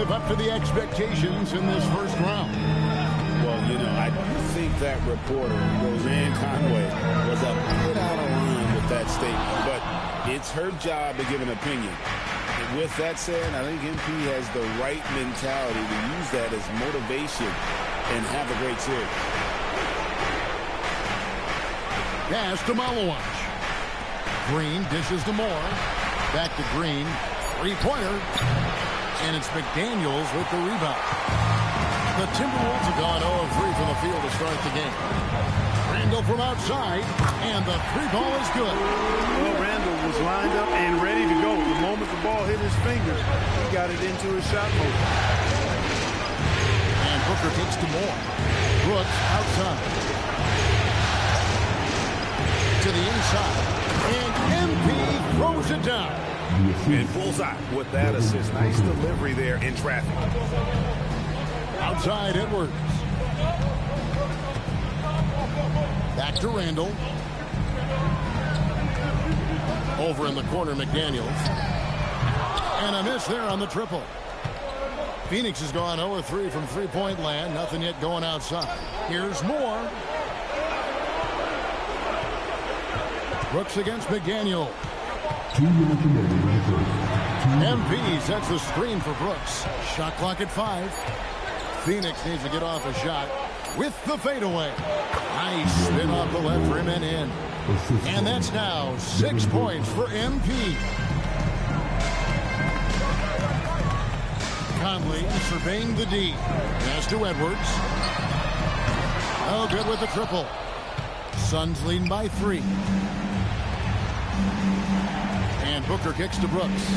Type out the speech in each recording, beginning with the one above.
live up to the expectations in this first round? Well, you know, I think that reporter, Roseanne Conway, was a bit out of line with that statement. But it's her job to give an opinion. And with that said, I think MP has the right mentality to use that as motivation and have a great series. Pass to Malowacz. Green dishes to Moore. Back to Green. Three-pointer. And it's McDaniels with the rebound. The Timberwolves have gone 0-3 from the field to start the game. Randall from outside. And the three ball is good. Well, Randall was lined up and ready to go. The moment the ball hit his fingers, he got it into his shot motion. And Booker kicks to Moore. Brooks outside. To the inside. And MP throws it down. And bullseye with that assist. Nice delivery there in traffic. Outside Edwards. Back to Randall. Over in the corner, McDaniels. And a miss there on the triple. Phoenix has gone 0-3 from three-point land. Nothing yet going outside. Here's Moore. Brooks against McDaniel. MP sets the screen for Brooks. Shot clock at 5. Phoenix needs to get off a shot with the fadeaway. Nice spin off the left rim and in. And that's now 6 points for MP. Conley surveying the D. Pass to Edwards. Oh, good with the triple. Suns leading by 3. And Booker kicks to Brooks.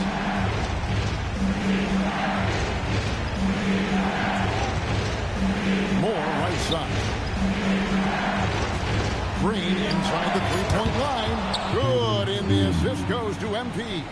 Moore right side. Green inside the three-point line. Good, and the assist goes to MP.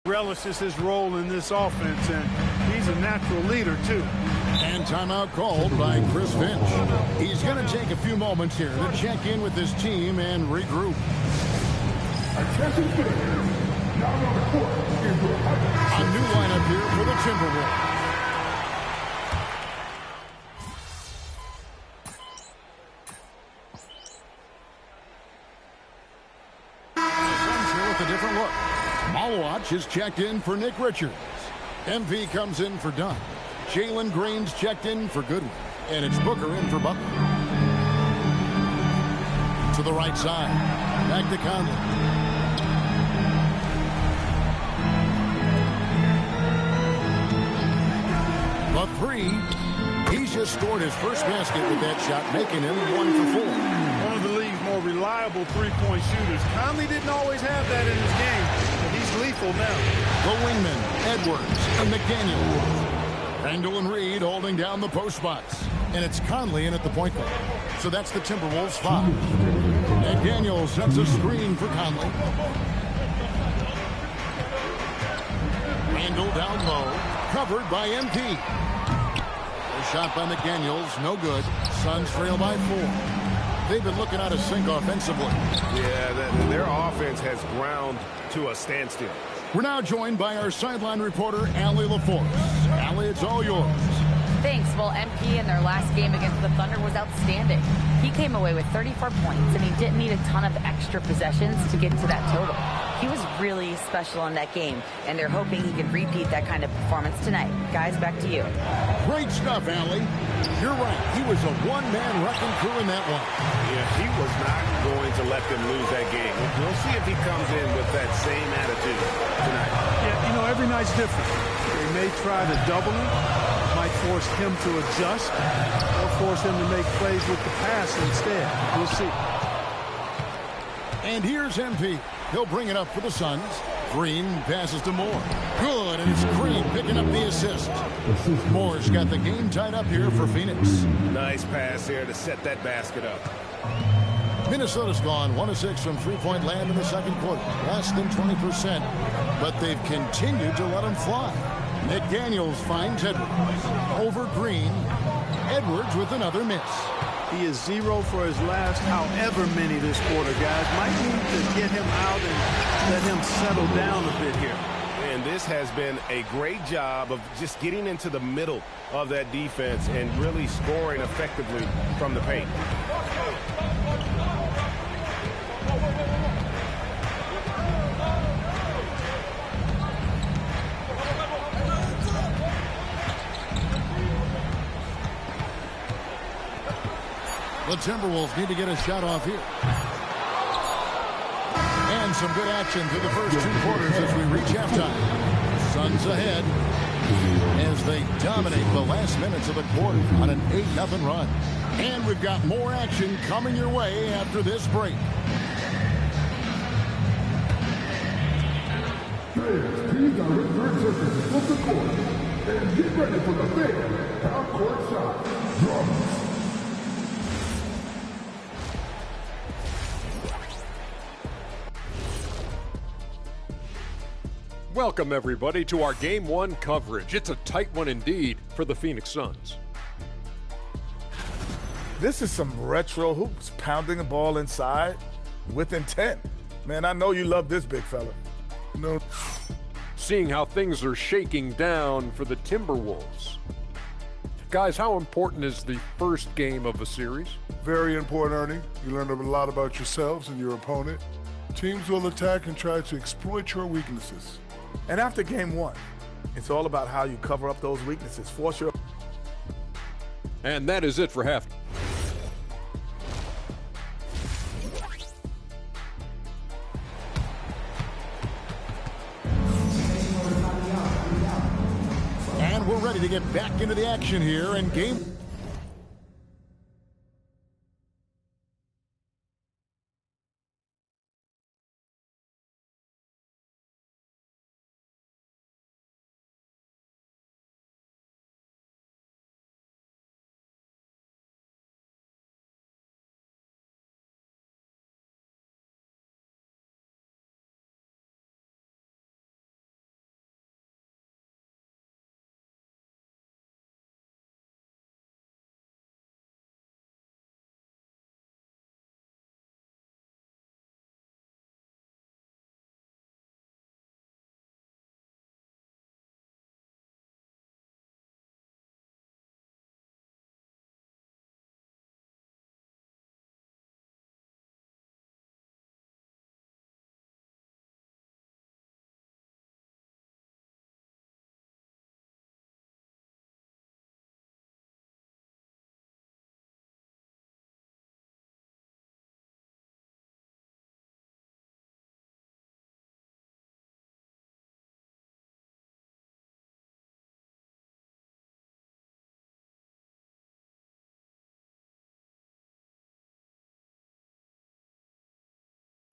Relishes his role in this offense, and he's a natural leader, too. And timeout called by Chris Finch. He's going to take a few moments here to check in with his team and regroup. A new lineup here for the Timberwolves. Malowacz is checked in for Nick Richards. MP comes in for Dunn. Jalen Green's checked in for Goodwin. And it's Booker in for Butler. To the right side. Back to Conley. The three. He's just scored his first basket with that shot, making him 1 for 4. One of the league's more reliable three-point shooters. Conley didn't always have that in his game, but he's lethal now. The wingman, Edwards, and McDaniel. Randall and Reed holding down the post spots. And it's Conley in at the point guard. So that's the Timberwolves 5. McDaniel sets a screen for Conley. Randall down low, covered by MP. A shot by McDaniels, no good. Suns trail by 4. They've been looking out of sync offensively. Yeah, their offense has ground to a standstill. We're now joined by our sideline reporter, Allie LaForce. Allie, it's all yours. Thanks. Well, MP in their last game against the Thunder was outstanding. He came away with 34 points, and he didn't need a ton of extra possessions to get to that total. He was really special in that game, and they're hoping he can repeat that kind of performance tonight. Guys, back to you. Great stuff, Allie. You're right. He was a one-man wrecking crew in that one. Yeah, he was not going to let them lose that game. We'll see if he comes in with that same attitude tonight. Yeah, you know, every night's different. They may try to double him, might force him to adjust, or force him to make plays with the pass instead. We'll see. And here's MP. He'll bring it up for the Suns. Green passes to Moore. Good, and it's Green picking up the assist. Moore's got the game tied up here for Phoenix. Nice pass here to set that basket up. Minnesota's gone 1 of 6 from three-point land in the second quarter. Less than 20%, but they've continued to let them fly. McDaniels finds Edwards. Over Green. Edwards with another miss. He is 0 for his last however many this quarter, guys. Might need to get him out and let him settle down a bit here. And this has been a great job of just getting into the middle of that defense and really scoring effectively from the paint. The Timberwolves need to get a shot off here. And some good action through the first 2 quarters as we reach halftime. Suns ahead as they dominate the last minutes of the quarter on an 8-0 run. And we've got more action coming your way after this break. Fans, teams are in third circles from the court. And get ready for the big half-court shot. Drums. Welcome, everybody, to our Game 1 coverage. It's a tight one indeed for the Phoenix Suns. This is some retro hoops, pounding the ball inside with intent. Man, I know you love this big fella. No. Seeing how things are shaking down for the Timberwolves. Guys, how important is the first game of a series? Very important, Ernie. You learn a lot about yourselves and your opponent. Teams will attack and try to exploit your weaknesses. And after game 1, it's all about how you cover up those weaknesses. Force your... And that is it for half. And we're ready to get back into the action here in game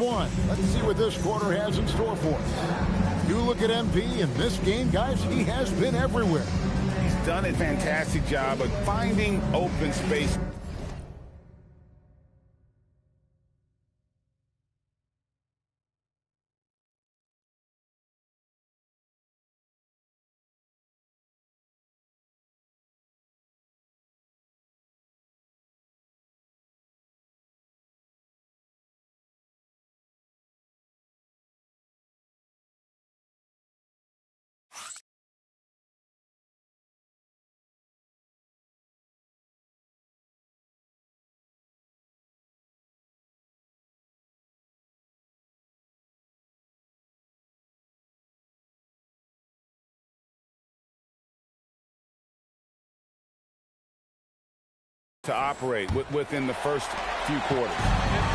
one. Let's see what this quarter has in store for us. You look at MP in this game, guys, he has been everywhere. He's done a fantastic job of finding open space. to operate within the first few quarters.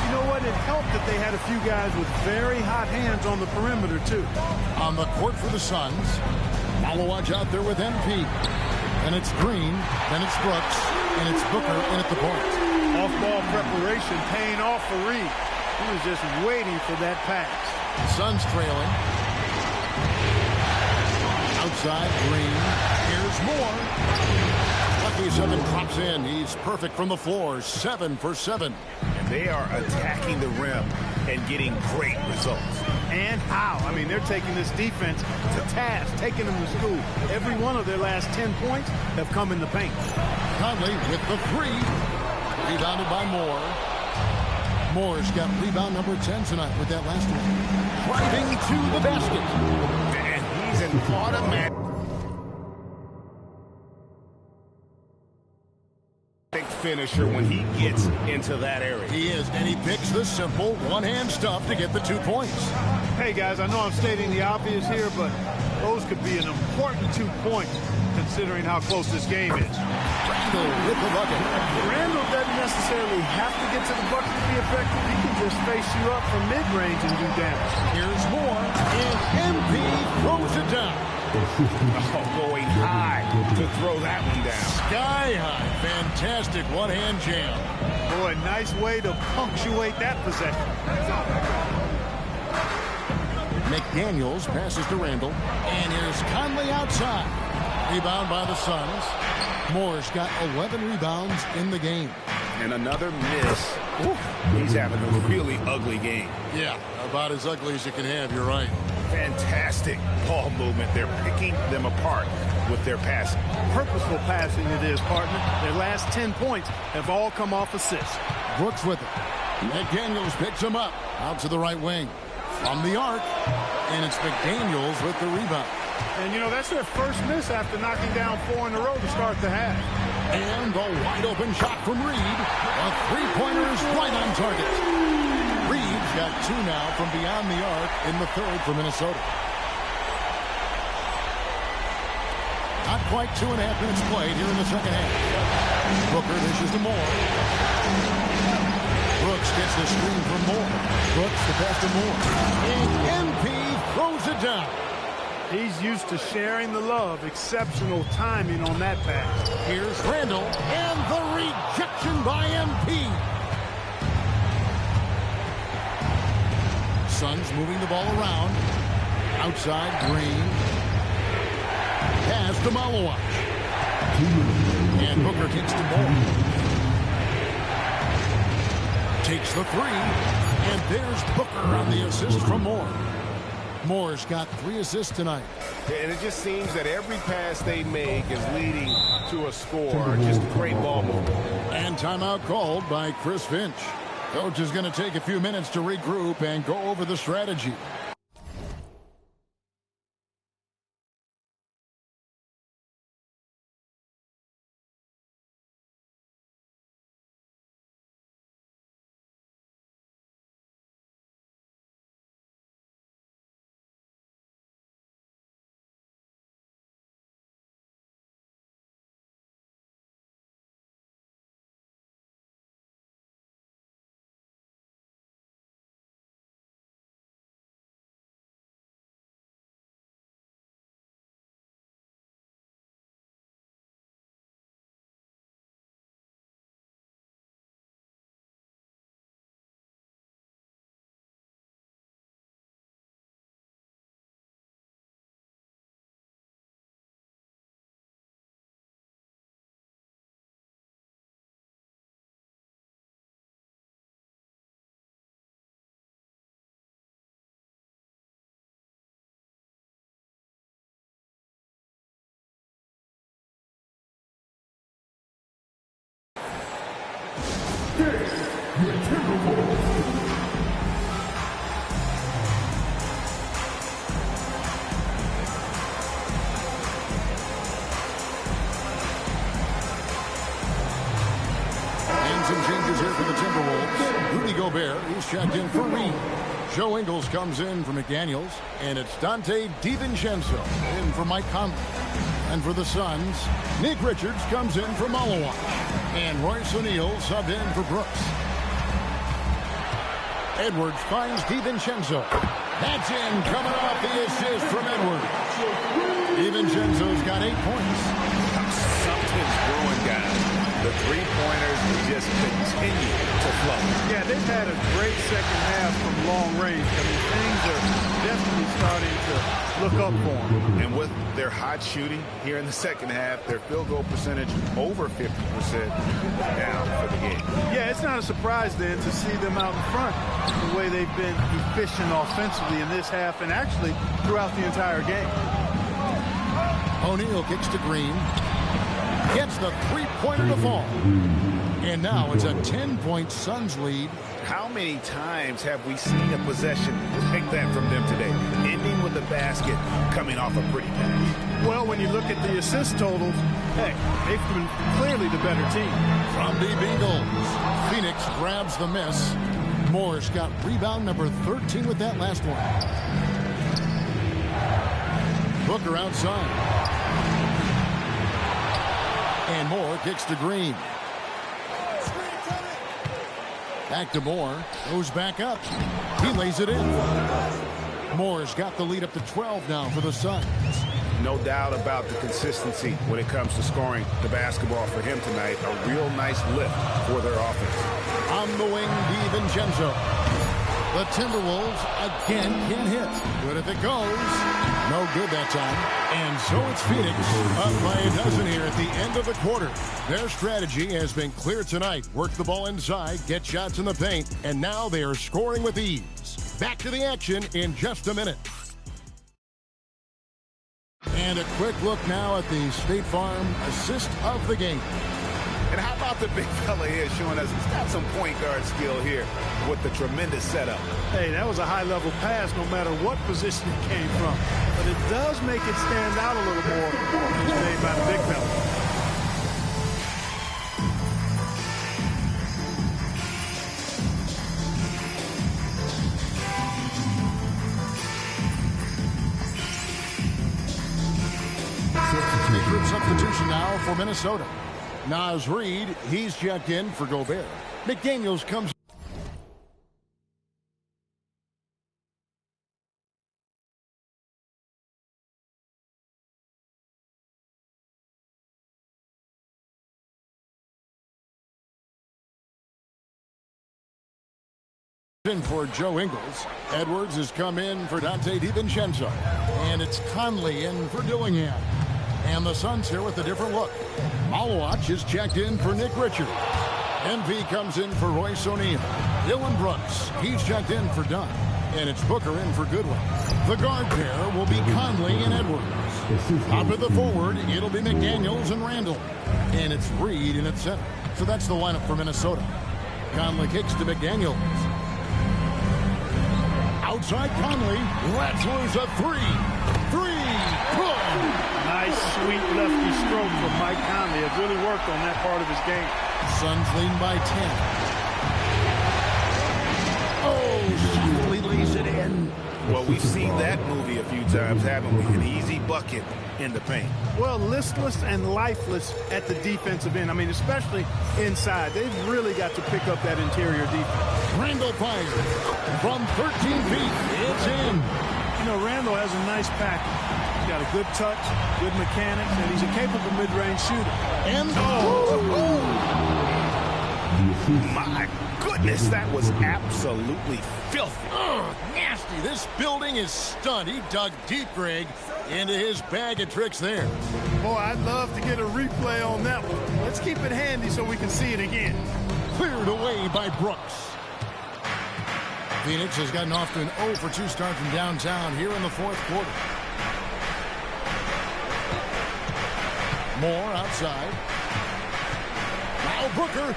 You know what? It helped that they had a few guys with very hot hands on the perimeter, too. On the court for the Suns, Malawaj out there with MP. And it's Green, then it's Brooks, and it's Booker in at the point. Off-ball preparation paying off for Reed. He was just waiting for that pass. Suns trailing. Outside, Green. Here's Moore. Lucky 7 drops in. He's perfect from the floor. 7 for 7. And they are attacking the rim and getting great results. And how? I mean, they're taking this defense to task, taking them to school. Every one of their last 10 points have come in the paint. Conley with the 3. Rebounded by Moore. Moore's got rebound number 10 tonight with that last one. Driving to the basket. And he's an automatic finisher when he gets into that area. He is, and he picks the simple one-hand stuff to get the 2 points. Hey, guys, I know I'm stating the obvious here, but those could be an important 2 points considering how close this game is. Randall with the bucket. Randall doesn't necessarily have to get to the bucket to be effective. He can just face you up from mid-range and do damage. Here's Moore, and MP throws it down. Going high to throw that one down. Sky high. Fantastic one-hand jam. Boy, nice way to punctuate that possession. McDaniels passes to Randall. And here's Conley outside. Rebound by the Suns. Moore's got 11 rebounds in the game. And another miss. Oof. He's having a really ugly game. Yeah, about as ugly as you can have, you're right. Fantastic ball movement. They're picking them apart with their passing. Purposeful passing it is, partner. Their last 10 points have all come off assists. Brooks with it. McDaniels picks him up. Out to the right wing. From the arc. And it's McDaniels with the rebound. And, you know, that's their first miss after knocking down 4 in a row to start the half. And the wide-open shot from Reed. A three-pointer is right on target. Reed's got 2 now from beyond the arc in the third for Minnesota. Not quite 2.5 minutes played here in the second half. Booker dishes to Moore. Brooks gets the screen from Moore. Brooks the pass to Moore. And MP throws it down. He's used to sharing the love. Exceptional timing on that pass. Here's Randall, and the rejection by MP. Suns moving the ball around. Outside, Green. Pass to Malawaj. And Booker takes the ball. Takes the 3. And there's Booker on the assist from Moore. Moore's got 3 assists tonight. And it just seems that every pass they make is leading to a score. Just great ball movement. And timeout called by Chris Finch. Coach is going to take a few minutes to regroup and go over the strategy. Some changes here for the Timberwolves. Rudy Gobert, he's checked in for Reed. Joe Ingles comes in for McDaniels. And it's Dante DiVincenzo in for Mike Conley. And for the Suns, Nick Richards comes in for Malawach. And Royce O'Neal subbed in for Brooks. Edwards finds DiVincenzo. That's in, coming off the assist from Edwards. DiVincenzo's got 8 points. Something's brewing, guys. The three-pointers just continue to flow. Yeah, they've had a great second half from long range. I mean, things are definitely starting to look up for them. And with their hot shooting here in the second half, their field goal percentage over 50% down for the game. Yeah, it's not a surprise then to see them out in front the way they've been efficient offensively in this half and actually throughout the entire game. O'Neal kicks to Green. Gets the three-pointer to fall. And now it's a 10-point Suns lead. How many times have we seen a possession like that from them today? Ending with the basket, coming off a pretty pass. Well, when you look at the assist totals, hey, they've been clearly the better team. From the Eagles, Phoenix grabs the miss. Morris got rebound number 13 with that last one. Booker outside. And Moore kicks to Green. Back to Moore. Goes back up. He lays it in. Moore's got the lead up to 12 now for the Suns. No doubt about the consistency when it comes to scoring the basketball for him tonight. A real nice lift for their offense. On the wing, DiVincenzo. The Timberwolves again can't hit. But if it goes, no good that time. And so it's Phoenix up by a dozen here at the end of the quarter. Their strategy has been clear tonight. Work the ball inside, get shots in the paint, and now they are scoring with ease. Back to the action in just a minute. And a quick look now at the State Farm assist of the game. And how about the big fella here showing us he's got some point guard skill here with the tremendous setup. Hey, that was a high-level pass no matter what position it came from. But it does make it stand out a little more when it's made by the big fella. Secret substitution now for Minnesota. Naz Reid, he's checked in for Gobert. McDaniels comes in for Joe Ingles. Edwards has come in for Dante DiVincenzo. And it's Conley in for Dillingham. And the Suns here with a different look. Malawach is checked in for Nick Richards. MP comes in for Royce O'Neal. Dylan Brooks, he's checked in for Dunn. And it's Booker in for Goodwin. The guard pair will be Conley and Edwards. Top of the forward, it'll be McDaniels and Randall. And it's Reed in at center. So that's the lineup for Minnesota. Conley kicks to McDaniels. Outside Conley, lets loose a three. Good. Nice, sweet lefty stroke from Mike Conley. It really worked on that part of his game. Suns lead by 10. Oh, softly lays it in. Well, we've seen that movie a few times, haven't we? An easy bucket in the paint. Well, listless and lifeless at the defensive end. I mean, especially inside. They've really got to pick up that interior defense. Randall fires from 13 feet. It's in. You know, Randall has a nice package. He's got a good touch, good mechanics, and he's a capable mid-range shooter. And my goodness, that was absolutely filthy. Nasty. This building is stunned. He dug deep, Greg, into his bag of tricks there. Boy, I'd love to get a replay on that one. Let's keep it handy so we can see it again. Cleared away by Brooks. Phoenix has gotten off to an 0 for 2 start from downtown here in the fourth quarter. Moore outside. Now Booker.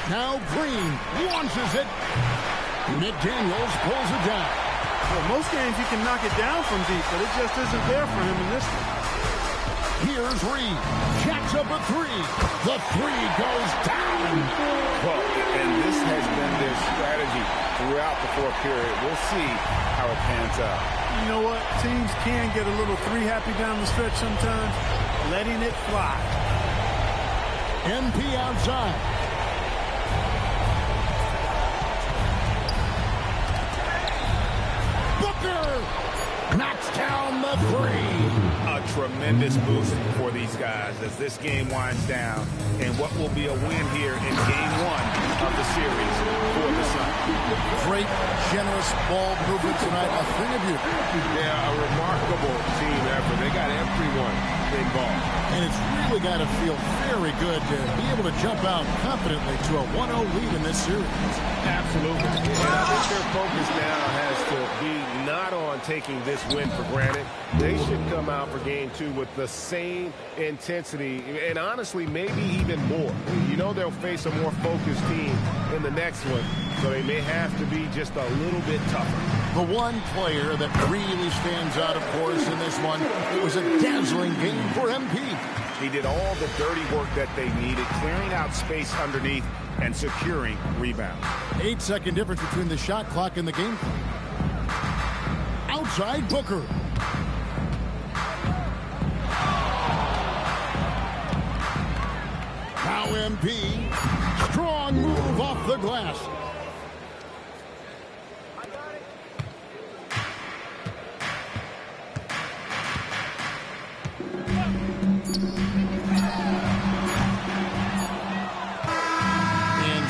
Now Green launches it. McDaniels pulls it down. Well, most games he can knock it down from deep, but it just isn't there for him in this one. Here's Reed. Jacks up a three. The three goes down. Well, and this has been their strategy throughout the fourth period. We'll see how it pans out. You know what? Teams can get a little three-happy down the stretch sometimes. Letting it fly. MP outside. Booker knocks down the three. A tremendous boost for these guys as this game winds down, and what will be a win here in game one of the series for the Suns. Great, generous ball movement tonight. A thing of beauty. Yeah, a remarkable team effort. They got everyone involved. And it's really got to feel very good to be able to jump out confidently to a 1-0 lead in this series. Absolutely. And I think their focus now has to be not on taking this win for granted. They should come out for game two with the same intensity and honestly maybe even more. You know they'll face a more focused team in the next one, so they may have to be just a little bit tougher. The one player that really stands out, of course, in this one, it was a dazzling game for MP. He did all the dirty work that they needed, clearing out space underneath and securing rebounds. 8-second difference between the shot clock and the game clock. Outside Booker. Now MP. Strong move off the glass.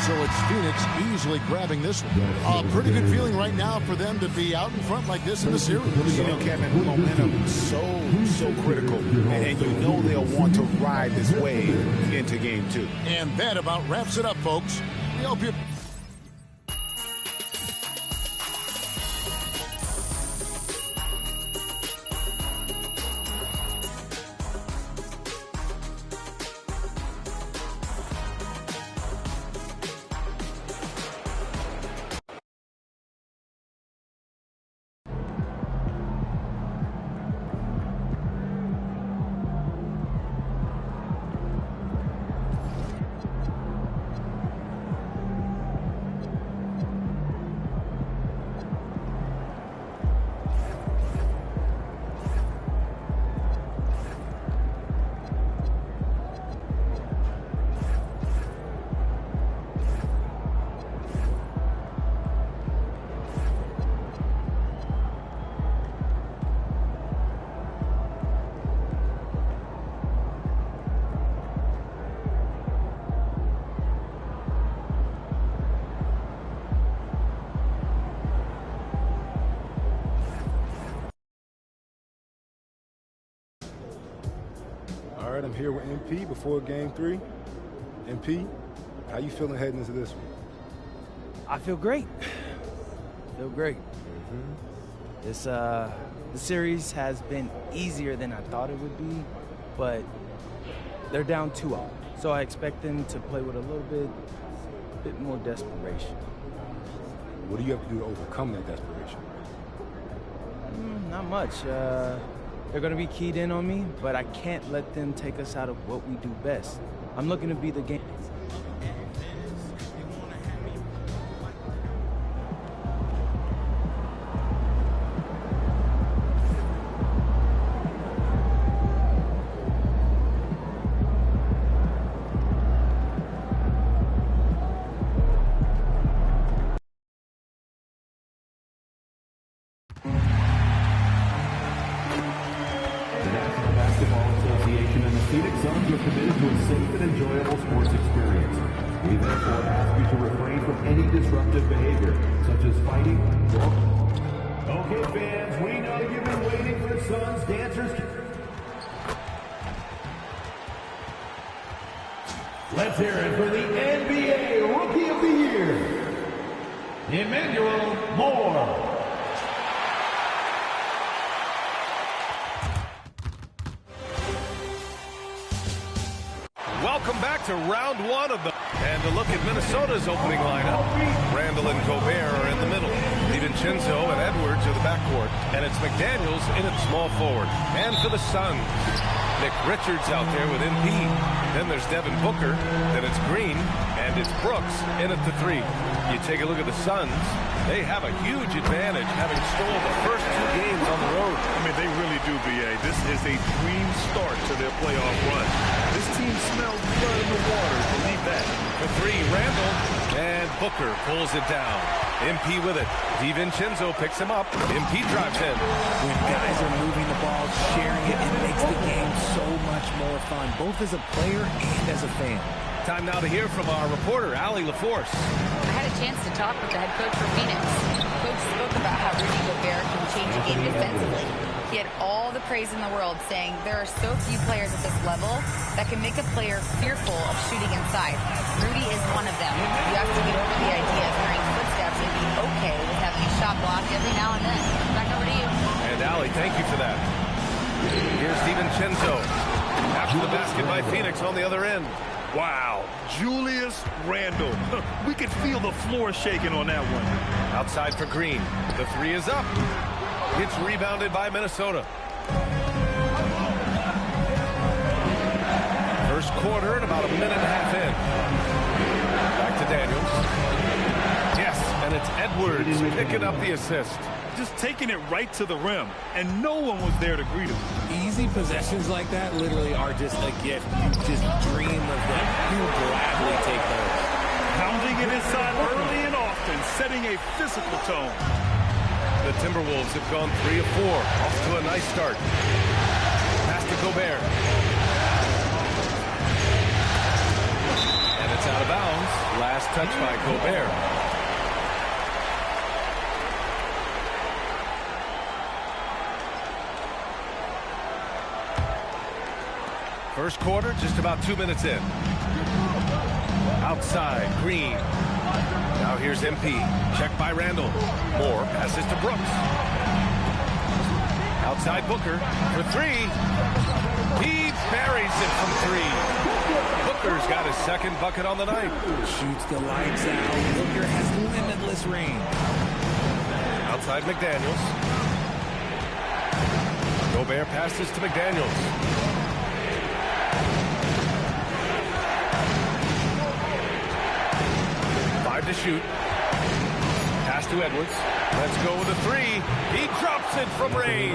So it's Phoenix easily grabbing this one. A pretty good feeling right now for them to be out in front like this in the series. You know, Kevin, momentum so critical. And you know they'll want to ride this wave into game two. And that about wraps it up, folks. We hope you... All right, I'm here with MP before game 3. MP, how you feeling heading into this one? I feel great. The series has been easier than I thought it would be, but they're down 2-0. So I expect them to play with a little bit more desperation. What do you have to do to overcome that desperation? Not much. They're going to be keyed in on me, but I can't let them take us out of what we do best. I'm looking to be the game. Phoenix Suns are committed to a safe and enjoyable sports experience. We therefore ask you to refrain from any disruptive behavior, such as fighting or... Okay, fans, we know you've been waiting for Suns dancers. Let's hear it for the NBA Rookie of the Year, Emmanuel Moore. Welcome back to round one of the... And to look at Minnesota's opening lineup. Randall and Gobert are in the middle. DiVincenzo and Edwards are the backcourt. And it's McDaniels in at small forward. And for the Suns, Nick Richards out there with MP. Then there's Devin Booker. Then it's Green. And it's Brooks in at the 3. You take a look at the Suns. They have a huge advantage, having stolen the first 2 games on the road. I mean, they really do, B.A. This is a dream start to their playoff run. This team smells blood in the water. Believe that. For 3, Randall. And Booker pulls it down. MP with it. DiVincenzo picks him up. MP drives in. When guys are moving the ball, sharing it, it makes the game so much more fun, both as a player and as a fan. Time now to hear from our reporter, Allie LaForce. I had a chance to talk with the head coach for Phoenix. Coach spoke about how Rudy Gobert can change a game defensively. He had all the praise in the world, saying there are so few players at this level that can make a player fearful of shooting inside. Rudy is one of them. You have to get over the idea of hearing footsteps and be okay with having a shot blocked every now and then. Back over to you. And Allie, thank you for that. Here's DiVincenzo. After the basket by Phoenix on the other end. Wow, Julius Randle. We could feel the floor shaking on that one. Outside for Green. The 3 is up. It's rebounded by Minnesota. First quarter and about a minute and a half in. Back to Daniels. Yes, and it's Edwards picking up the assist. Just taking it right to the rim, and no one was there to greet him. Easy possessions like that literally are just a gift. You just dream of them. You gladly take those. Pounding it inside early and often, setting a physical tone. The Timberwolves have gone 3 of 4. Off to a nice start. Pass to Gobert. And it's out of bounds. Last touch by Gobert. First quarter, just about 2 minutes in. Outside, Green. Now here's MP. Check by Randall. Moore passes to Brooks. Outside Booker for 3. He buries it from 3. Booker's got his second bucket on the night. Shoots the lights out. Booker has limitless range. Outside McDaniels. Gobert passes to McDaniels. 5 to shoot. Pass to Edwards. Let's go with a 3. He drops it from range.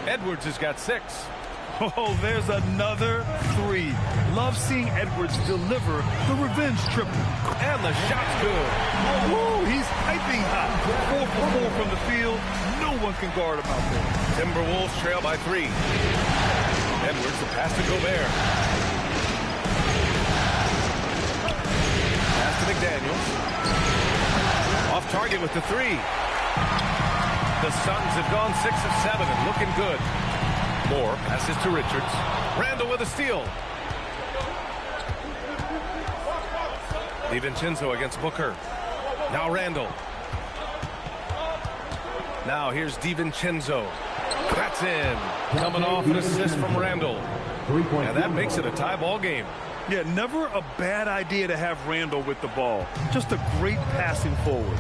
Edwards has got 6. Oh, there's another 3. Love seeing Edwards deliver the revenge triple. And the shot's good. Woo, he's piping hot. 4 for 4 from the field. No one can guard him out there. Timberwolves trail by 3. Edwards, the pass to Gobert. Pass to McDaniels. Off target with the 3. The Suns have gone 6 of 7 and looking good. Moore passes to Richards. Randall with a steal. DiVincenzo against Booker. Now Randall. Now here's DiVincenzo. That's in. Coming off an assist from Randall. And that makes it a tie ball game. Yeah, never a bad idea to have Randall with the ball. Just a great passing forward.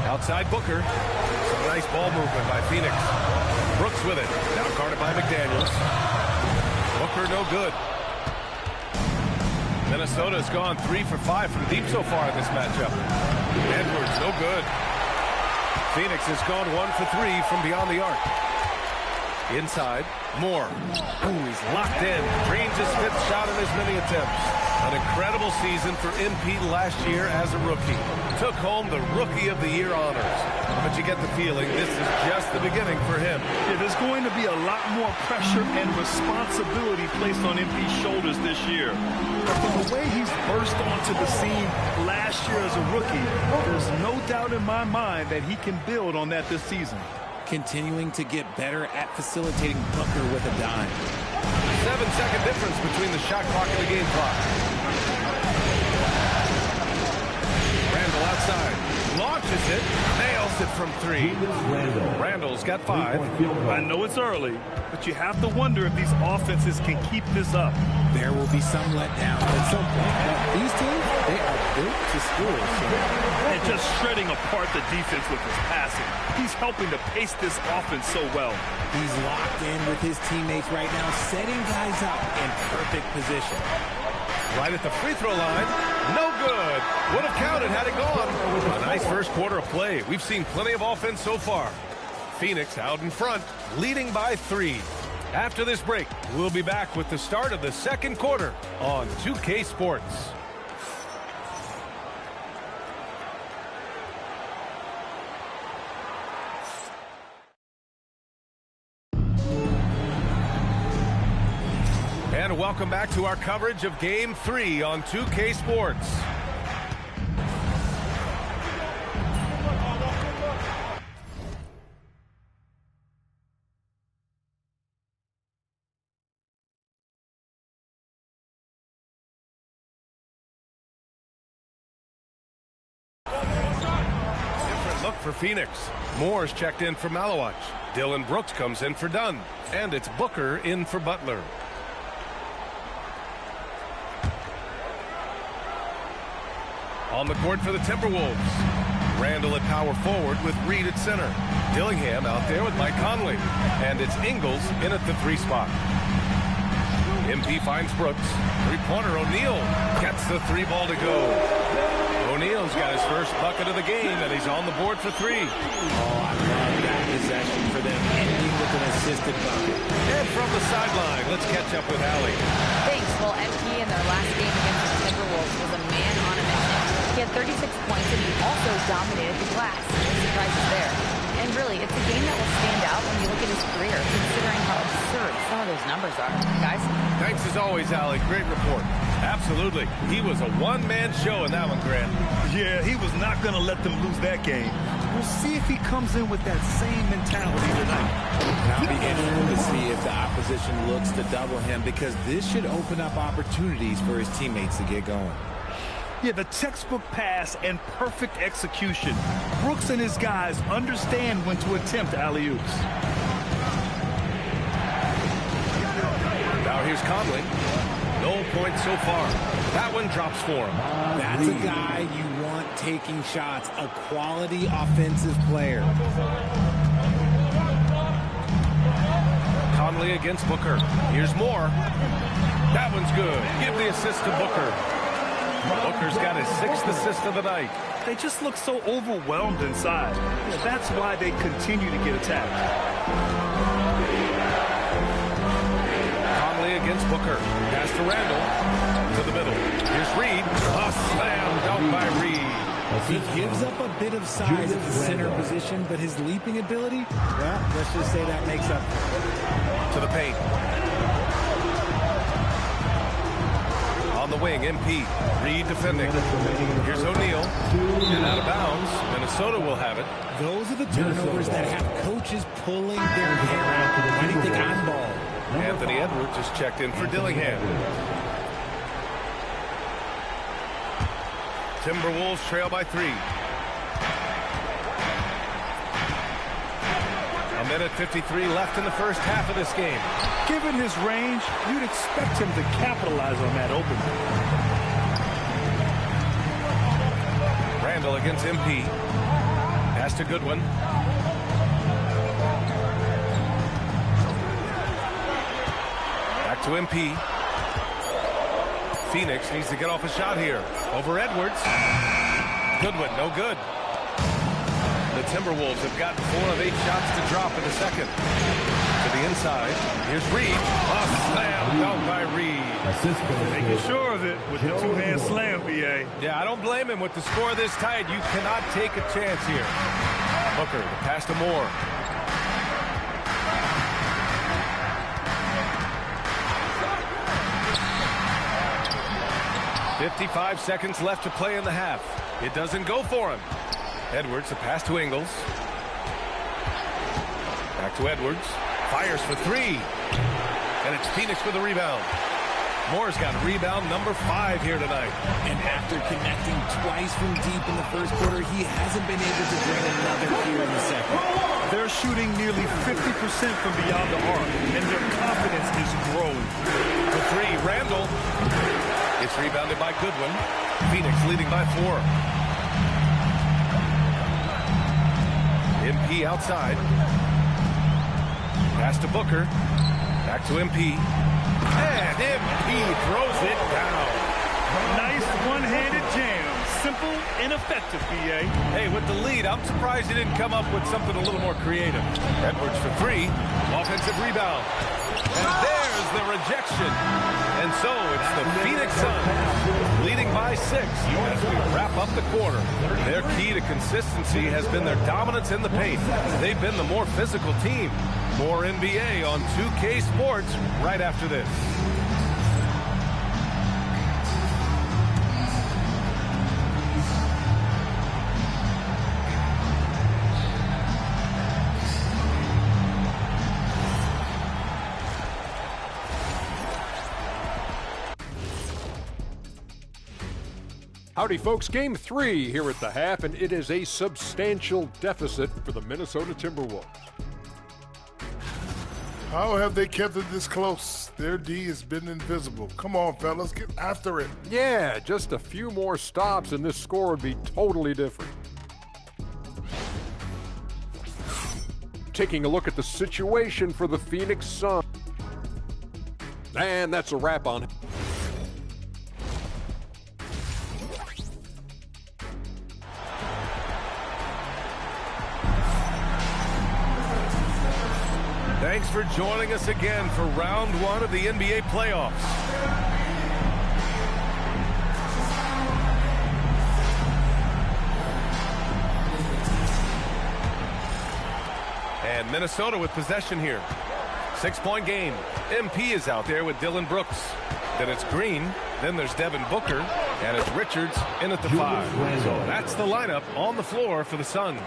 Outside Booker. Some nice ball movement by Phoenix. Brooks with it. Now guarded by McDaniels. Booker no good. Minnesota's gone 3 for 5 from deep so far in this matchup. Edwards no good. Phoenix has gone 1 for 3 from beyond the arc. Inside, Moore. Ooh, he's locked in. Drains his 5th shot in as many attempts. An incredible season for MP last year as a rookie. Took home the Rookie of the Year honors. But you get the feeling this is just the beginning for him. Yeah, there's going to be a lot more pressure and responsibility placed on MP's shoulders this year. But from the way he's burst onto the scene last year as a rookie, there's no doubt in my mind that he can build on that this season. Continuing to get better at facilitating Booker with a dime. 7-second difference between the shot clock and the game clock. Randall outside. launches it, nails it from 3. Randall's got 5. I know it's early, but you have to wonder if these offenses can keep this up. There will be some letdown at some point. But these teams, they are built to score. And just shredding apart the defense with his passing. He's helping to pace this offense so well. He's locked in with his teammates right now, setting guys up in perfect position. Right at the free throw line. No good. Would have counted had it gone. A nice first quarter of play. We've seen plenty of offense so far. Phoenix out in front, leading by 3. After this break, we'll be back with the start of the second quarter on 2K Sports. And welcome back to our coverage of Game 3 on 2K Sports. Different look for Phoenix. Moore's checked in for Malawach. Dylan Brooks comes in for Dunn. And it's Booker in for Butler. On the court for the Timberwolves. Randall at power forward with Reed at center. Dillingham out there with Mike Conley. And it's Ingles in at the 3 spot. MP finds Brooks. Three-pointer O'Neal gets the 3 ball to go. O'Neal's got his first bucket of the game, and he's on the board for 3. Oh, I love that possession for them, ending with an assisted bucket. And from the sideline, let's catch up with Allie. Thanks. Well, MP in their last game against the Timberwolves was a man on a mission. He had 36 points, and he also dominated the glass. No surprises there. And really, it's a game that will stand out when you look at his career, considering how absurd some of those numbers are. Guys? Thanks as always, Allie. Great report. Absolutely. He was a one-man show in that one, Grant. Yeah, he was not going to let them lose that game. We'll see if he comes in with that same mentality tonight. And I'll be interested to see if the opposition looks to double him, because this should open up opportunities for his teammates to get going. Yeah, the textbook pass and perfect execution. Brooks and his guys understand when to attempt alley-oops. Now here's Conley. No points so far. That one drops for him. That's a guy you want taking shots, a quality offensive player. Conley against Booker. Here's Moore. That one's good. Give the assist to Booker. Booker's got his 6th assist of the night. They just look so overwhelmed inside. That's why they continue to get attacked. Conley against Booker. Pass to Randall. To the middle. Here's Reed. A slam dunk by Reed. He gives up a bit of size at the center position, but his leaping ability, well, let's just say that makes up for it. To the paint. On the wing, MP. Reed defending. Here's O'Neal. And out of bounds. Minnesota will have it. Those are the turnovers that have coaches pulling their hair out. Why do you think on ball? Anthony Edwards is checked in for Dillingham. Timberwolves trail by 3. A minute 53 left in the first half of this game. Given his range, you'd expect him to capitalize on that opening. Randall against MP. Pass to Goodwin. Back to MP. Phoenix needs to get off a shot here. Over Edwards. Goodwin, no good. The Timberwolves have gotten 4 of 8 shots to drop in the second. To the inside. Here's Reed. A slam dunk by Reed. Making sure of it with the 2-hand slam, BA. Yeah, I don't blame him with the score this tight. You cannot take a chance here. Booker, the pass to Moore. .55 seconds left to play in the half. It doesn't go for him. Edwards, the pass to Ingles. Back to Edwards. Fires for 3. And it's Phoenix with the rebound. Moore's got rebound number 5 here tonight. And after connecting twice from deep in the first quarter, he hasn't been able to bring another here in the second. They're shooting nearly 50% from beyond the arc, and their confidence is growing. For 3, Randall. It's rebounded by Goodwin. Phoenix leading by 4. MP outside. Pass to Booker. Back to MP. And MP throws it down. Nice one-handed jam. Simple and effective, B.A. Hey, with the lead, I'm surprised he didn't come up with something a little more creative. Edwards for 3. Offensive rebound. And there's the rejection. And so it's the Phoenix Suns leading by 6 as we wrap up the quarter. Their key to consistency has been their dominance in the paint. They've been the more physical team. More NBA on 2K Sports right after this. Howdy, folks. Game 3 here at the half, and it is a substantial deficit for the Minnesota Timberwolves. How have they kept it this close? Their D has been invisible. Come on, fellas, get after it. Yeah, just a few more stops and this score would be totally different. Taking a look at the situation for the Phoenix Suns. And that's a wrap on it. Thanks for joining us again for round 1 of the NBA playoffs. And Minnesota with possession here. 6-point game. MP is out there with Dillon Brooks. Then it's Green. Then there's Devin Booker. And it's Richards in at the 5. So that's the lineup on the floor for the Suns.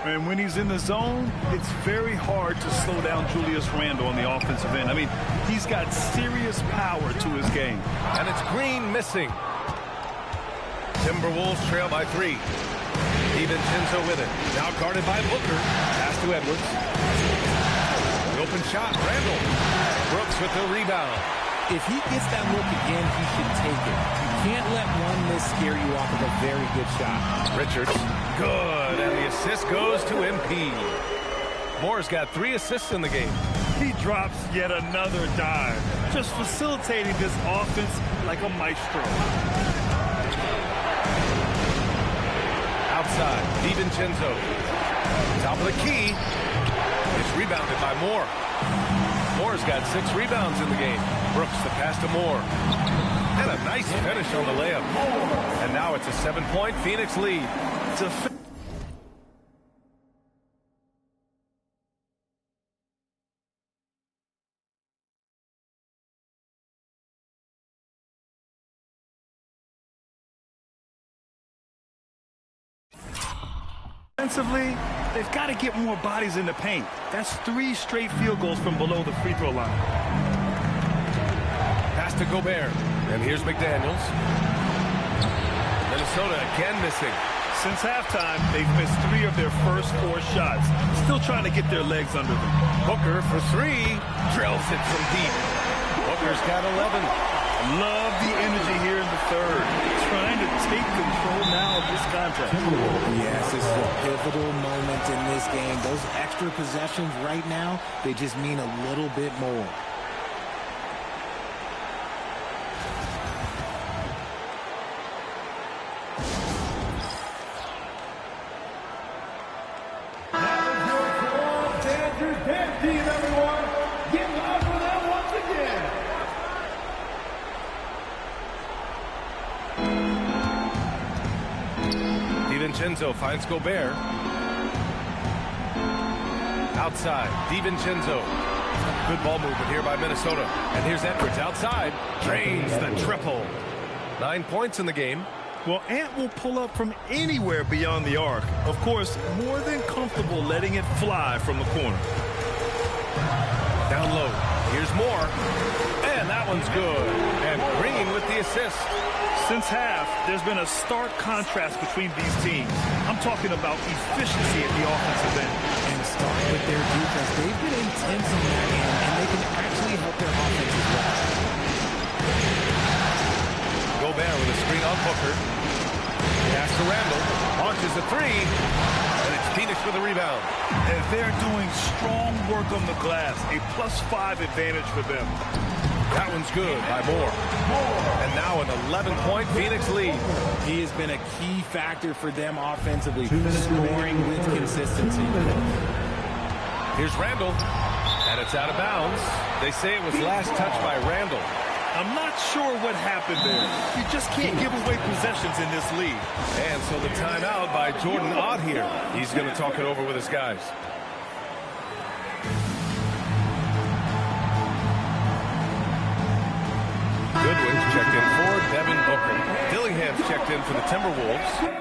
And when he's in the zone, it's very hard to slow down Julius Randle on the offensive end. I mean, he's got serious power to his game. And it's Green missing. Timberwolves trail by 3. DiVincenzo with it. Now guarded by Booker. Pass to Edwards. The open shot, Randle. Brooks with the rebound. If he gets that look again, he should take it. You can't let one miss scare you off of a very good shot. Richards, good, and the assist goes to MP. Moore's got 3 assists in the game. He drops yet another dive, just facilitating this offense like a maestro. Outside, DiVincenzo. Top of the key. It's rebounded by Moore. Moore's got 6 rebounds in the game. Brooks the pass to Moore. And a nice finish on the layup. And now it's a 7-point Phoenix lead. Defensively, they've got to get more bodies in the paint. That's 3 straight field goals from below the free throw line. Pass to Gobert. And here's McDaniels. Minnesota again missing. Since halftime, they've missed 3 of their first 4 shots. Still trying to get their legs under them. Booker for 3. Drills it from deep. Booker's got 11. Love the energy here in the third. Trying to take control now of this contest. Yes, this is a pivotal moment in this game. Those extra possessions right now, they just mean a little bit more. DiVincenzo finds Gobert. Outside, DiVincenzo. Good ball movement here by Minnesota. And here's Edwards outside. Drains the triple. 9 points in the game. Well, Ant will pull up from anywhere beyond the arc. Of course, more than comfortable letting it fly from the corner. Down low. Here's Moore. And that one's good. And Green with the assist. Since half, there's been a stark contrast between these teams. I'm talking about efficiency at the offensive end. And starting with their defense, they've been intense on that end, and they can actually help their offense as well. Gobert with a screen on Booker. Pass to Randall. Launches a three. And it's Phoenix with a rebound. And they're doing strong work on the glass. A +5 advantage for them. That one's good by Moore. And now an 11-point Phoenix lead. He has been a key factor for them offensively, scoring with consistency. Here's Randall. And it's out of bounds. They say it was last touched by Randall. I'm not sure what happened there. You just can't give away possessions in this league. And so the timeout by Jordan Ott here. He's going to talk it over with his guys. Goodwin's checked in for Devin Booker. Dillingham's checked in for the Timberwolves.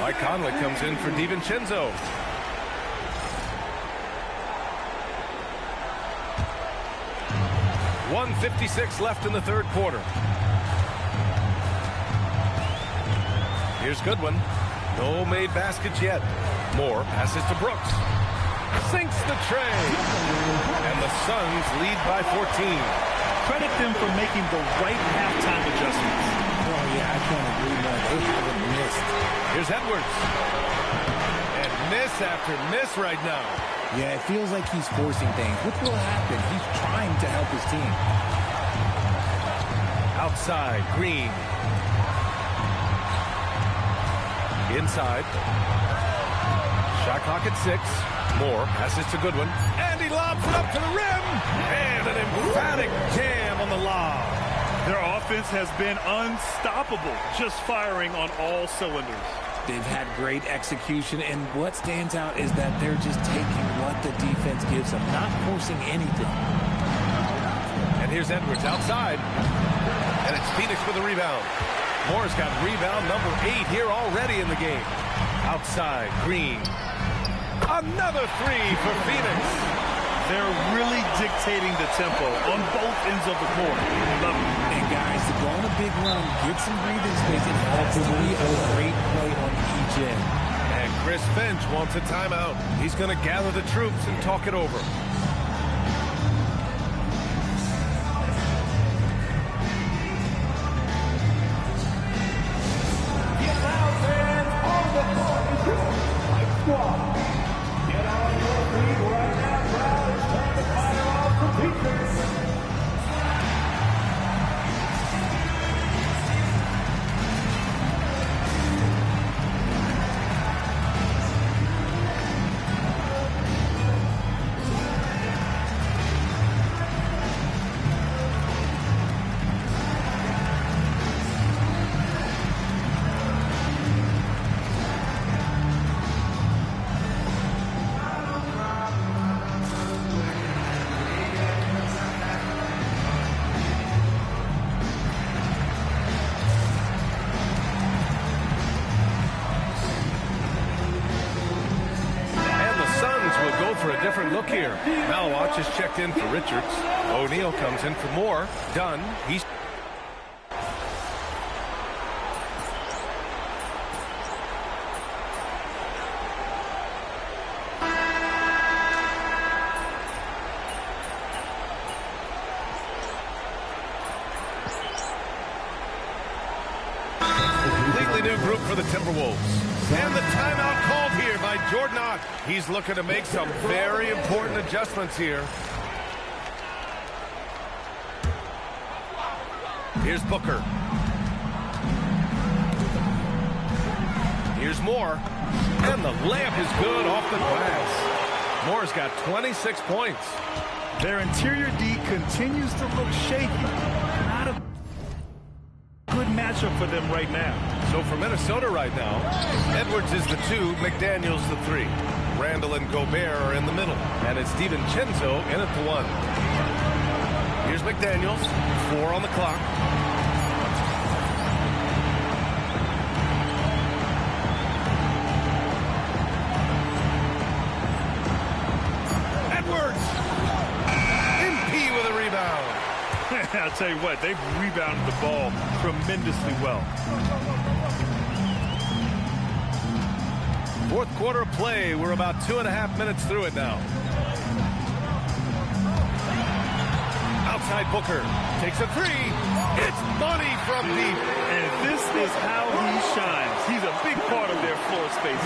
Mike Conley comes in for DiVincenzo. .156 left in the third quarter. Here's Goodwin. No made baskets yet. Moore passes to Brooks. Sinks the tray. And the Suns lead by 14. Credit them for making the right halftime adjustments. Oh, yeah, I can't agree more. They haven't missed. Here's Edwards. And miss after miss right now. Yeah, it feels like he's forcing things. What will happen? He's trying to help his team. Outside, Green. Inside. Shot clock at 6. Moore passes to Goodwin. And he lobs it up to the rim. And an emphatic jam on the lob. Their offense has been unstoppable, just firing on all cylinders. They've had great execution, and what stands out is that they're just taking what the defense gives them, not forcing anything. And here's Edwards outside. And it's Phoenix with a rebound. Moore's got rebound number 8 here already in the game. Outside, Green. Another three for Phoenix. They're really dictating the tempo on both ends of the court. Love it. And guys, to go on a big run, get some breathing space, it has to be a great play on each end. And Chris Finch wants a timeout. He's going to gather the troops and talk it over. Look here. Malawach is checked in for Richards. O'Neal comes in for Moore. Dunn. He's for the Timberwolves. And the timeout called here by Jordan Ott. He's looking to make some very important adjustments here. Here's Booker. Here's Moore. And the layup is good off the glass. Moore's got 26 points. Their interior D continues to look shaky. Not a good matchup for them right now. So for Minnesota right now, Edwards is the 2, McDaniels the 3. Randall and Gobert are in the middle. And it's DiVincenzo in at the 1. Here's McDaniels, 4 on the clock. I'll tell you what, they've rebounded the ball tremendously well. Fourth quarter of play. We're about 2.5 minutes through it now. Outside Booker. Takes a 3. It's money from deep. And this is how he shines. He's a big part of their floor space.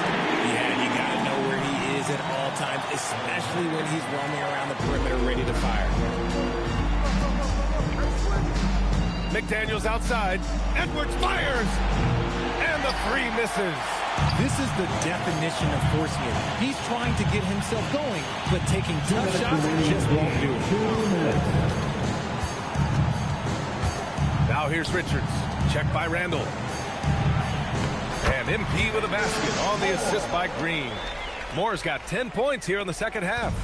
Yeah, you got to know where he is at all times, especially when he's roaming around the perimeter ready to fire. McDaniels outside. Edwards fires. And the 3 misses. This is the definition of forcing it. He's trying to get himself going, but taking tough shots just won't do it. Now here's Richards. Checked by Randall. And MP with a basket on the assist by Green. Moore's got 10 points here in the second half.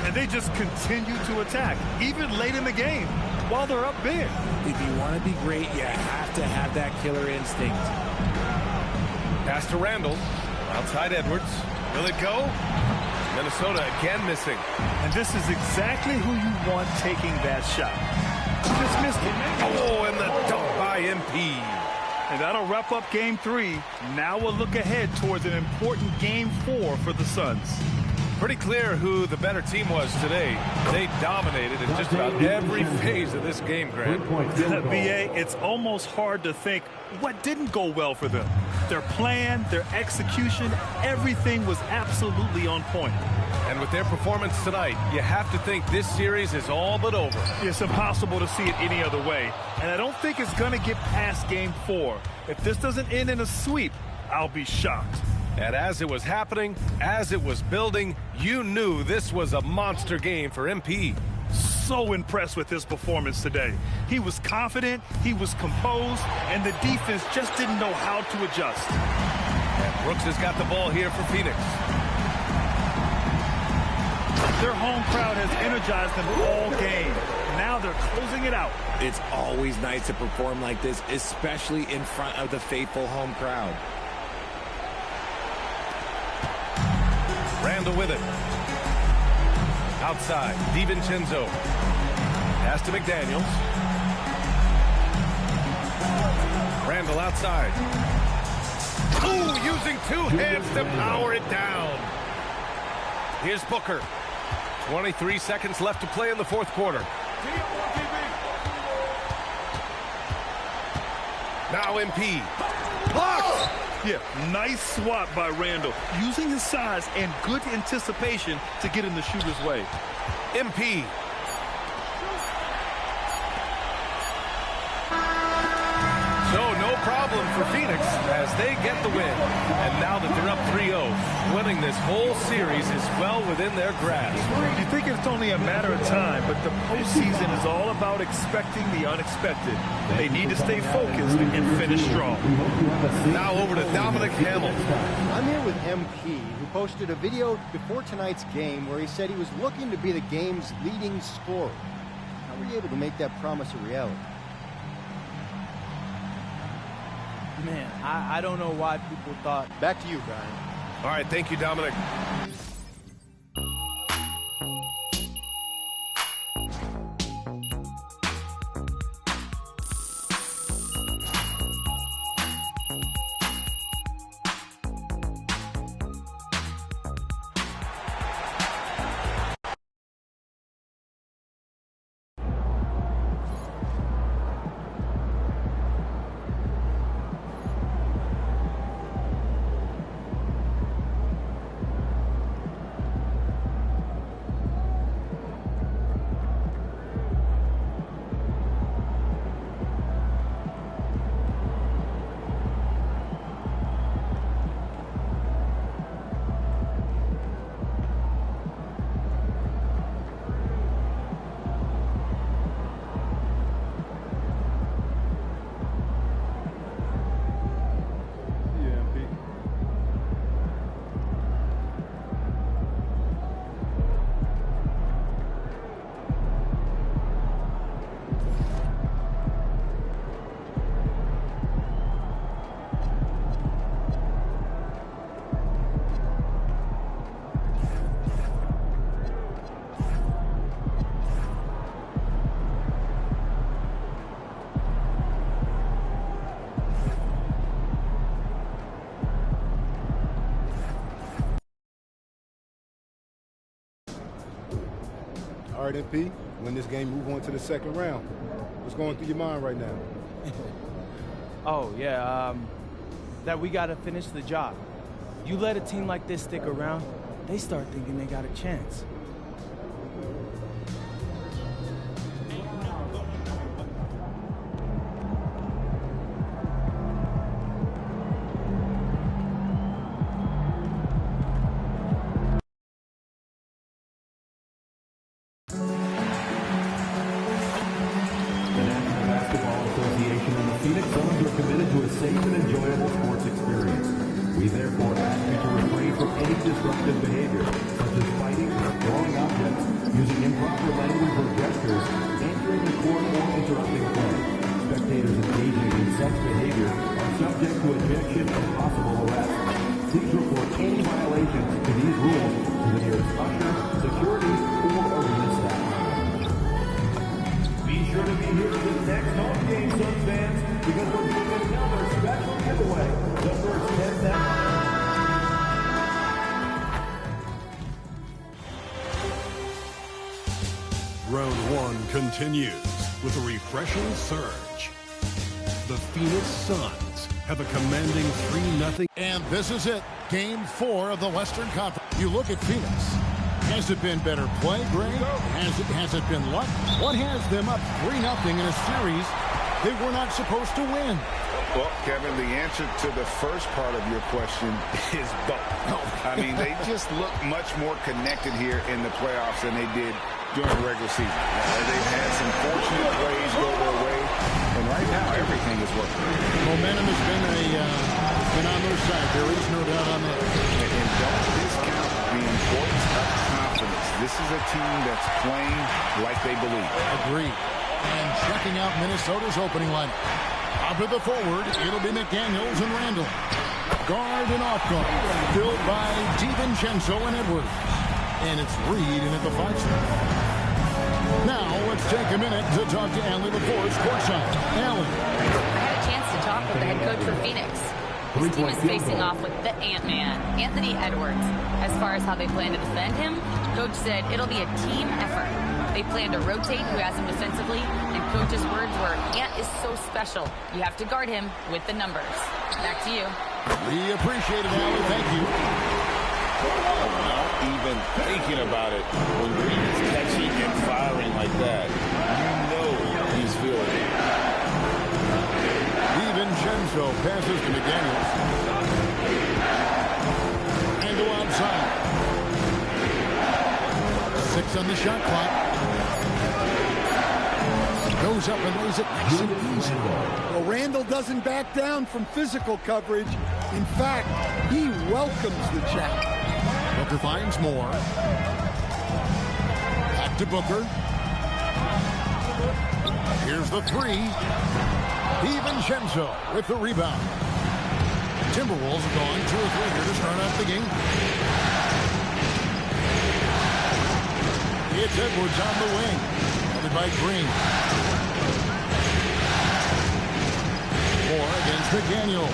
And they just continue to attack, even late in the game, while they're up big. If you want to be great, you have to have that killer instinct. Pass to Randall. Outside Edwards. Will it go? Minnesota again missing. And this is exactly who you want taking that shot. Just missed it. Oh, and the dunk by MP. And that'll wrap up Game 3. Now we'll look ahead towards an important Game 4 for the Suns. Pretty clear who the better team was today. They dominated in just about every phase of this game, Grant. BA, it's almost hard to think what didn't go well for them. Their plan, their execution, everything was absolutely on point. And with their performance tonight, you have to think this series is all but over. It's impossible to see it any other way. And I don't think it's going to get past Game 4. If this doesn't end in a sweep, I'll be shocked. And as it was happening, as it was building, you knew this was a monster game for MP. So impressed with his performance today. He was confident, he was composed, and the defense just didn't know how to adjust. And Brooks has got the ball here for Phoenix. Their home crowd has energized them all game. Now they're closing it out. It's always nice to perform like this, especially in front of the faithful home crowd. Randall with it. Outside, DiVincenzo. Pass to McDaniels. Randall outside. Ooh, using 2 hands to power it down. Here's Booker. 23 seconds left to play in the fourth quarter. Now MP. Blocked! Yeah, nice swat by Randall, using his size and good anticipation to get in the shooter's way. MP. So no problem for Phoenix as they get the win. And now that they're up 3-0, winning this whole series is well within their grasp. You think it's only a matter of time, but the postseason is all about expecting the unexpected. They need to stay focused and finish strong. Now over to Dominic Hamilton. I'm here with MP, who posted a video before tonight's game where he said he was looking to be the game's leading scorer. How were you able to make that promise a reality? Man, I don't know why people thought. Back to you, Brian. All right, thank you, Dominic. right, MP. Win this game, move on to the second round. What's going through your mind right now? Oh, yeah, that we got to finish the job. You let a team like this stick around, they start thinking they got a chance. We therefore ask you to refrain from any disruptive behavior, such as fighting, throwing objects, using improper language or gestures, entering the court or interrupting play. Spectators engaging in such behavior are subject to ejection and possible arrest. Please report any violations to these rules to the nearest usher, security, or arena staff. Be sure to be here for the next home game, Suns fans, because we're doing another special giveaway. The first 10,000. Round one continues with a refreshing surge. The Phoenix Suns have a commanding 3-0. And this is it. Game 4 of the Western Conference. You look at Phoenix. Has it been better play, Greg? Has it been luck? What has them up 3-0 in a series they were not supposed to win? Well, Kevin, the answer to the first part of your question is both. I mean, they just look much more connected here in the playoffs than they did during the regular season. They've had some fortunate plays go their way, and right now everything is working. Momentum has been on their side. There is no doubt on that. And don't discount the importance of confidence. This is a team that's playing like they believe. Agreed. And checking out Minnesota's opening lineup. Up at the forward, it'll be McDaniels and Randall. Guard and off guard, filled by DiVincenzo and Edwards. And it's Reed in at the 5 spot. Now, let's take a minute to talk to Allie LaForce courtside. Allie. I had a chance to talk with the head coach for Phoenix. His team is facing off with the Ant-Man, Anthony Edwards. As far as how they plan to defend him, Coach said it'll be a team effort. They plan to rotate who has him defensively, and Coach's words were, Ant is so special. You have to guard him with the numbers. Back to you. We appreciate it, Allie. Thank you. Not even thinking about it. When Reed is catching and firing like that, you know he's feeling it. DiVincenzo passes to McDaniels. And go outside. 6 on the shot clock. Goes up and lays it nice and easy. Well, Randall doesn't back down from physical coverage. In fact, he welcomes the challenge. Booker finds more. Back to Booker. Here's the 3. DiVincenzo with the rebound. Timberwolves have gone 2 or 3 here to start off the game. It's Edwards on the wing. Headed by Green. Moore against McDaniel.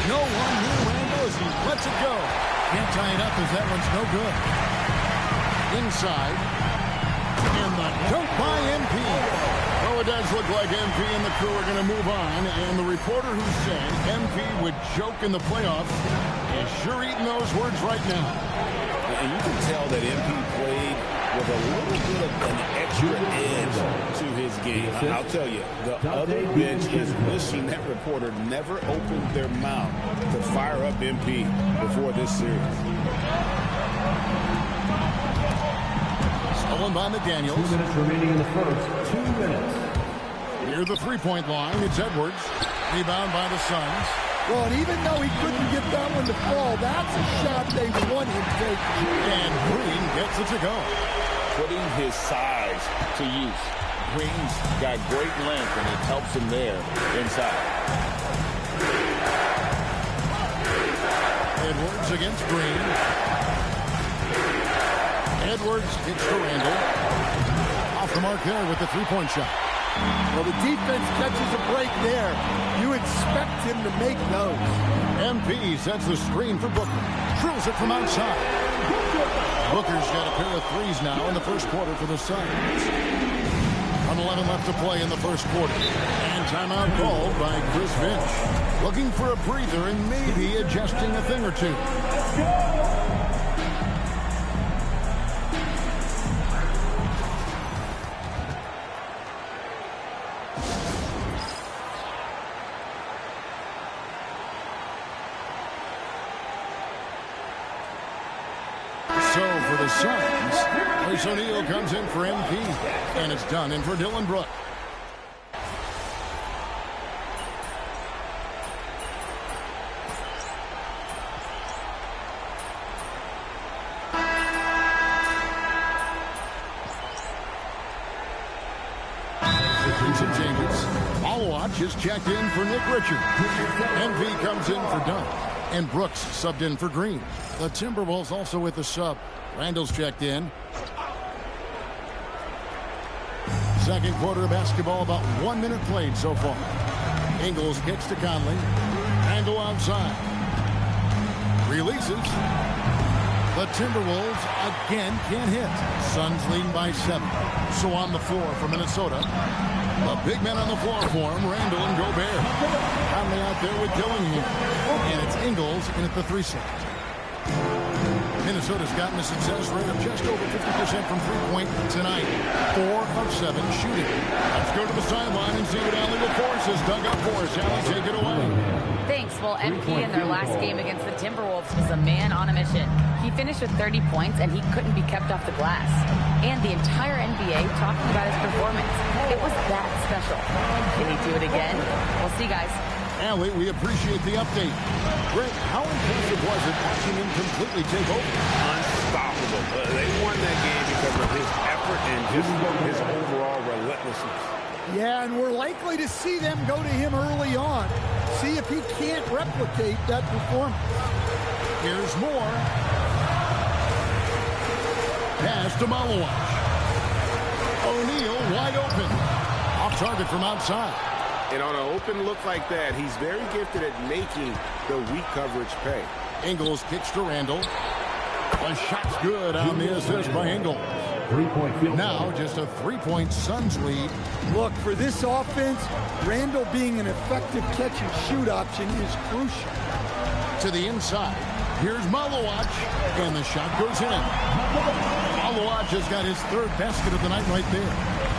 No one here, Randall, as he lets it go. Can't tie it up as that one's no good. Inside. And the dunk by MP. Well, it does look like MP and the crew are going to move on. And the reporter who said MP would choke in the playoffs is sure eating those words right now. And you can tell that MP played with a little bit of an extra edge to his game. I'll tell you, the other bench is wishing that reporter never opened their mouth to fire up MP before this series. Stolen by McDaniels. 2 minutes remaining in the first. 2 minutes. Near the 3-point line, it's Edwards. Rebound by the Suns. Well, and even though he couldn't get that one to fall, that's a shot they want him taking. And Green gets it to go. Putting his size to use. Green's got great length, and it helps him there inside. Edwards against Green. Edwards hits to Randall. Off the mark there with the 3-point shot. Well, the defense catches a break there. You expect him to make those. MP sets the screen for Booker. Drills it from outside. Booker's got a pair of threes now in the first quarter for the Suns. 1:11 left to play in the first quarter. And timeout called by Chris Finch. Looking for a breather and maybe adjusting a thing or two. So for the Suns, Royce O'Neal comes in for MP, and it's done in for Dylan Brooks. Some changes. Malawach is checked in for Nick Richards. MV comes in for Dunn. And Brooks subbed in for Green. The Timberwolves also with the sub. Randall's checked in. Second quarter of basketball, about 1 minute played so far. Ingles kicks to Conley. Randall outside. Releases. The Timberwolves again can't hit. Suns leading by 7. So on the floor for Minnesota. The big men on the floor for him, Randall and Gobert. Conley out there with Dillingham. And it's Ingles in at the 3 slot. Minnesota's gotten a success rate of just over 50% from three-point tonight. 4 of 7 shooting. Let's go to the sideline and see what Allie LaForce has dug up for us. Allie, take it away. Thanks. Well, MP in their last game against the Timberwolves was a man on a mission. He finished with 30 points, and he couldn't be kept off the glass. And the entire NBA talking about his performance. It was that special. Can he do it again? We'll see, guys. Allie, we appreciate the update. Greg, how impressive was it watching him completely take over? Unstoppable. They won that game because of his effort and just his overall relentlessness. Yeah, and we're likely to see them go to him early on. See if he can't replicate that performance. Here's more. Pass to Malawach. O'Neal wide open. Off target from outside. And on an open look like that, he's very gifted at making the weak coverage pay. Ingles kicks to Randall. The shot's good on the assist by Ingles. Now just a 3-point Suns lead. Look, for this offense, Randall being an effective catch-and-shoot option is crucial. To the inside. Here's Malawach, and the shot goes in. Malawach has got his third basket of the night right there.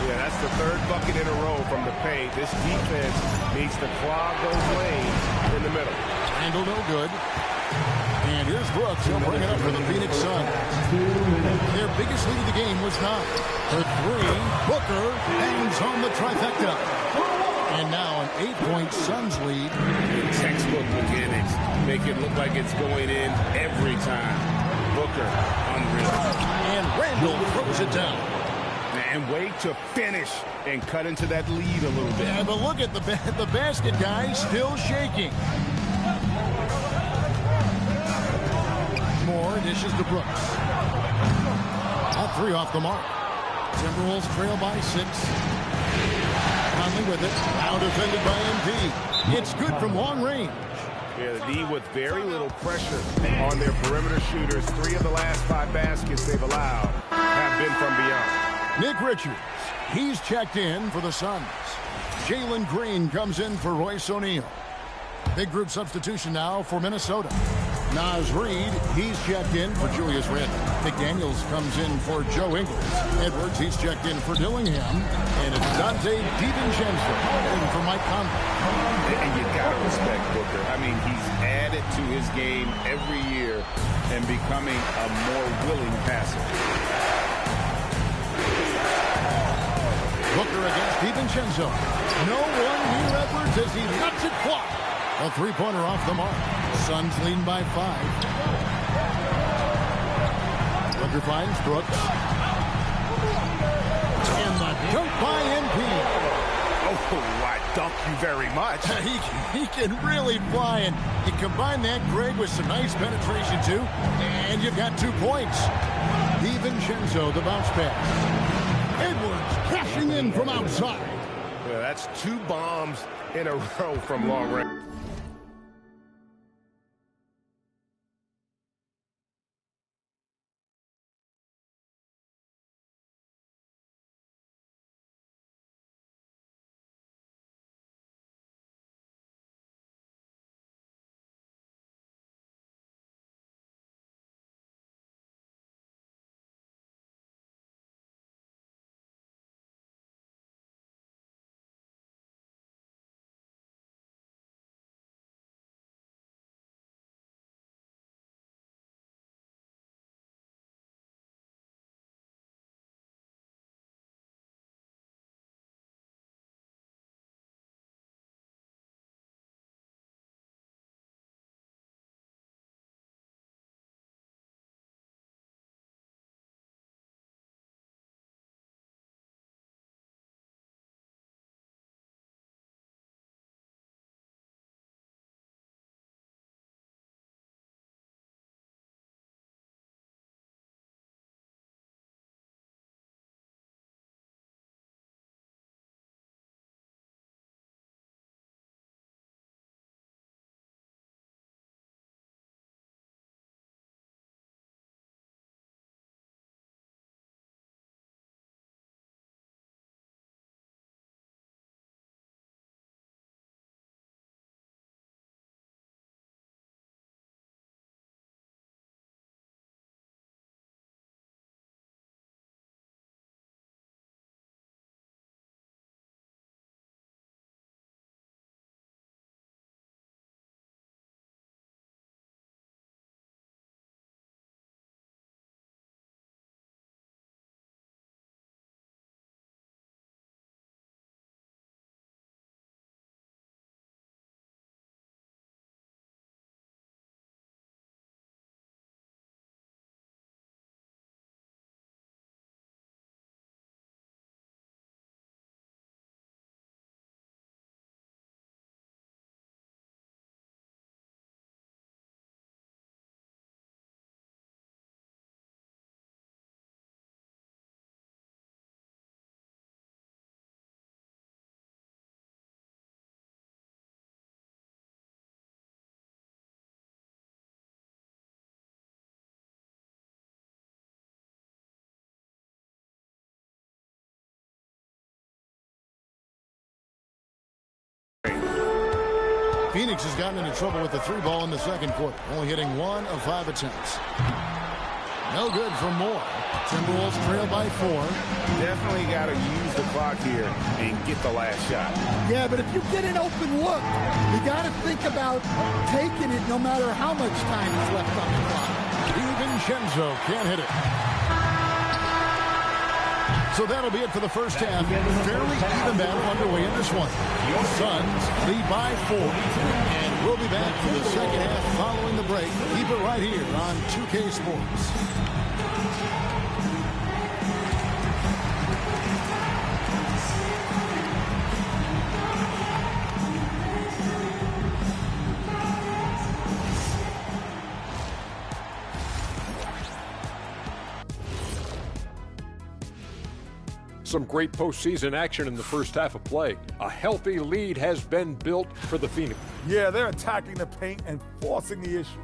Yeah, that's the third bucket in a row from the paint. This defense needs to clog those lanes in the middle. Randall no good. And here's Brooks. He'll bring it up for the Phoenix Suns. Their biggest lead of the game was 9. For 3, Booker hangs on the trifecta. And now an 8-point Suns lead. Textbook mechanics make it look like it's going in every time. Booker, unreal. And Randall throws it down. And wait to finish and cut into that lead a little bit. Yeah, but look at the basket, guys, still shaking. More dishes to Brooks. All 3 off the mark. Timberwolves trail by 6. Conley with it. Now defended by MP. It's good from long range. Yeah, the D with very little pressure on their perimeter shooters. 3 of the last 5 baskets they've allowed have been from beyond. Nick Richards, he's checked in for the Suns. Jalen Green comes in for Royce O'Neal. Big group substitution now for Minnesota. Naz Reid, he's checked in for Julius Randle. McDaniels comes in for Joe Ingles. Edwards, he's checked in for Dillingham. And it's Dante DiVincenzo in for Mike Conley. And you gotta respect Booker. I mean, he's added to his game every year and becoming a more willing passer. Booker against DiVincenzo. No one near Edwards as he lets it fly. A 3-pointer off the mark. Suns leading by 5. Booker finds Brooks. And the dunk by MP. Oh, I dunk you very much. He can really fly. And you combine that, Greg, with some nice penetration, too. And you've got 2 points. DiVincenzo, the bounce pass. Edwards cashing in from outside. Yeah, that's 2 bombs in a row from long range. Phoenix has gotten into trouble with the 3-ball in the second quarter, only hitting 1 of 5 attempts. No good for Moore. Timberwolves trail by 4. Definitely got to use the clock here and get the last shot. Yeah, but if you get an open look, you got to think about taking it no matter how much time is left on the clock. DiVincenzo can't hit it. So that'll be it for the first half. Fairly even battle underway in this one. The Suns lead by 4. And we'll be back for the second half following the break. Keep it right here on 2K Sports. Some great postseason action in the first half of play. A healthy lead has been built for the Phoenix. Yeah, they're attacking the paint and forcing the issue.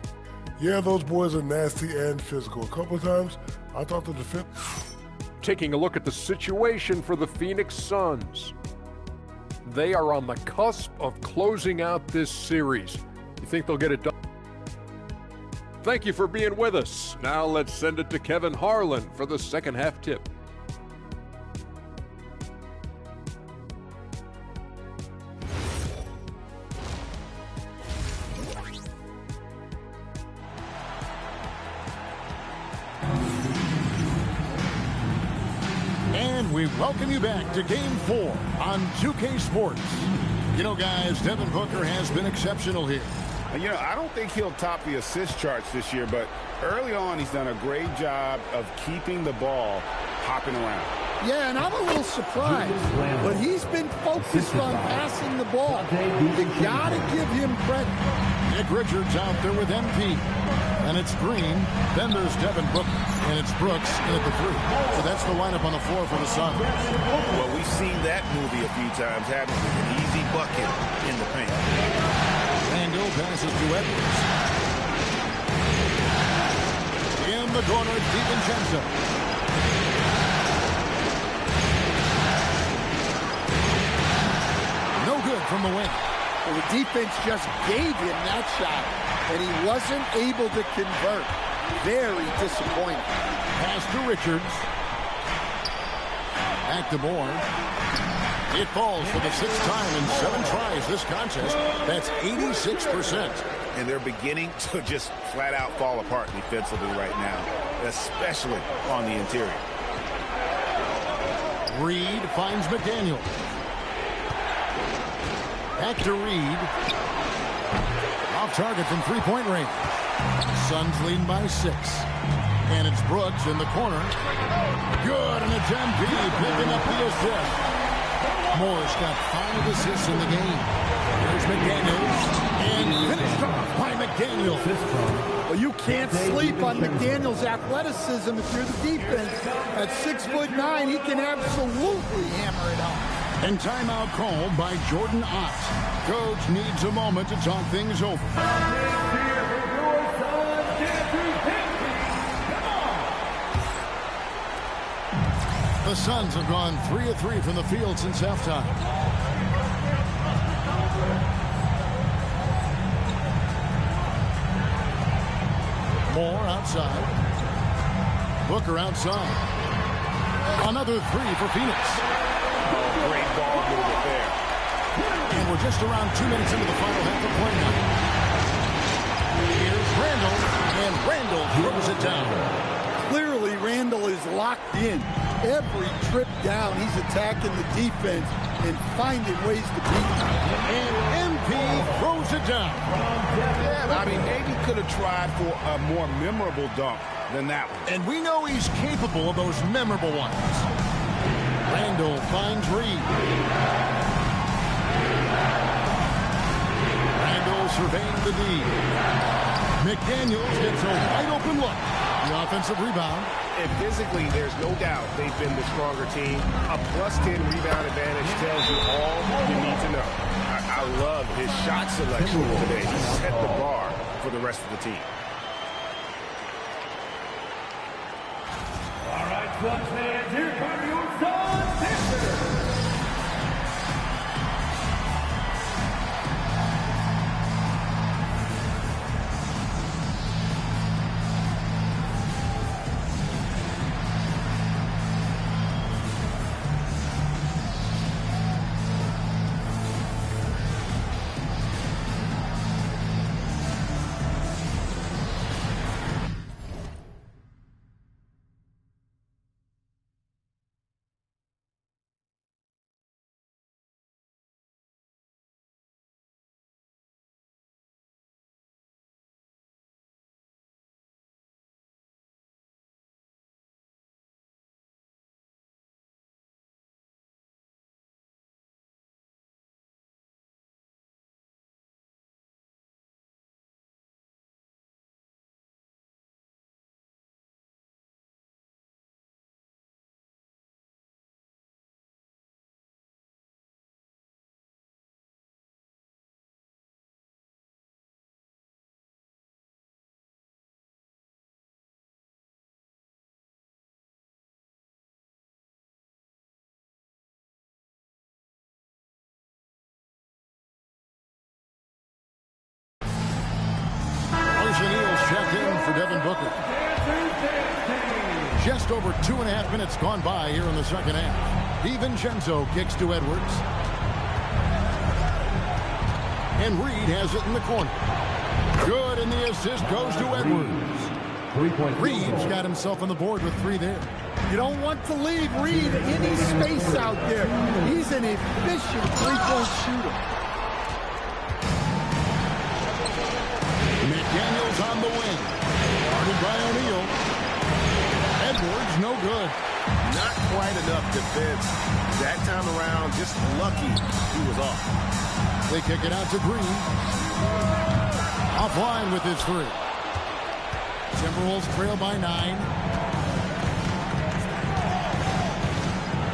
Yeah, those boys are nasty and physical. A couple of times, I thought the defense... Taking a look at the situation for the Phoenix Suns. They are on the cusp of closing out this series. You think they'll get it done? Thank you for being with us. Now let's send it to Kevin Harlan for the second half tip. We welcome you back to Game 4 on 2K Sports. You know, guys, Devin Booker has been exceptional here. You know, I don't think he'll top the assist charts this year, but early on he's done a great job of keeping the ball hopping around. Yeah, and I'm a little surprised, but he's been focused on passing the ball. You got to give him credit. Nick Richards out there with MP. And it's Green, then there's Devin Booker, and it's Brooks in at the 3. So that's the lineup on the floor for the Suns. Well, we've seen that movie a few times, haven't we? An easy bucket in the paint. Randall passes to Edwards. In the corner, DiVincenzo. No good from the wing. Well, the defense just gave him that shot, and he wasn't able to convert. Very disappointing. Pass to Richards. Back to Moore. It falls for the 6th time in 7 tries this contest. That's 86%. And they're beginning to just flat out fall apart defensively right now, especially on the interior. Reed finds McDaniel. Back to Reed. Off target from 3-point range. Suns leading by 6. And it's Brooks in the corner. Good, and it's MP picking up the assist. Moore's got 5 assists in the game. There's McDaniels. And finished off by McDaniel. Well, you can't sleep on McDaniel's athleticism if you're the defense. At 6'9", he can absolutely hammer it home. And timeout called by Jordan Ott. Coach needs a moment to talk things over. The Suns have gone 3 of 3 from the field since halftime. Moore outside. Booker outside. Another 3 for Phoenix. Great ball movement there. And we're just around 2 minutes into the final half of play now. Here's Randall, and Randall throws it down. Clearly, Randall is locked in. Every trip down, he's attacking the defense and finding ways to beat them. And MP throws it down. Yeah, I mean, maybe could have tried for a more memorable dunk than that one. And we know he's capable of those memorable ones. Randall finds Reed. Randall surveying the D. McDaniels gets a wide open look. The offensive rebound. And physically, there's no doubt they've been the stronger team. A +10 rebound advantage tells you all you need to know. I love his shot selection today. He set the bar for the rest of the team. All right, Suns fans, here come your Suns. for Devin Booker. Just over 2.5 minutes gone by here in the second half. DiVincenzo kicks to Edwards. And Reed has it in the corner. Good, and the assist goes to Edwards. Reed's got himself on the board with 3 there. You don't want to leave Reed any space out there. He's an efficient three-point shooter. McDaniels on the wing. Guarded by O'Neal. Edwards, no good. Not quite enough defense. That time around, just lucky he was off. They kick it out to Green. Offline with his 3. Timberwolves trail by 9.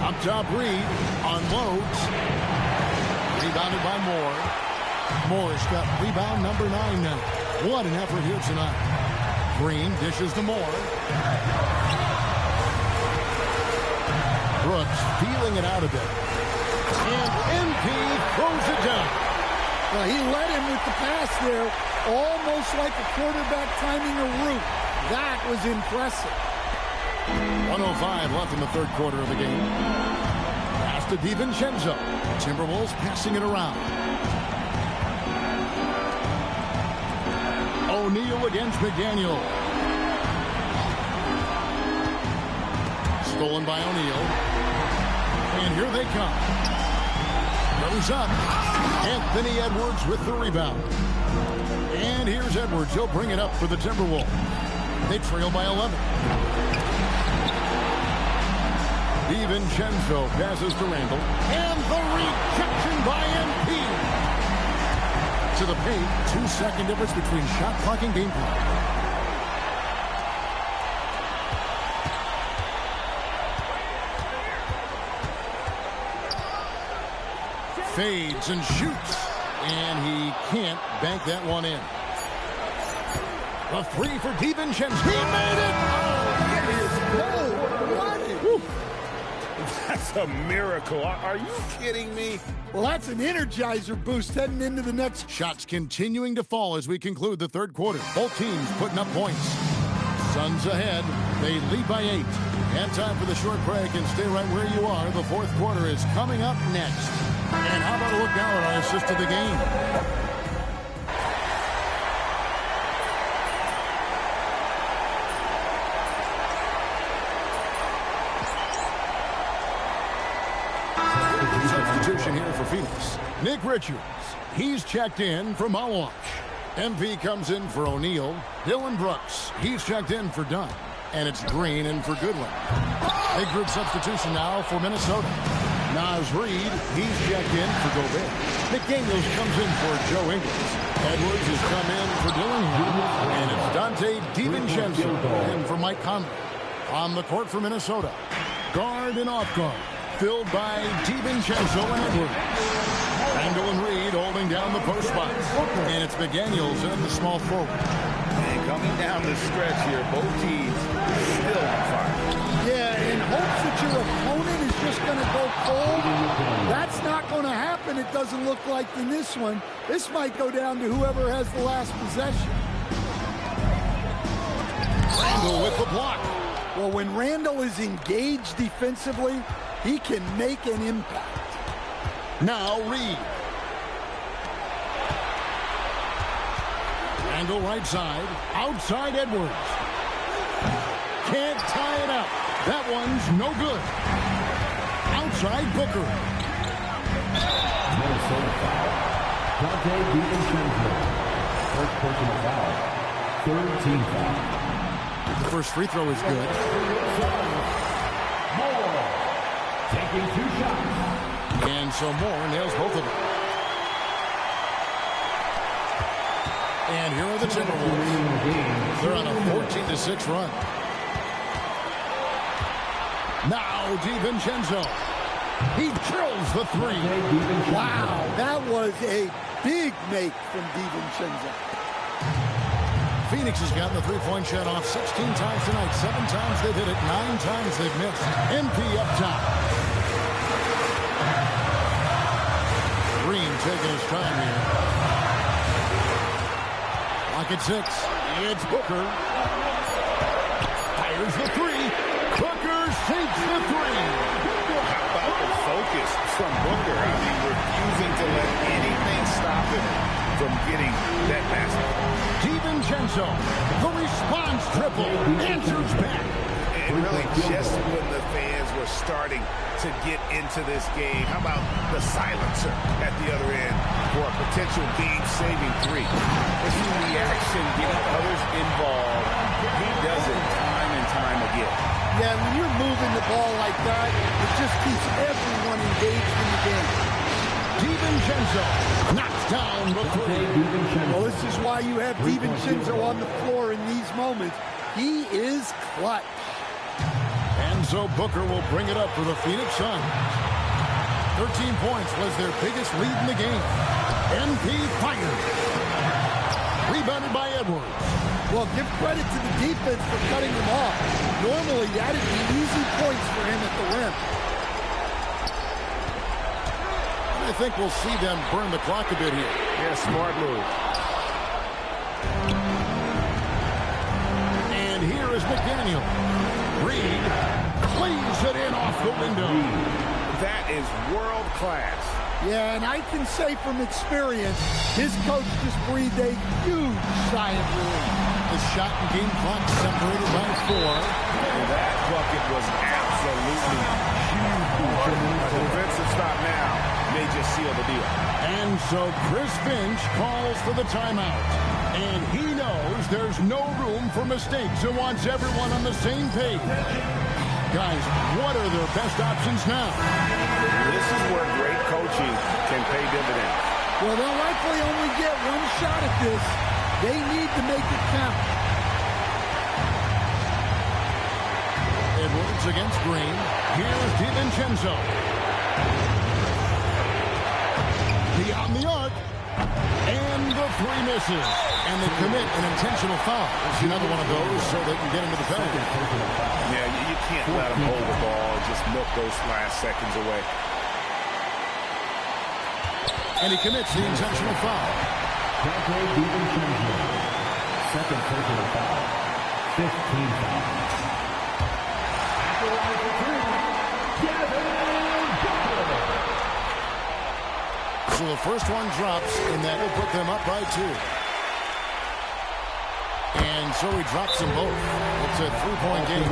Up top, Reed unloads. Rebounded by Moore. Moore's got rebound number 9 now. What an effort here tonight. Green dishes to Moore. Brooks feeling it out a bit. And MP throws it down. Well, he led him with the pass there, almost like a quarterback timing a route. That was impressive. 1:05 left in the third quarter of the game. Pass to DiVincenzo. Timberwolves passing it around. O'Neal against McDaniel. Stolen by O'Neal. And here they come. Goes up. Anthony Edwards with the rebound. And here's Edwards. He'll bring it up for the Timberwolves. They trail by 11. DiVincenzo passes to Randall. And the rejection by MP. To the paint. 2-second difference between shot clock and game clock. Fades and shoots. And he can't bank that one in. A 3 for DiVincenzo. He made it! Oh, it is gold. What? That's a miracle. Are you kidding me? Well, that's an energizer boost heading into the next. Shots continuing to fall as we conclude the third quarter. Both teams putting up points. Suns ahead. They lead by 8. And time for the short break, and stay right where you are. The fourth quarter is coming up next. And how about a look now at our assist of the game? Substitution here for Phoenix. Nick Richards. He's checked in for Malawach. MP comes in for O'Neal. Dylan Brooks. He's checked in for Dunn. And it's Green in for Goodwin. Big group substitution now for Minnesota. Naz Reid. He's checked in for Gobert. McDaniels comes in for Joe Ingles. Edwards has come in for Dylan. And it's Dante DiVincenzo in for Mike Conley. On the court for Minnesota. Guard and off guard. Filled by DiVincenzo and Edwards. Randall and Reed holding down the post spots. And it's McDaniels in the small forward. And coming down the stretch here, both teams still on fire. Yeah, in hopes that your opponent is just going to go cold. That's not going to happen, it doesn't look like in this one. This might go down to whoever has the last possession. Randall with the block. Well, when Randall is engaged defensively, he can make an impact. Now Reed. Randall right side. Outside Edwards. Can't tie it up. That one's no good. Outside Booker. Minnesota foul. Dante DiVincenzo. First personal foul. Third team foul. The first free throw is good. Moore taking 2 shots. And so Moore nails both of them. And here are the Timberwolves. They're on a 14-6 run. Now DiVincenzo. He drills the 3. Wow, that was a big make from DiVincenzo. Phoenix has gotten the three-point shot off 16 times tonight. 7 times they've hit it. 9 times they've missed. MP up top. Green taking his time here. Lock at 6. It's Booker. Here's the three. Booker sinks the three. How about the focus from Booker? I mean, refusing to let anything stop him from getting that basket. DiVincenzo, the response triple, answers back. And really just when the fans were starting to get into this game, how about the silencer at the other end for a potential game-saving three? It's the reaction, getting others involved. He does it time and time again. Yeah, when you're moving the ball like that, it just keeps everyone engaged in the game. DiVincenzo knocks down the three. Well, this is why you have DiVincenzo on the floor in these moments. He is clutch. And so Booker will bring it up for the Phoenix Suns. 13 points was their biggest lead in the game. MP fires. Rebounded by Edwards. Well, give credit to the defense for cutting them off. Normally, that'd be easy points for him at the rim. I think we'll see them burn the clock a bit here. Yeah, smart move. And here is McDaniel. Reed cleans it in off the window. That is world class. Yeah, and I can say from experience, his coach just breathed a huge sigh of relief. The shot and game clock separated by 4. And that bucket was absolutely huge. A defensive stop now may just seal the deal. And so Chris Finch calls for the timeout. And he knows there's no room for mistakes and wants everyone on the same page. Guys, what are their best options now? This is where great coaching can pay dividends. Well, they'll likely only get one shot at this. They need to make it count. Edwards against Green. Here's DiVincenzo. Beyond the arc. And the three misses. And they commit an intentional foul. It's another one of those so they can get into the penalty. Yeah, you can't let them hold the ball and just milk those last seconds away. And he commits the intentional foul. Second personal foul. 15 foul. So the first one drops, and that will put them up by 2. And so he drops them both. It's a 3-point game.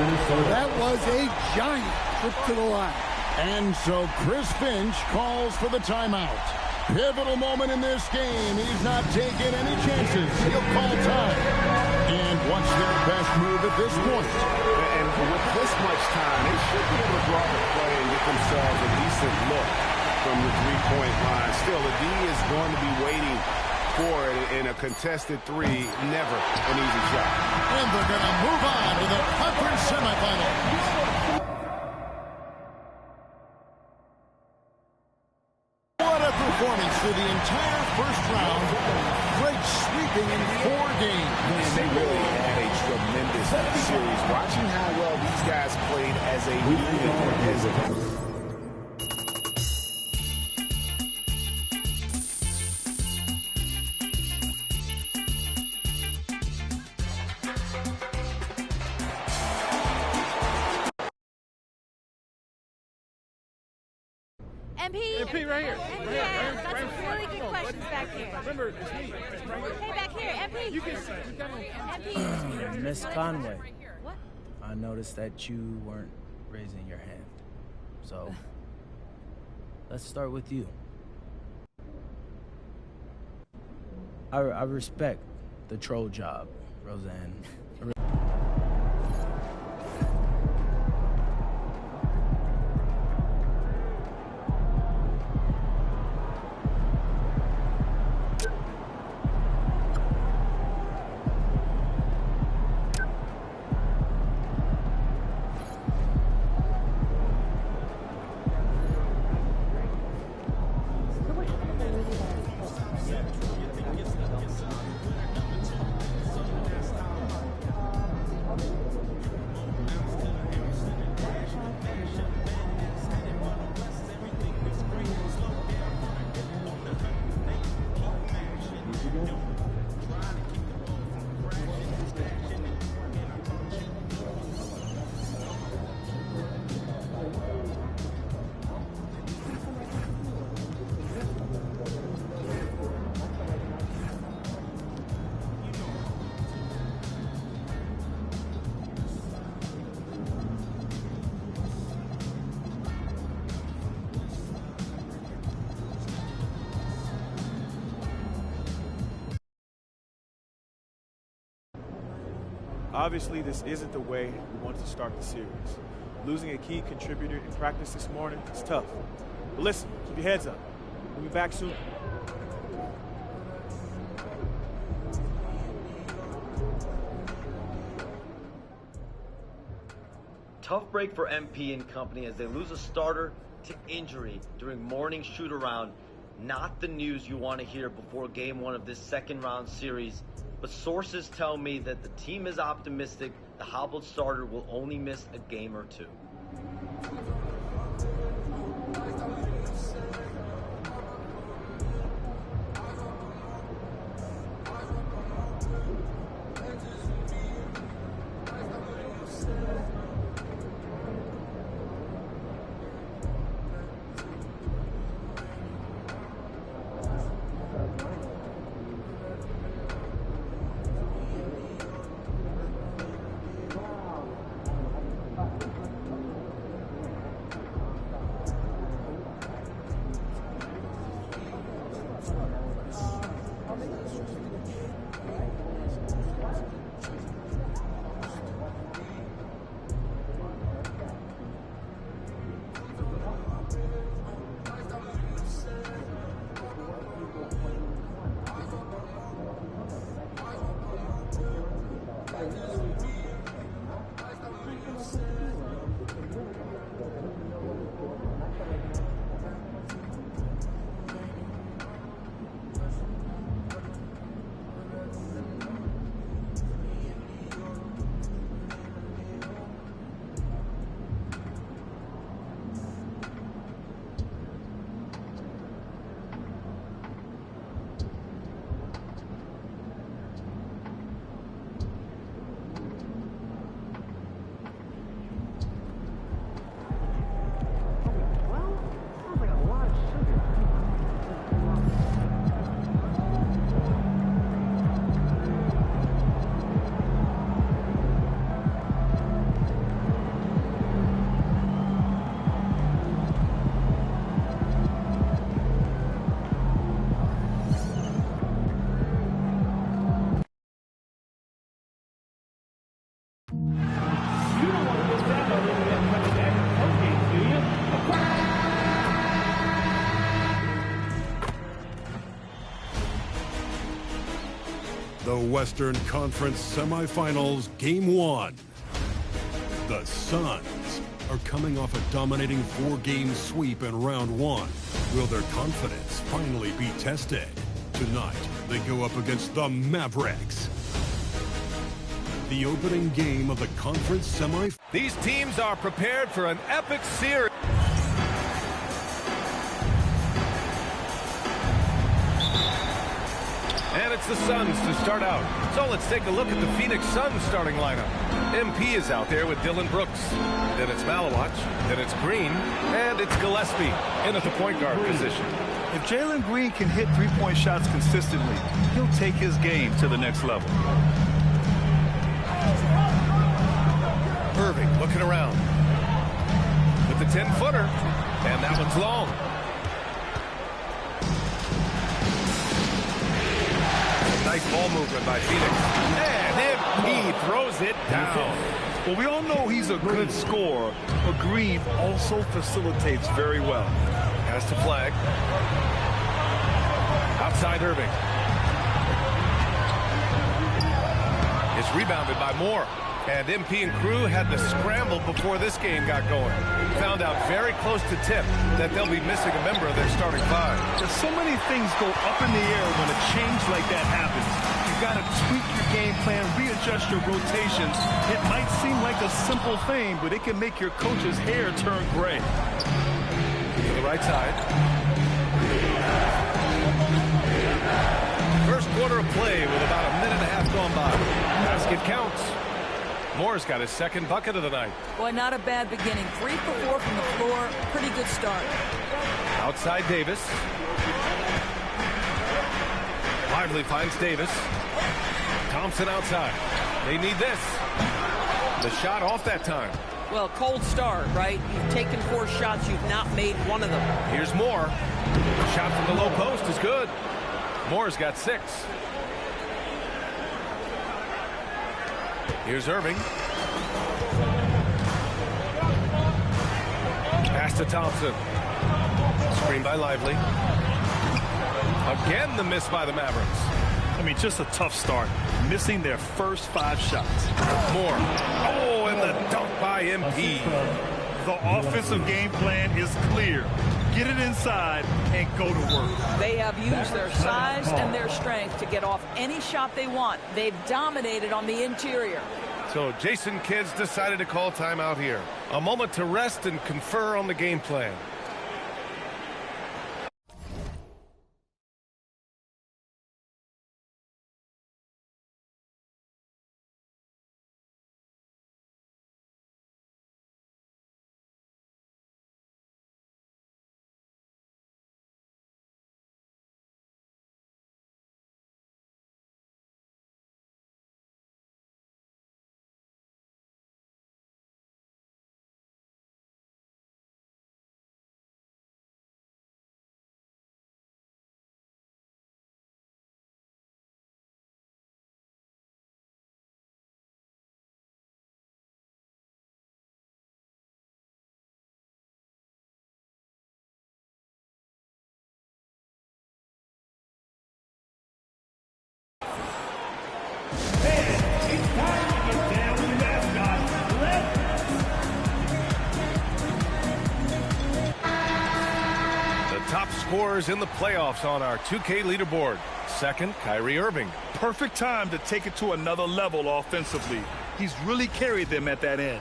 That was a giant trip to the line. And so Chris Finch calls for the timeout. Pivotal moment in this game. He's not taking any chances. He'll call time. And what's their best move at this point? And with this much time, they should be able to draw the play and get themselves a decent look from the three-point line. Still, the D is going to be waiting for it in a contested three. Never an easy shot. And they're going to move on to the conference semifinals. What a performance through the entire first round. Great sweeping in 4 games. And they really had a tremendous series. Watching how well these guys played as a unit, as a MP right here. Yeah, got some really good questions back here. Remember, it's me. Hey, back here, MP. You can MP. Miss Conway. What? I noticed that you weren't raising your hand. So, let's start with you. I respect the troll job, Roseanne. Obviously, this isn't the way we wanted to start the series. Losing a key contributor in practice this morning is tough. But listen, keep your heads up. We'll be back soon. Tough break for MP and company as they lose a starter to injury during morning shoot-around. Not the news you want to hear before game one of this second-round series, but sources tell me that the team is optimistic the hobbled starter will only miss a game or two. The Western Conference Semifinals, Game 1. The Suns are coming off a dominating 4-game sweep in Round 1. Will their confidence finally be tested? Tonight, they go up against the Mavericks. The opening game of the conference semifinals. These teams are prepared for an epic series. And it's the Suns to start out. So let's take a look at the Phoenix Suns starting lineup. MP is out there with Dylan Brooks. Then it's Malawach. Then it's Green. And it's Gillespie in at the point guard position. If Jalen Green can hit three-point shots consistently, he'll take his game to the next level. Irving looking around with the 10-footer. And that one's long. Nice ball movement by Phoenix. And MP throws it down. Well, we all know he's a good scorer, but Green also facilitates very well. Has to flag. Outside Irving. It's rebounded by Moore. And MP and crew had to scramble before this game got going. Found out very close to tip that they'll be missing a member of their starting five. There's so many things go up in the air when a change like that happens. You've got to tweak your game plan, readjust your rotations. It might seem like a simple thing, but it can make your coach's hair turn gray. To the right side. First quarter of play with about a minute and a half gone by. Basket counts. Moore's got his second bucket of the night. Boy, not a bad beginning. 3 for 4 from the floor. Pretty good start. Outside Davis. Lively finds Davis. Thompson outside. They need this. The shot off that time. Well, cold start, right? You've taken 4 shots. You've not made one of them. Here's Moore. Shot from the low post is good. Moore's got 6. Here's Irving. Pass to Thompson. Screen by Lively. Again, the miss by the Mavericks. I mean, just a tough start. Missing their first 5 shots. More. Oh, and the dunk by MP. The offensive game plan is clear. Get it inside and go to work. They have used their size and their strength to get off any shot they want. They've dominated on the interior. So Jason Kidd's decided to call timeout here. A moment to rest and confer on the game plan. Top scorers in the playoffs on our 2K leaderboard. Second, Kyrie Irving. Perfect time to take it to another level offensively. He's really carried them at that end.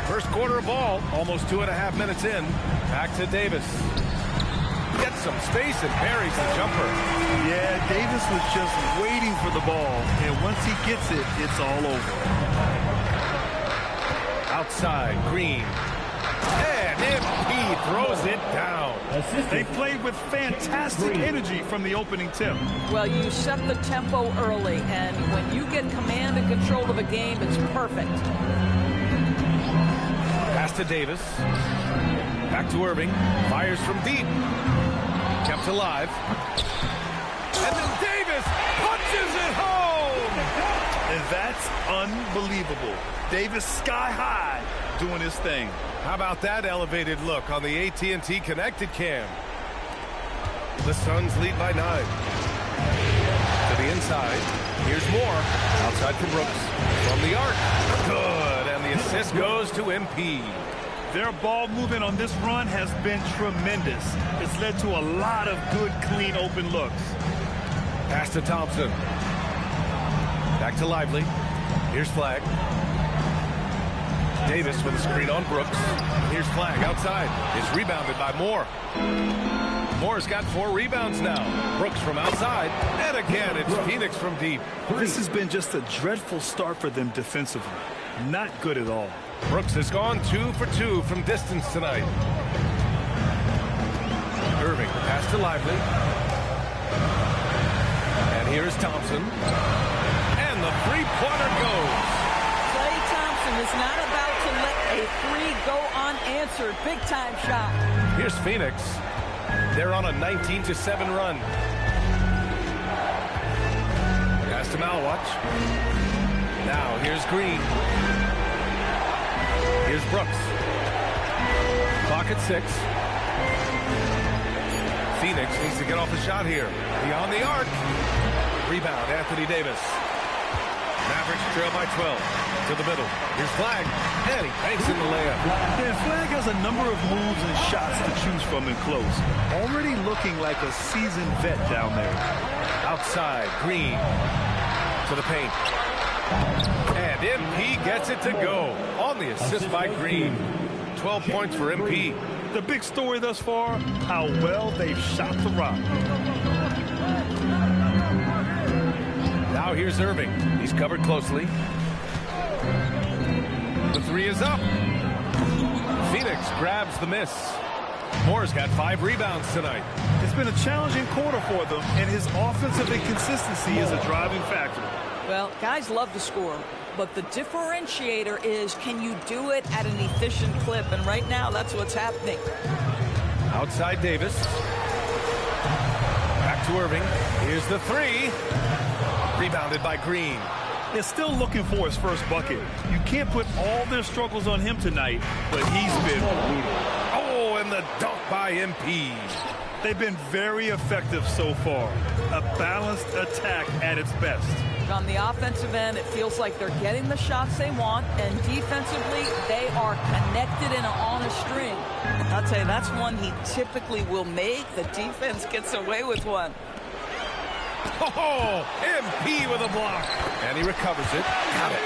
First quarter of ball, almost 2.5 minutes in. Back to Davis. Gets some space and buries the jumper. Yeah, Davis was just waiting for the ball, and once he gets it, it's all over. Outside, Green. And MP throws it down. They played with fantastic energy from the opening tip. Well, you set the tempo early, and when you get command and control of a game, it's perfect. Pass to Davis. Back to Irving. Fires from deep. Kept alive. And then Davis punches it home! And that's unbelievable. Davis sky high doing his thing. How about that elevated look on the AT&T connected cam? The Suns lead by 9. To the inside. Here's Moore. Outside from Brooks. From the arc. Good. And the assist goes to MP. Their ball movement on this run has been tremendous. It's led to a lot of good, clean, open looks. Pass to Thompson. Back to Lively. Here's Flag. Davis with a screen on Brooks. Here's Flag outside. It's rebounded by Moore. Moore's got 4 rebounds now. Brooks from outside. And again, it's Phoenix from deep. This has been just a dreadful start for them defensively. Not good at all. Brooks has gone 2 for 2 from distance tonight. Irving, pass to Lively. And here's Thompson. And the three-pointer goes. Klay Thompson is not about to let a 3 go unanswered. Big-time shot. Here's Phoenix. They're on a 19-7 run. Pass to Malwatch. Now here's Green. Here's Brooks. Clock at 6. Phoenix needs to get off a shot here. Beyond the arc. Rebound, Anthony Davis. Mavericks trail by 12. To the middle. Here's Flag. And he banks in the layup. Yeah, Flag has a number of moves and shots to choose from in close. Already looking like a seasoned vet down there. Outside, Green. To the paint. And MP gets it to go on the assist by Green. 12 points for MP. The big story thus far, how well they've shot the rock. Now here's Irving. He's covered closely. The 3 is up. Phoenix grabs the miss. Moore's got 5 rebounds tonight. It's been a challenging quarter for them, and his offensive inconsistency is a driving factor. Well, guys love to score, but the differentiator is, can you do it at an efficient clip? And right now, that's what's happening. Outside Davis. Back to Irving. Here's the three. Rebounded by Green. They're still looking for his first bucket. You can't put all their struggles on him tonight, but he's been brutal. Oh, and the dunk by MP. They've been very effective so far. A balanced attack at its best. On the offensive end, it feels like they're getting the shots they want, and defensively, they are connected and on a string. I'll tell you, that's one he typically will make. The defense gets away with one. Oh, MP with a block. And he recovers it. Got it.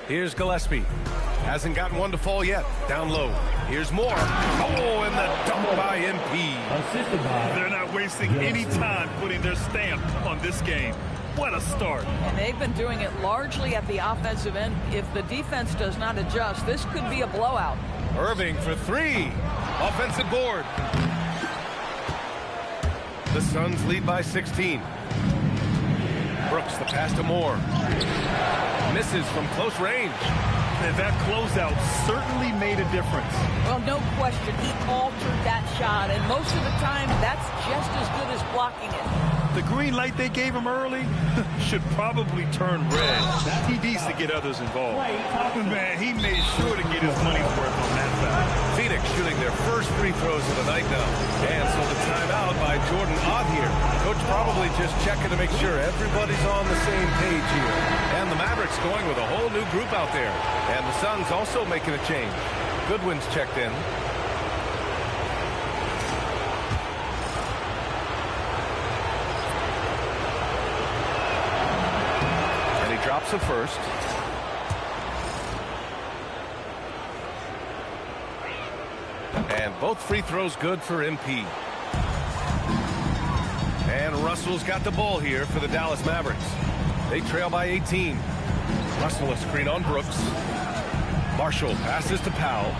Here's Gillespie. Hasn't gotten one to fall yet. Down low. Here's Moore. Oh, and the dunk by MP. They're not wasting any time putting their stamp on this game. What a start. And they've been doing it largely at the offensive end. If the defense does not adjust, this could be a blowout. Irving for three. Offensive board. The Suns lead by 16. Brooks, the pass to Moore. Misses from close range. And that closeout certainly made a difference. Well, no question. He altered that shot, and most of the time, that's just as good as blocking it. The green light they gave him early should probably turn red. He needs to get others involved. Man, he made sure to get his money's worth on that foul. Phoenix shooting their first free throws of the night now. And so the timeout by Jordan Ott here. Coach probably just checking to make sure everybody's on the same page here. And the Mavericks going with a whole new group out there. And the Suns also making a change. Goodwin's checked in. Drops it first. And both free throws good for MP. And Russell's got the ball here for the Dallas Mavericks. They trail by 18. Russell a screen on Brooks. Marshall passes to Powell.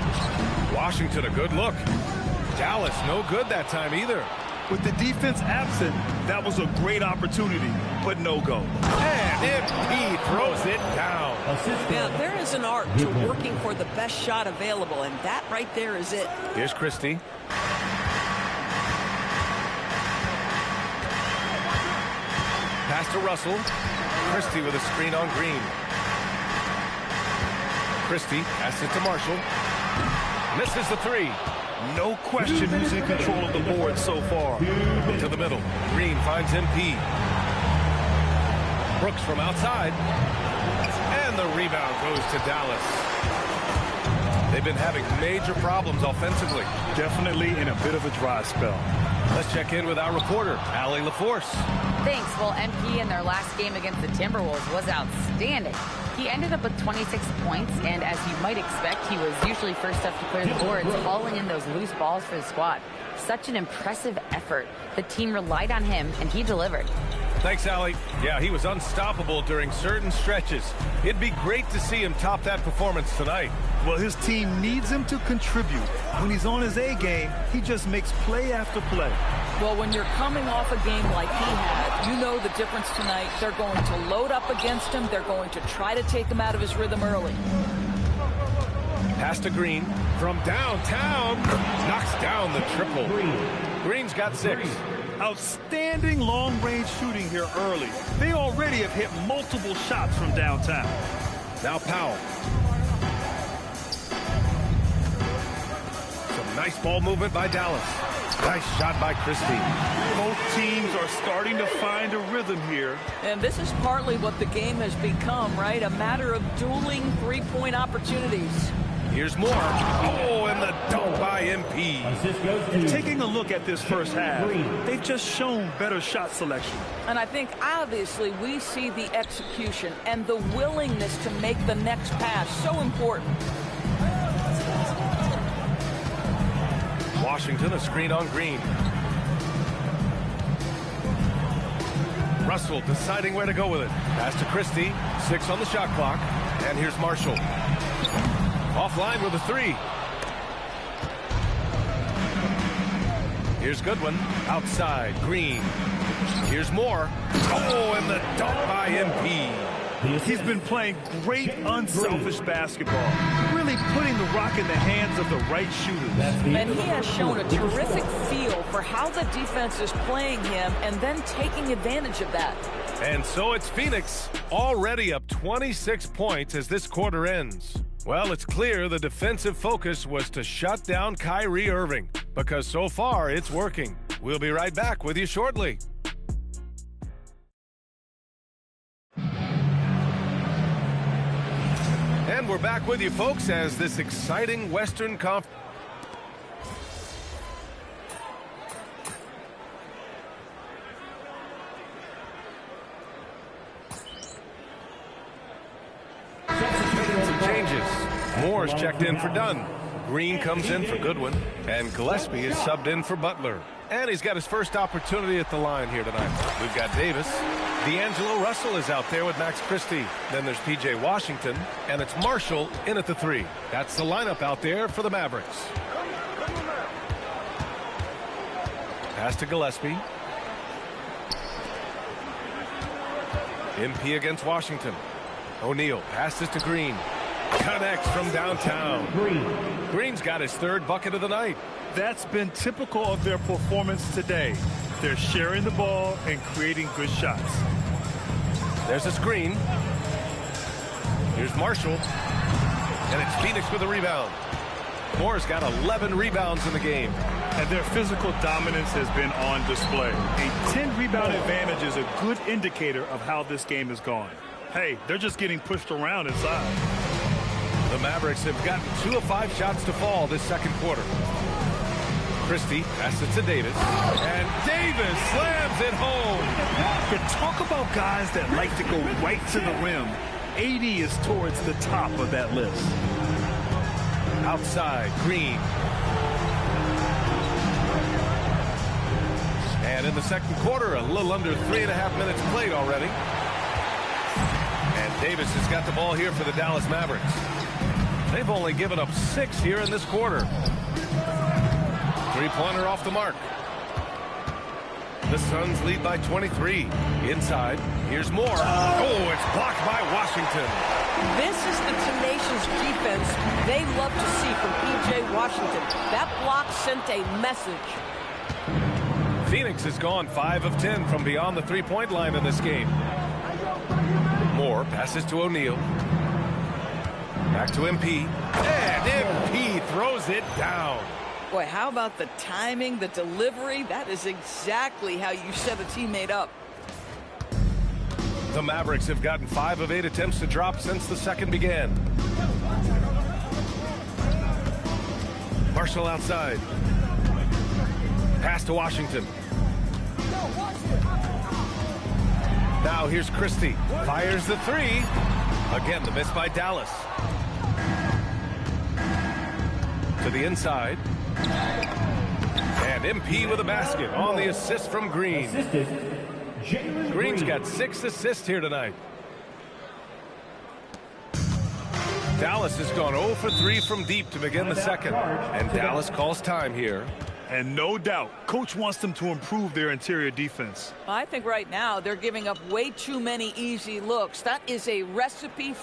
Washington a good look. Dallas no good that time either. With the defense absent, that was a great opportunity, but no go. And MP throws it down. Now, there is an art to working for the best shot available, and that right there is it. Here's Christie. Pass to Russell. Christie with a screen on Green. Christie passes to Marshall. Misses the three. No question who's in control of the board so far. To the middle. Green finds MP. Brooks from outside. And the rebound goes to Dallas. They've been having major problems offensively. Definitely in a bit of a dry spell. Let's check in with our reporter, Allie LaForce. Thanks. Well, MP in their last game against the Timberwolves was outstanding. He ended up with 26 points, and as you might expect, he was usually first up to clear the boards, hauling in those loose balls for the squad. Such an impressive effort. The team relied on him, and he delivered. Thanks, Allie. Yeah, he was unstoppable during certain stretches. It'd be great to see him top that performance tonight. Well, his team needs him to contribute. When he's on his A game, he just makes play after play. Well, when you're coming off a game like he had, you know the difference tonight. They're going to load up against him. They're going to try to take him out of his rhythm early. Pass to Green from downtown. Knocks down the triple. Green's got 6. Outstanding long-range shooting here early. They already have hit multiple shots from downtown. Now Powell. Some nice ball movement by Dallas. Nice shot by Christie. Both teams are starting to find a rhythm here. And this is partly what the game has become, right? A matter of dueling three-point opportunities. Here's Moore. Oh, and the dunk by MP. Taking a look at this first half, they've just shown better shot selection. And I think, obviously, we see the execution and the willingness to make the next pass so important. Washington, a screen on Green. Russell deciding where to go with it. Pass to Christie. 6 on the shot clock. And here's Marshall. Offline with a 3. Here's Goodwin. Outside. Green. Here's Moore. Oh, and the dunk by MP. He's been playing great unselfish basketball, really putting the rock in the hands of the right shooters. And he has shown a terrific feel for how the defense is playing him and then taking advantage of that. And so it's Phoenix, already up 26 points as this quarter ends. Well, it's clear the defensive focus was to shut down Kyrie Irving, because so far it's working. We'll be right back with you shortly. And we're back with you, folks, as this exciting Western Conference changes. Moore's checked in for Dunn. Green comes in for Goodwin, and Gillespie is subbed in for Butler. And he's got his first opportunity at the line here tonight. We've got Davis. D'Angelo Russell is out there with Max Christie. Then there's P.J. Washington, and it's Marshall in at the 3. That's the lineup out there for the Mavericks. Pass to Gillespie. MP against Washington. O'Neal passes to Green. Connects from downtown. Green's got his 3rd bucket of the night. That's been typical of their performance today. They're sharing the ball and creating good shots. There's a screen. Here's Marshall. And it's Phoenix with a rebound. Moore's got 11 rebounds in the game. And their physical dominance has been on display. A 10-rebound advantage is a good indicator of how this game is going. Hey, they're just getting pushed around inside. The Mavericks have gotten 2 of 5 shots to fall this second quarter. Christie passes to Davis. And Davis slams it home. You talk about guys that like to go right to the rim. 80 is towards the top of that list. Outside, Green. And in the second quarter, a little under 3.5 minutes played already. And Davis has got the ball here for the Dallas Mavericks. They've only given up 6 here in this quarter. Three-pointer off the mark. The Suns lead by 23. Inside, here's Moore. Oh, it's blocked by Washington. This is the tenacious defense they love to see from P.J. Washington. That block sent a message. Phoenix has gone 5 of 10 from beyond the three-point line in this game. Moore passes to O'Neal. Back to MP. And MP throws it down. Boy, how about the timing, the delivery? That is exactly how you set a teammate up. The Mavericks have gotten 5 of 8 attempts to drop since the second began. Marshall outside. Pass to Washington. Now here's Christie. Fires the 3. Again, the miss by Dallas. To the inside. And MP with a basket on the assist from Green. Green's got 6 assists here tonight. Dallas has gone 0 for 3 from deep to begin the second. And Dallas calls time here. And no doubt, coach wants them to improve their interior defense. I think right now they're giving up way too many easy looks. That is a recipe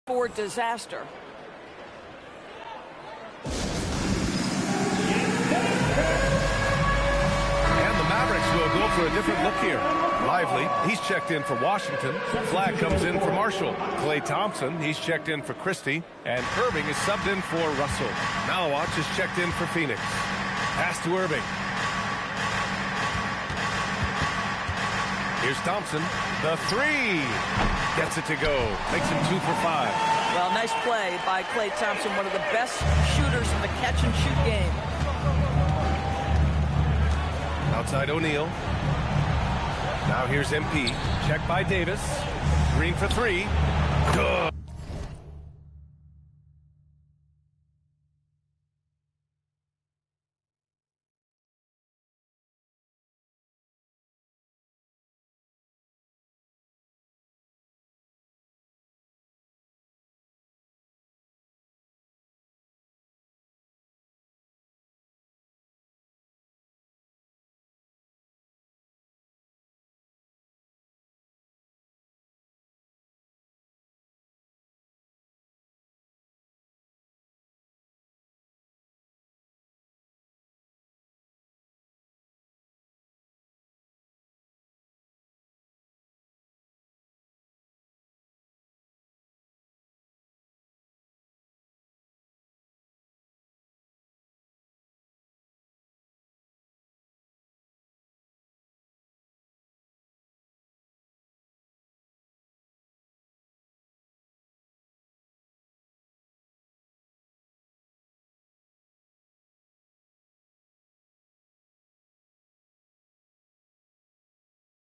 for disaster. And for a different look here. Lively, he's checked in for Washington. Flag comes in for Marshall. Klay Thompson, he's checked in for Christie. And Irving is subbed in for Russell. Malawatch is checked in for Phoenix. Pass to Irving. Here's Thompson. The three. Gets it to go. Makes him 2 for 5. Well, nice play by Klay Thompson, one of the best shooters in the catch-and-shoot game. Outside O'Neal. Now here's MP. Check by Davis. Green for 3. Good.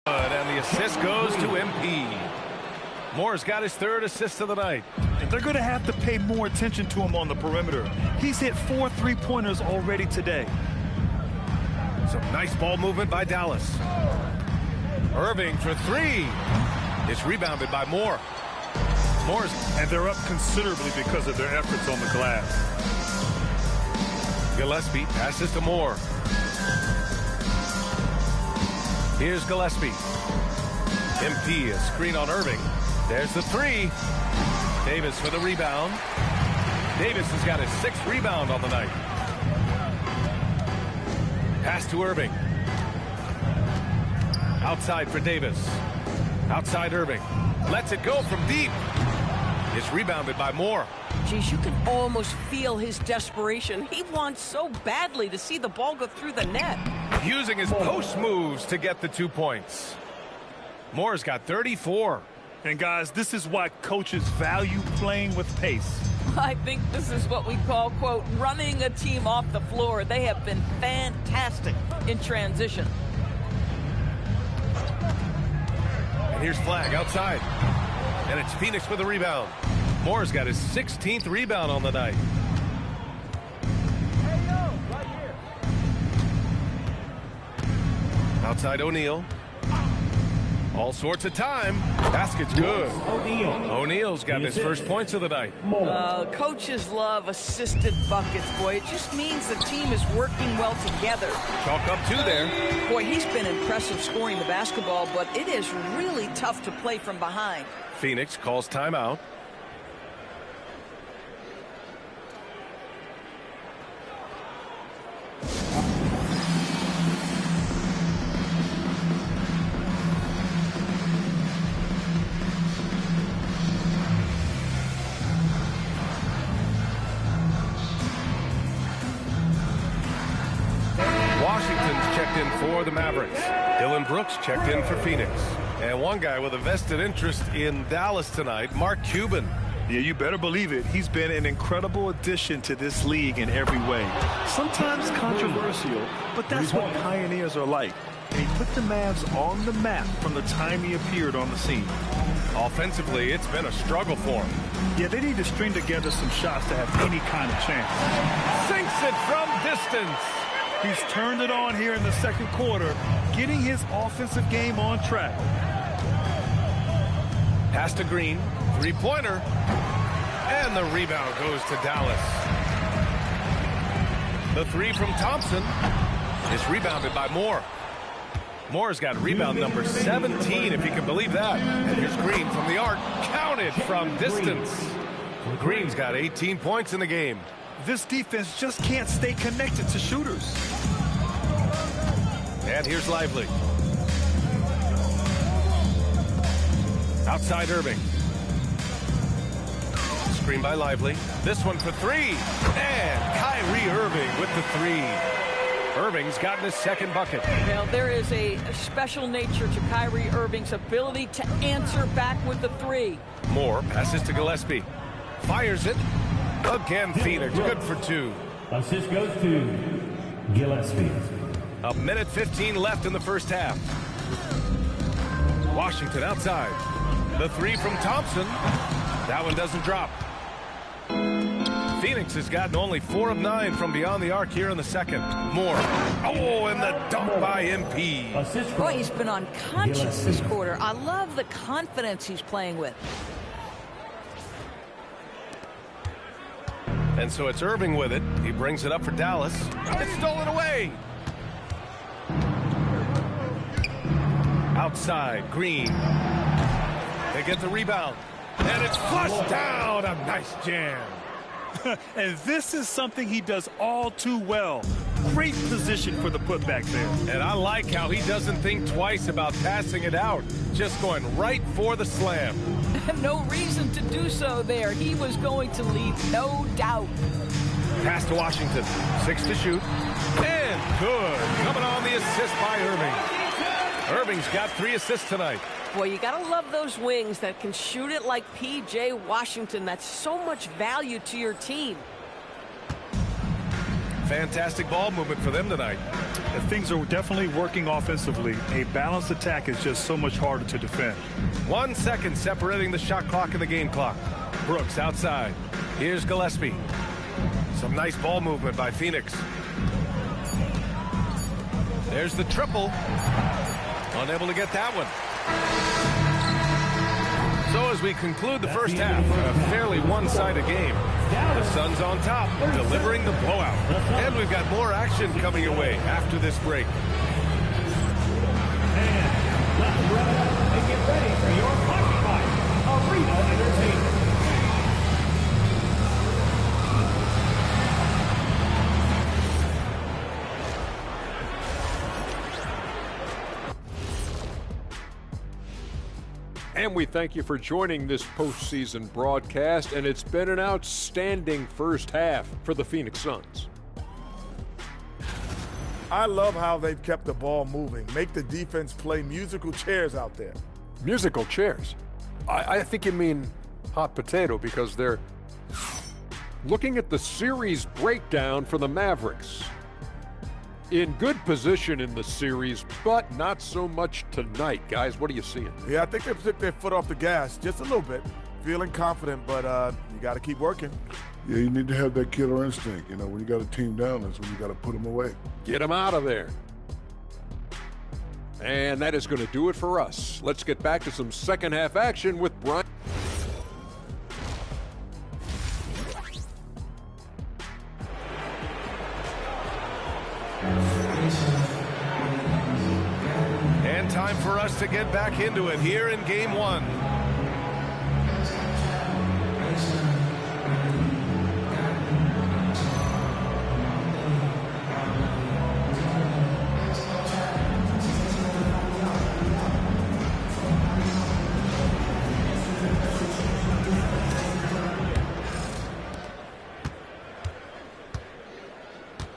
And the assist goes to MP. Moore's got his 3rd assist of the night. And they're going to have to pay more attention to him on the perimeter. He's hit 4 3-pointers already today. Some nice ball movement by Dallas. Irving for 3. It's rebounded by Moore. And they're up considerably because of their efforts on the glass. Gillespie passes to Moore. Here's Gillespie. MP, a screen on Irving. There's the 3. Davis for the rebound. Davis has got his 6th rebound on the night. Pass to Irving. Outside for Davis. Outside Irving. Lets it go from deep. It's rebounded by Moore. Geez, you can almost feel his desperation. He wants so badly to see the ball go through the net. Using his post moves to get the 2 points. Moore's got 34. And guys, this is why coaches value playing with pace. I think this is what we call, quote, running a team off the floor. They have been fantastic in transition. And here's Flag outside. And it's Phoenix with a rebound. Moore's got his 16th rebound on the night. Outside O'Neal. All sorts of time. Basket's good. O'Neal's got his first points of the night. Coaches love assisted buckets, boy. It just means the team is working well together. Chalk up 2 there. Boy, he's been impressive scoring the basketball, but it is really tough to play from behind. Phoenix calls timeout. Washington's checked in for the Mavericks. Dylan Brooks checked in for Phoenix. And one guy with a vested interest in Dallas tonight, Mark Cuban. Yeah, you better believe it. He's been an incredible addition to this league in every way. Sometimes controversial, but that's what pioneers are like. And he put the Mavs on the map from the time he appeared on the scene. Offensively, it's been a struggle for him. Yeah, they need to string together some shots to have any kind of chance. Sinks it from distance. He's turned it on here in the second quarter, getting his offensive game on track. Pass to Green, 3-pointer, and the rebound goes to Dallas. The 3 from Thompson is rebounded by Moore. Moore's got rebound number 17, if you can believe that. And here's Green from the arc, counted from distance. Green's got 18 points in the game. This defense just can't stay connected to shooters. And here's Lively. Outside Irving. Screen by Lively. This one for three. And Kyrie Irving with the three. Irving's gotten his second bucket. Now, there is a special nature to Kyrie Irving's ability to answer back with the three. Moore passes to Gillespie. Fires it. Again, Phoenix. Good for two. Assist goes to Gillespie. A minute 15 left in the first half. Washington outside. The three from Thompson. That one doesn't drop. Phoenix has gotten only 4 of 9 from beyond the arc here in the second. Moore. Oh, and the dunk by MP. Boy, he's been unconscious this quarter. I love the confidence he's playing with. And so it's Irving with it. He brings it up for Dallas. It's stolen away. Outside, Green. They get the rebound. And it's flushed down. A nice jam. And this is something he does all too well. Great position for the putback there. And I like how he doesn't think twice about passing it out. Just going right for the slam. No reason to do so there. He was going to leave, no doubt. Pass to Washington. 6 to shoot. And good. Coming on the assist by Irving. Irving's got 3 assists tonight. Boy, you got to love those wings that can shoot it like P.J. Washington. That's so much value to your team. Fantastic ball movement for them tonight. And things are definitely working offensively. A balanced attack is just so much harder to defend. 1 second separating the shot clock and the game clock. Brooks outside. Here's Gillespie. Some nice ball movement by Phoenix. There's the triple. Unable to get that one. So as we conclude the first half, a fairly one-sided game. The Suns on top, delivering the blowout. And we've got more action coming your way after this break. And let's wrap it up and get ready for your Hockey Fight Arena Entertainment. And we thank you for joining this postseason broadcast, and it's been an outstanding first half for the Phoenix Suns. I love how they've kept the ball moving. Make the defense play musical chairs out there. Musical chairs? I think you mean hot potato, because they're looking at the series breakdown for the Mavericks. In good position in the series, but not so much tonight. Guys, what are you seeing? Yeah, I think they took their foot off the gas just a little bit. Feeling confident, but you got to keep working. Yeah, you need to have that killer instinct. You know, when you got a team down, that's when you got to put them away. Get them out of there. And that is going to do it for us. Let's get back to some second half action with Brian. And time for us to get back into it here in game one.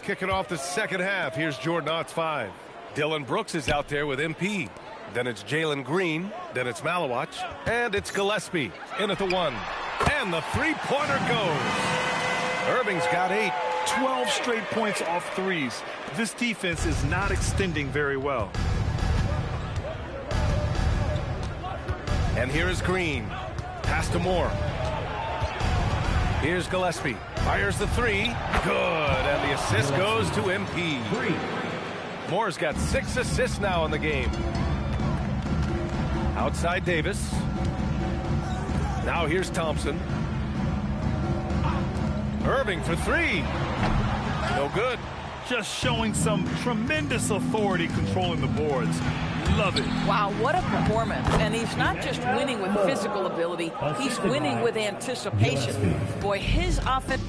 Kicking off the second half, here's Jordan Ott's 5. Dylan Brooks is out there with MP. Then it's Jalen Green. Then it's Malawach. And it's Gillespie in at the 1. And the three-pointer goes. Irving's got 8. 12 straight points off threes. This defense is not extending very well. And here is Green. Pass to Moore. Here's Gillespie. Fires the 3. Good. And the assist goes to MP. Moore's got 6 assists now in the game. Outside Davis. Now here's Thompson. Irving for 3. No good. Just showing some tremendous authority controlling the boards. Love it. Wow, what a performance. And he's not just winning with physical ability, he's winning with anticipation. Boy, his offense...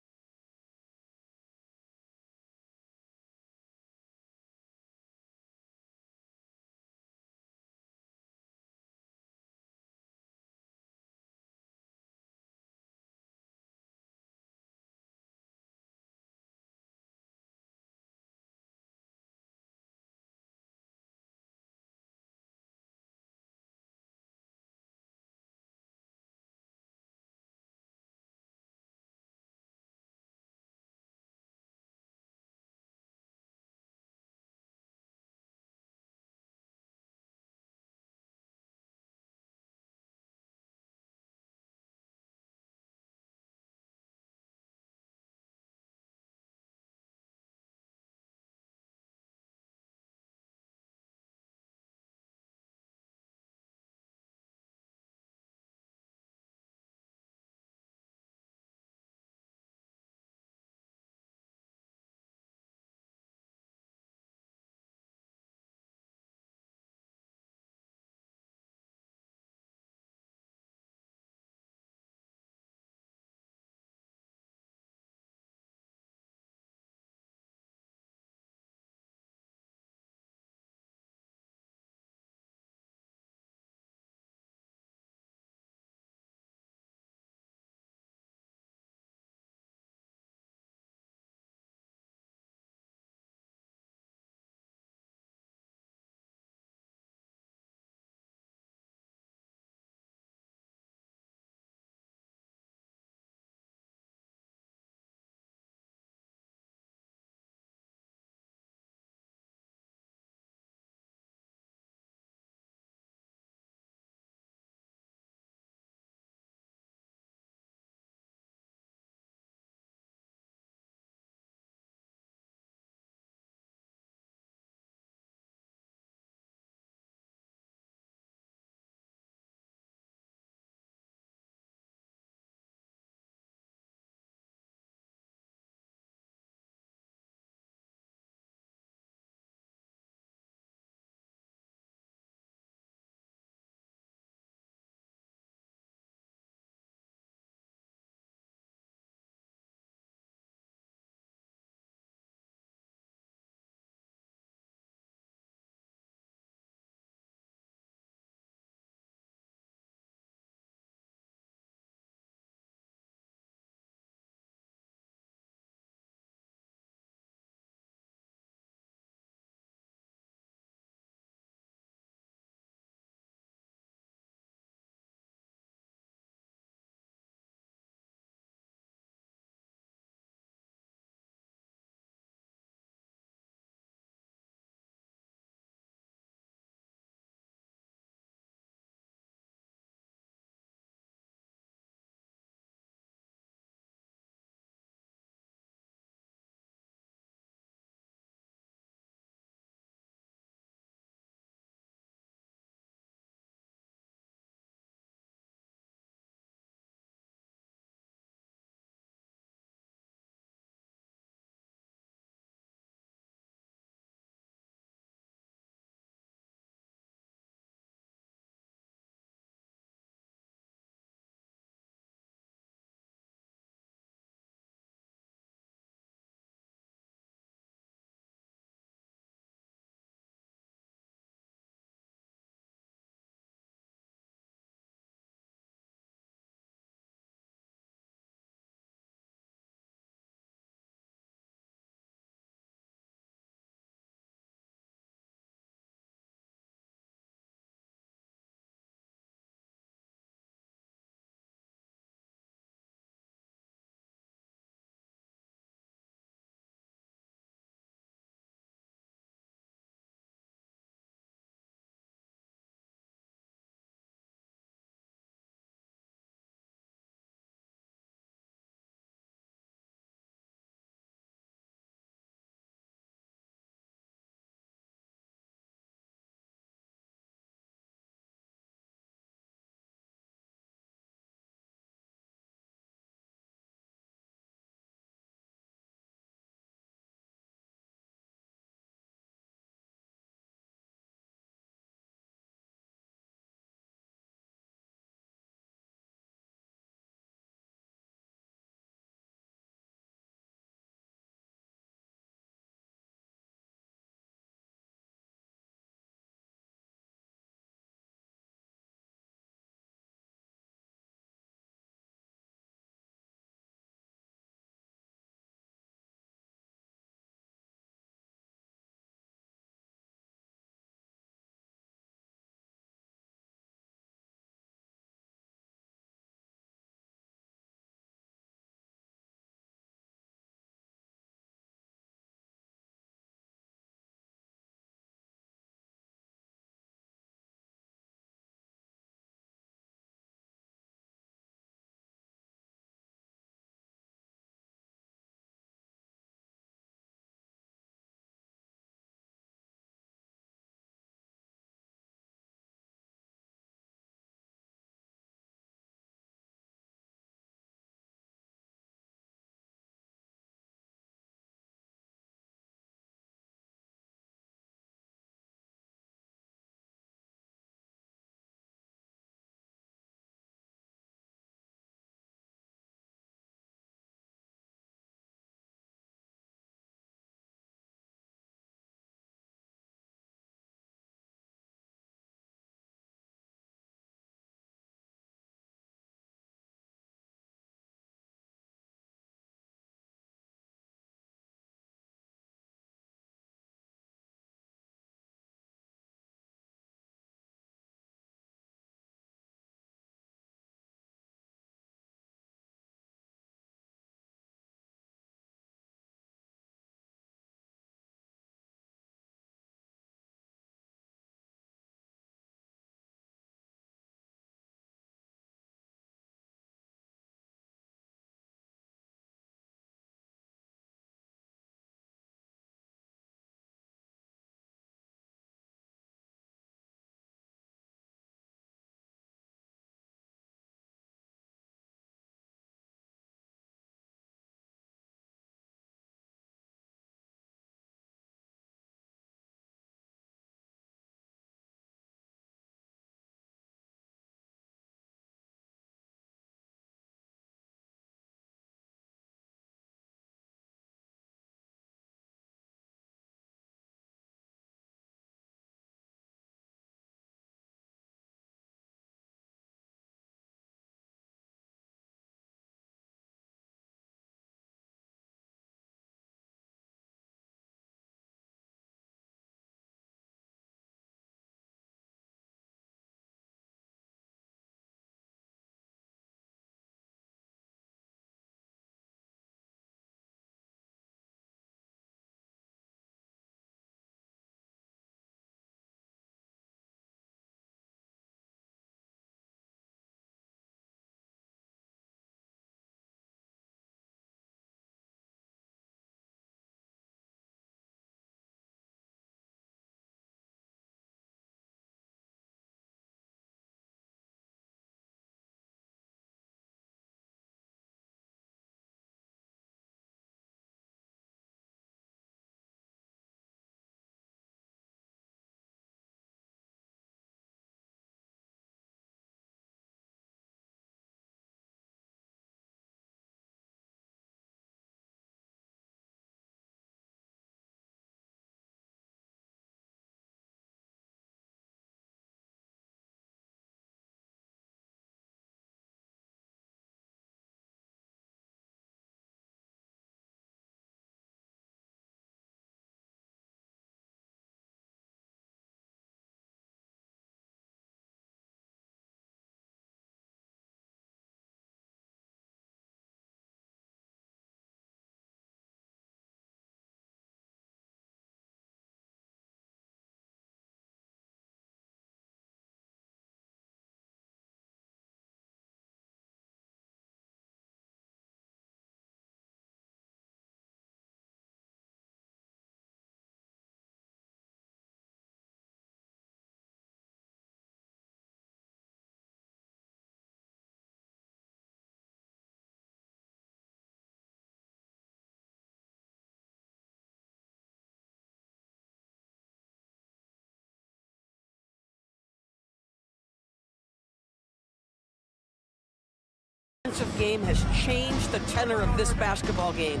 Defensive game has changed the tenor of this basketball game.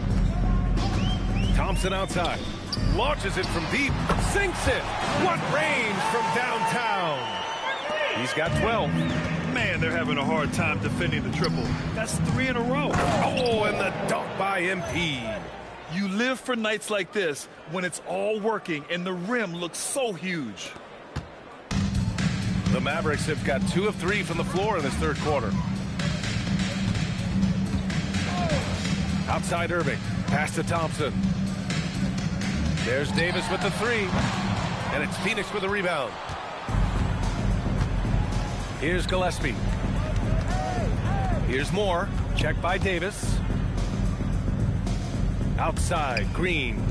Thompson outside. Launches it from deep. Sinks it. What range from downtown. He's got 12. Man, they're having a hard time defending the triple. That's 3 in a row. Oh, and the dunk by MP. You live for nights like this when it's all working and the rim looks so huge. The Mavericks have got 2 of 3 from the floor in this third quarter. Outside Irving. Pass to Thompson. There's Davis with the 3. And it's Phoenix with the rebound. Here's Gillespie. Here's Moore. Check by Davis. Outside, Green.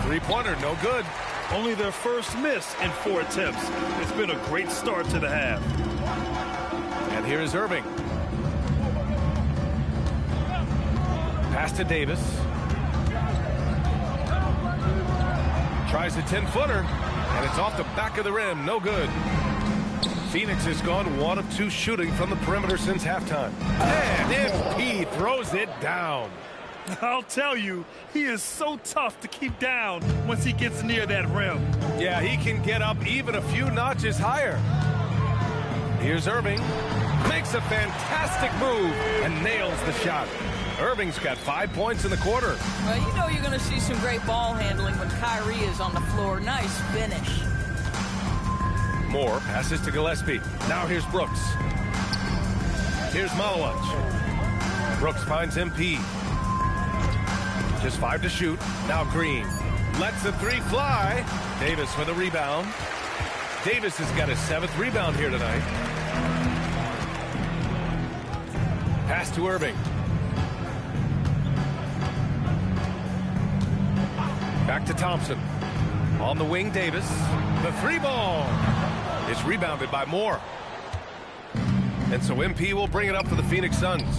Three-pointer, no good. Only their first miss in 4 attempts. It's been a great start to the half. And here is Irving. Pass to Davis. Tries a 10-footer, and it's off the back of the rim. No good. Phoenix has gone 1 of 2 shooting from the perimeter since halftime. And MP throws it down. I'll tell you, he is so tough to keep down once he gets near that rim. Yeah, he can get up even a few notches higher. Here's Irving. Makes a fantastic move and nails the shot. Irving's got 5 points in the quarter. Well, you know you're going to see some great ball handling when Kyrie is on the floor. Nice finish. Moore passes to Gillespie. Now here's Brooks. Here's Malowich. Brooks finds MP. Just 5 to shoot. Now Green. Lets the 3 fly. Davis with a rebound. Davis has got his 7th rebound here tonight. Pass to Irving. Back to Thompson. On the wing, Davis. The 3 ball. It's rebounded by Moore. And so MP will bring it up for the Phoenix Suns.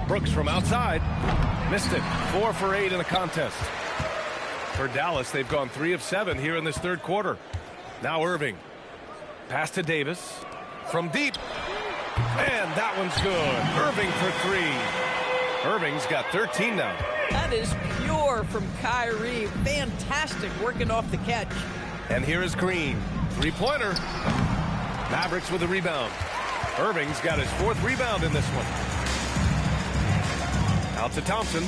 Brooks from outside. Missed it. 4 for 8 in the contest. For Dallas, they've gone 3 of 7 here in this third quarter. Now Irving. Pass to Davis. From deep. And that one's good. Irving for 3. Irving's got 13 now. That is pure from Kyrie. Fantastic working off the catch. And here is Green. 3-pointer. Mavericks with the rebound. Irving's got his 4th rebound in this one. Out to Thompson.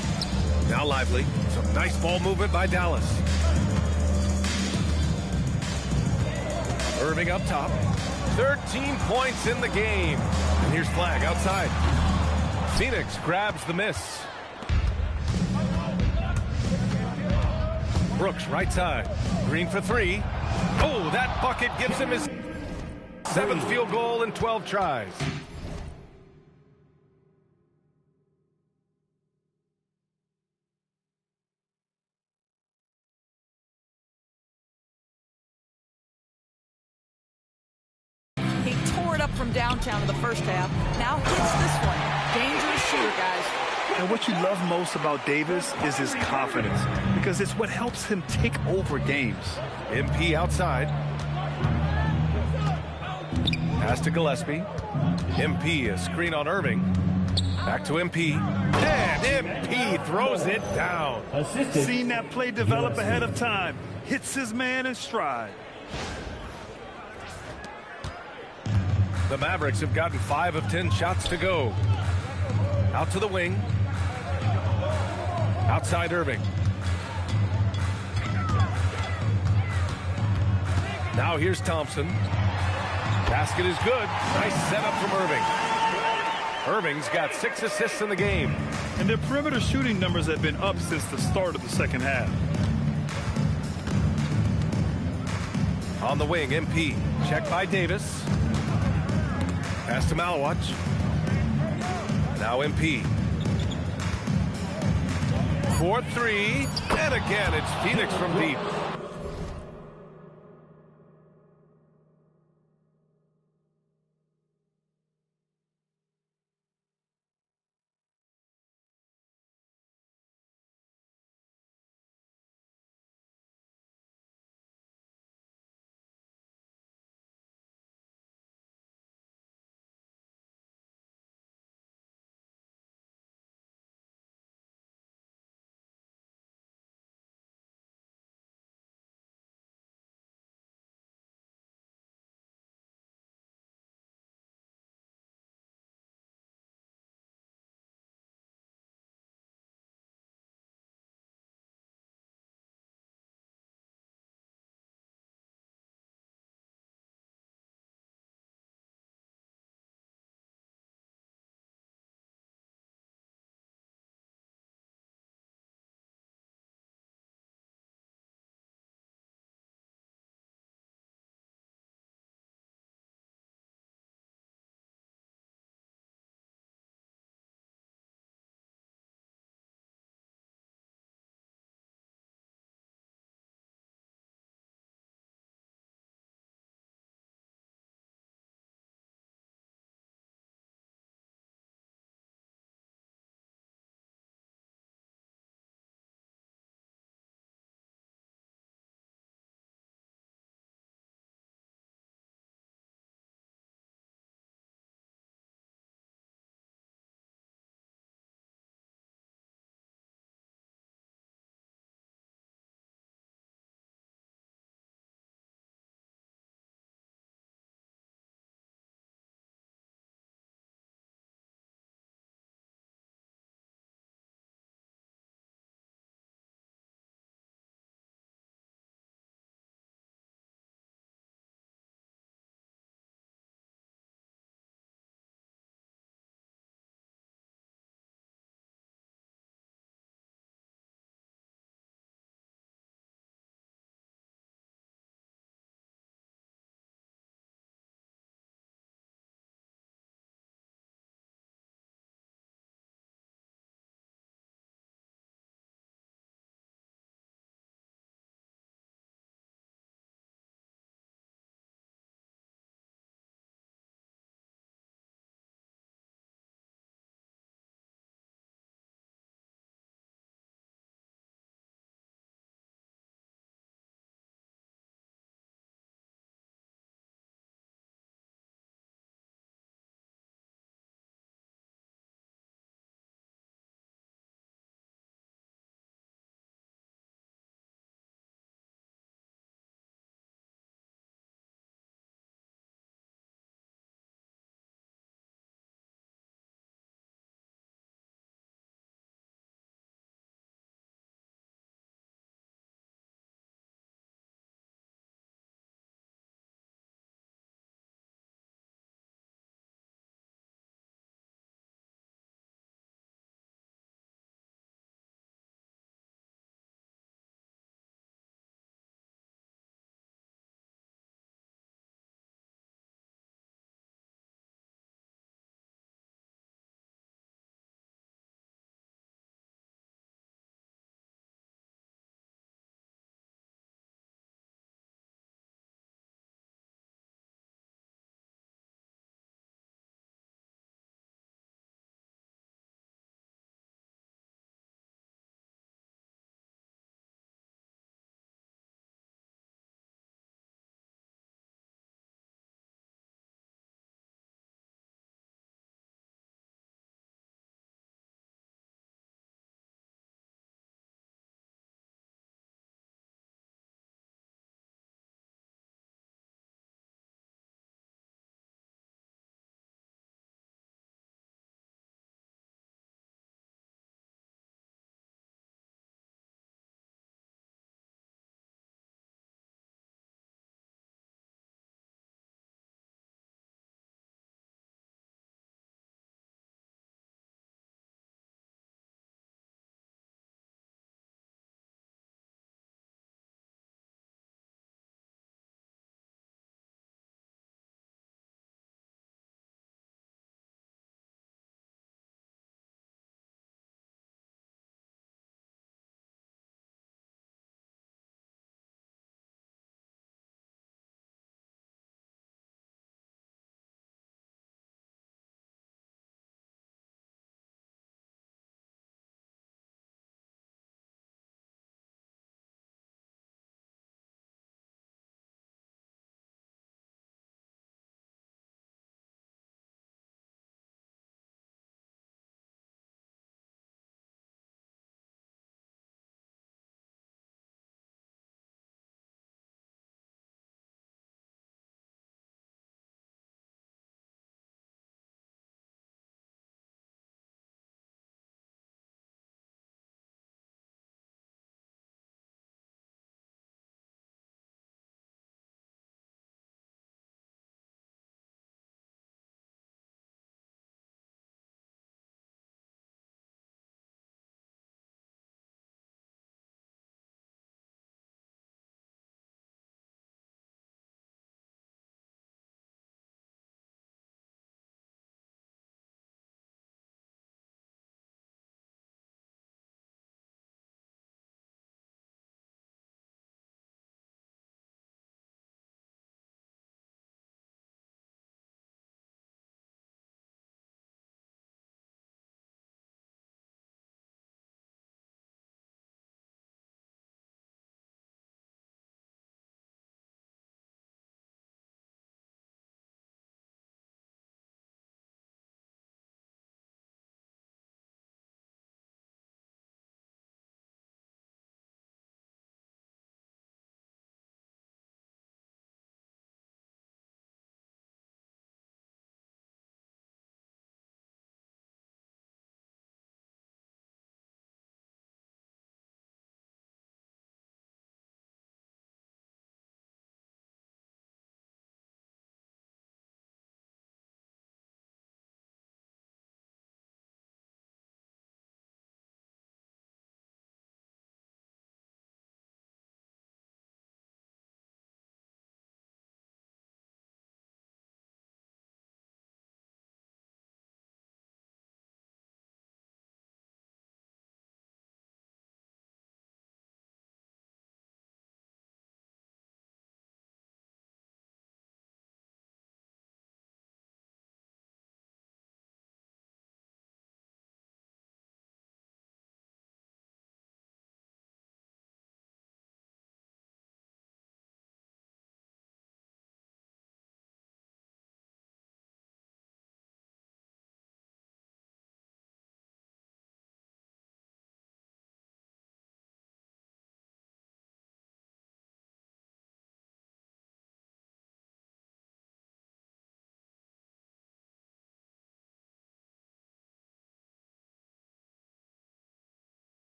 Now Lively. Some nice ball movement by Dallas. Irving up top. 13 points in the game. And here's Flag outside. Phoenix grabs the miss. Brooks right side. Green for 3. Oh, that bucket gives him his 7th field goal in 12 tries. He tore it up from downtown in the first half. Now hits this one. Dangerous shooter, guys. And what you love most about Davis is his confidence, because it's what helps him take over games. MP outside. Pass to Gillespie. MP, a screen on Irving. Back to MP. And MP throws it down. Seen that play develop ahead of time. Hits his man in stride. The Mavericks have gotten 5 of 10 shots to go. Out to the wing. Outside Irving. Now here's Thompson. Basket is good. Nice setup from Irving. Irving's got 6 assists in the game. And their perimeter shooting numbers have been up since the start of the second half. On the wing, MP. Check by Davis. Pass to Malowich. Now MP. 4-3. And again, it's Phoenix from deep.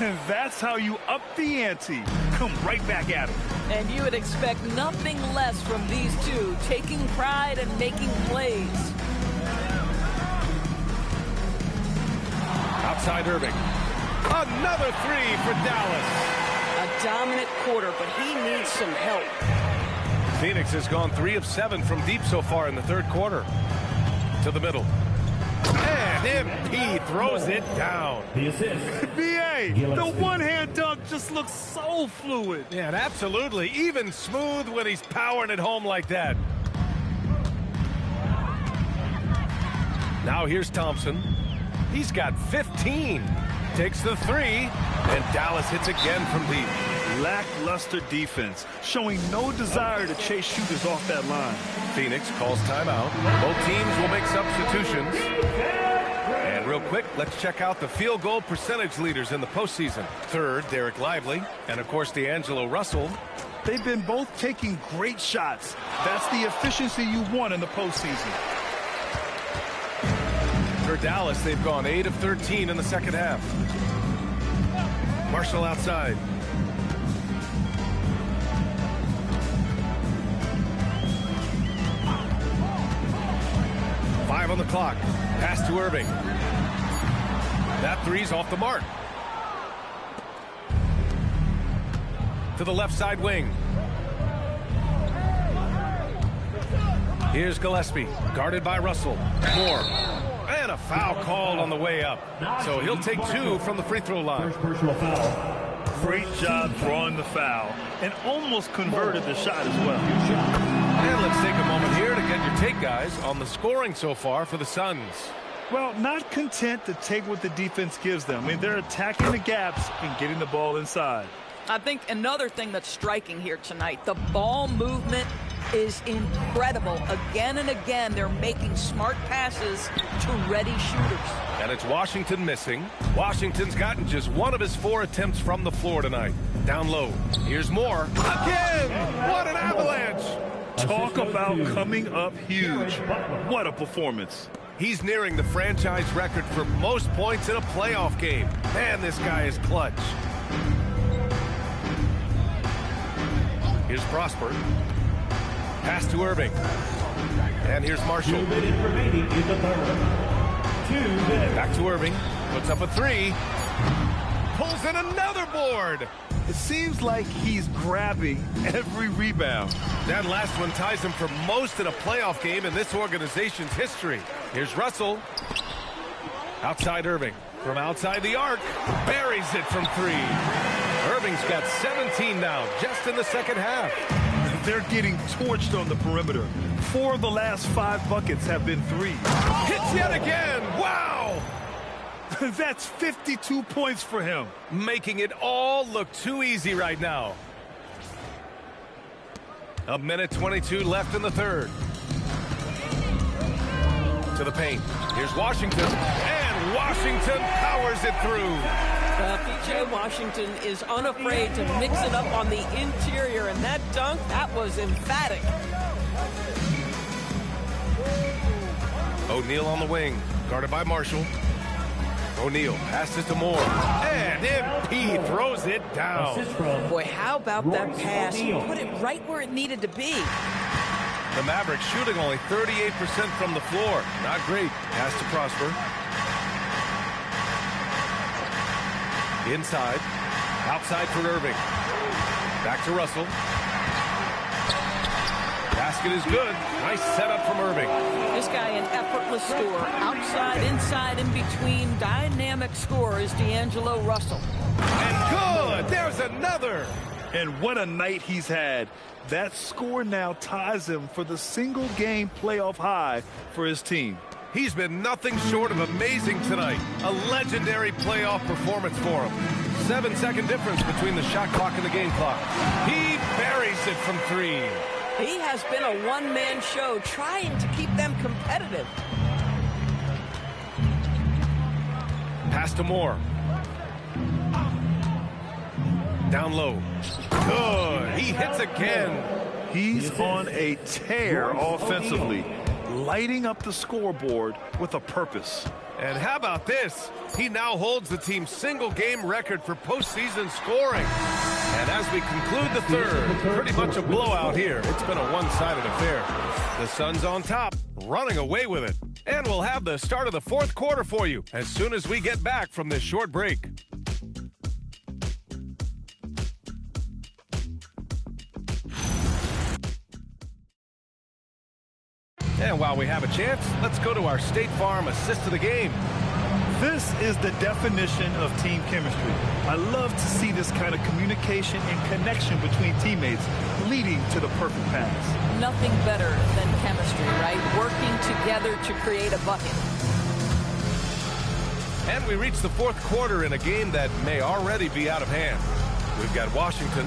And that's how you up the ante. Come right back at him. And you would expect nothing less from these two, taking pride and making plays. Outside Irving. Another three for Dallas. A dominant quarter, but he needs some help. Phoenix has gone 3 of 7 from deep so far in the third quarter. To the middle. And MP throws it down. The assist. B.A., the one-hand dunk just looks so fluid. Yeah, and absolutely. Even smooth when he's powering it home like that. Now here's Thompson. He's got 15. Takes the three. And Dallas hits again from deep. Lackluster defense, showing no desire to chase shooters off that line. Phoenix calls timeout. Both teams will make substitutions. And real quick, let's check out the field goal percentage leaders in the postseason. Third, Derek Lively, and of course, D'Angelo Russell. They've been both taking great shots. That's the efficiency you want in the postseason. For Dallas, they've gone 8 of 13 in the second half. Marshall outside. On the clock. Pass to Irving. That three's off the mark. To the left side wing. Here's Gillespie, guarded by Russell. Moore. And a foul called on the way up. So he'll take 2 from the free throw line. First personal foul. Great job drawing the foul and almost converted the shot as well. And let's take a moment here to get your take, guys, on the scoring so far for the Suns. Well, not content to take what the defense gives them. I mean, they're attacking the gaps and getting the ball inside. I think another thing that's striking here tonight, the ball movement is incredible. Again and again, they're making smart passes to ready shooters. And it's Washington missing. Washington's gotten just 1 of his 4 attempts from the floor tonight. Down low. Here's Moore. Again! What an avalanche! Talk about coming up huge. What a performance. He's nearing the franchise record for most points in a playoff game. Man, this guy is clutch. Here's Prosper. Pass to Irving. And here's Marshall. 2 minutes remaining in the third. 2 minutes. Back to Irving. Puts up a three. Pulls in another board. It seems like he's grabbing every rebound. That last one ties him for most in a playoff game in this organization's history. Here's Russell. Outside Irving. From outside the arc. Buries it from 3. Irving's got 17 now, just in the second half. They're getting torched on the perimeter. 4 of the last 5 buckets have been threes. Hits yet again. Wow! That's 52 points for him. Making it all look too easy right now. 1:22 left in the third. To the paint. Here's Washington. And Washington powers it through. P.J. Washington is unafraid to mix it up on the interior, and that dunk, that was emphatic. O'Neal on the wing, guarded by Marshall. O'Neal passes to Moore, and MP throws it down. Boy, how about that pass? He put it right where it needed to be. The Mavericks shooting only 38% from the floor. Not great. Pass to Prosper. Inside. Outside for Irving. Back to Russell. Basket is good. Nice setup from Irving. This guy an effortless scorer. Outside, inside, in between. Dynamic scorer is D'Angelo Russell. And good. There's another. And what a night he's had. That score now ties him for the single-game playoff high for his team. He's been nothing short of amazing tonight. A legendary playoff performance for him. 7-second difference between the shot clock and the game clock. He buries it from 3. He has been a one-man show trying to keep them competitive. Pass to Moore. Down low. Good. He hits again. He's on a tear offensively, lighting up the scoreboard with a purpose. And how about this? He now holds the team's single-game record for postseason scoring. And as we conclude the third, pretty much a blowout here. It's been a one-sided affair. The Suns on top, running away with it. And we'll have the start of the fourth quarter for you as soon as we get back from this short break. And while we have a chance, let's go to our State Farm assist of the game. This is the definition of team chemistry. I love to see this kind of communication and connection between teammates leading to the perfect pass. Nothing better than chemistry, right? Working together to create a bucket. And we reach the fourth quarter in a game that may already be out of hand. We've got Washington.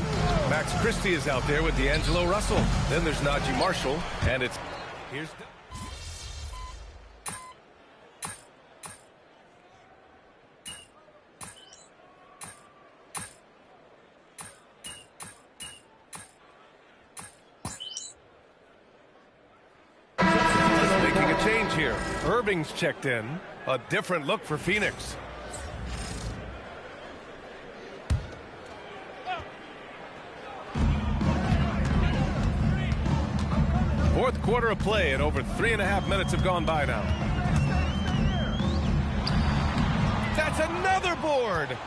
Max Christie is out there with D'Angelo Russell. Then there's Najee Marshall, and it's... Here's... change here. Irving's checked in. A different look for Phoenix. Fourth quarter of play, and over 3.5 minutes have gone by now. That's another board.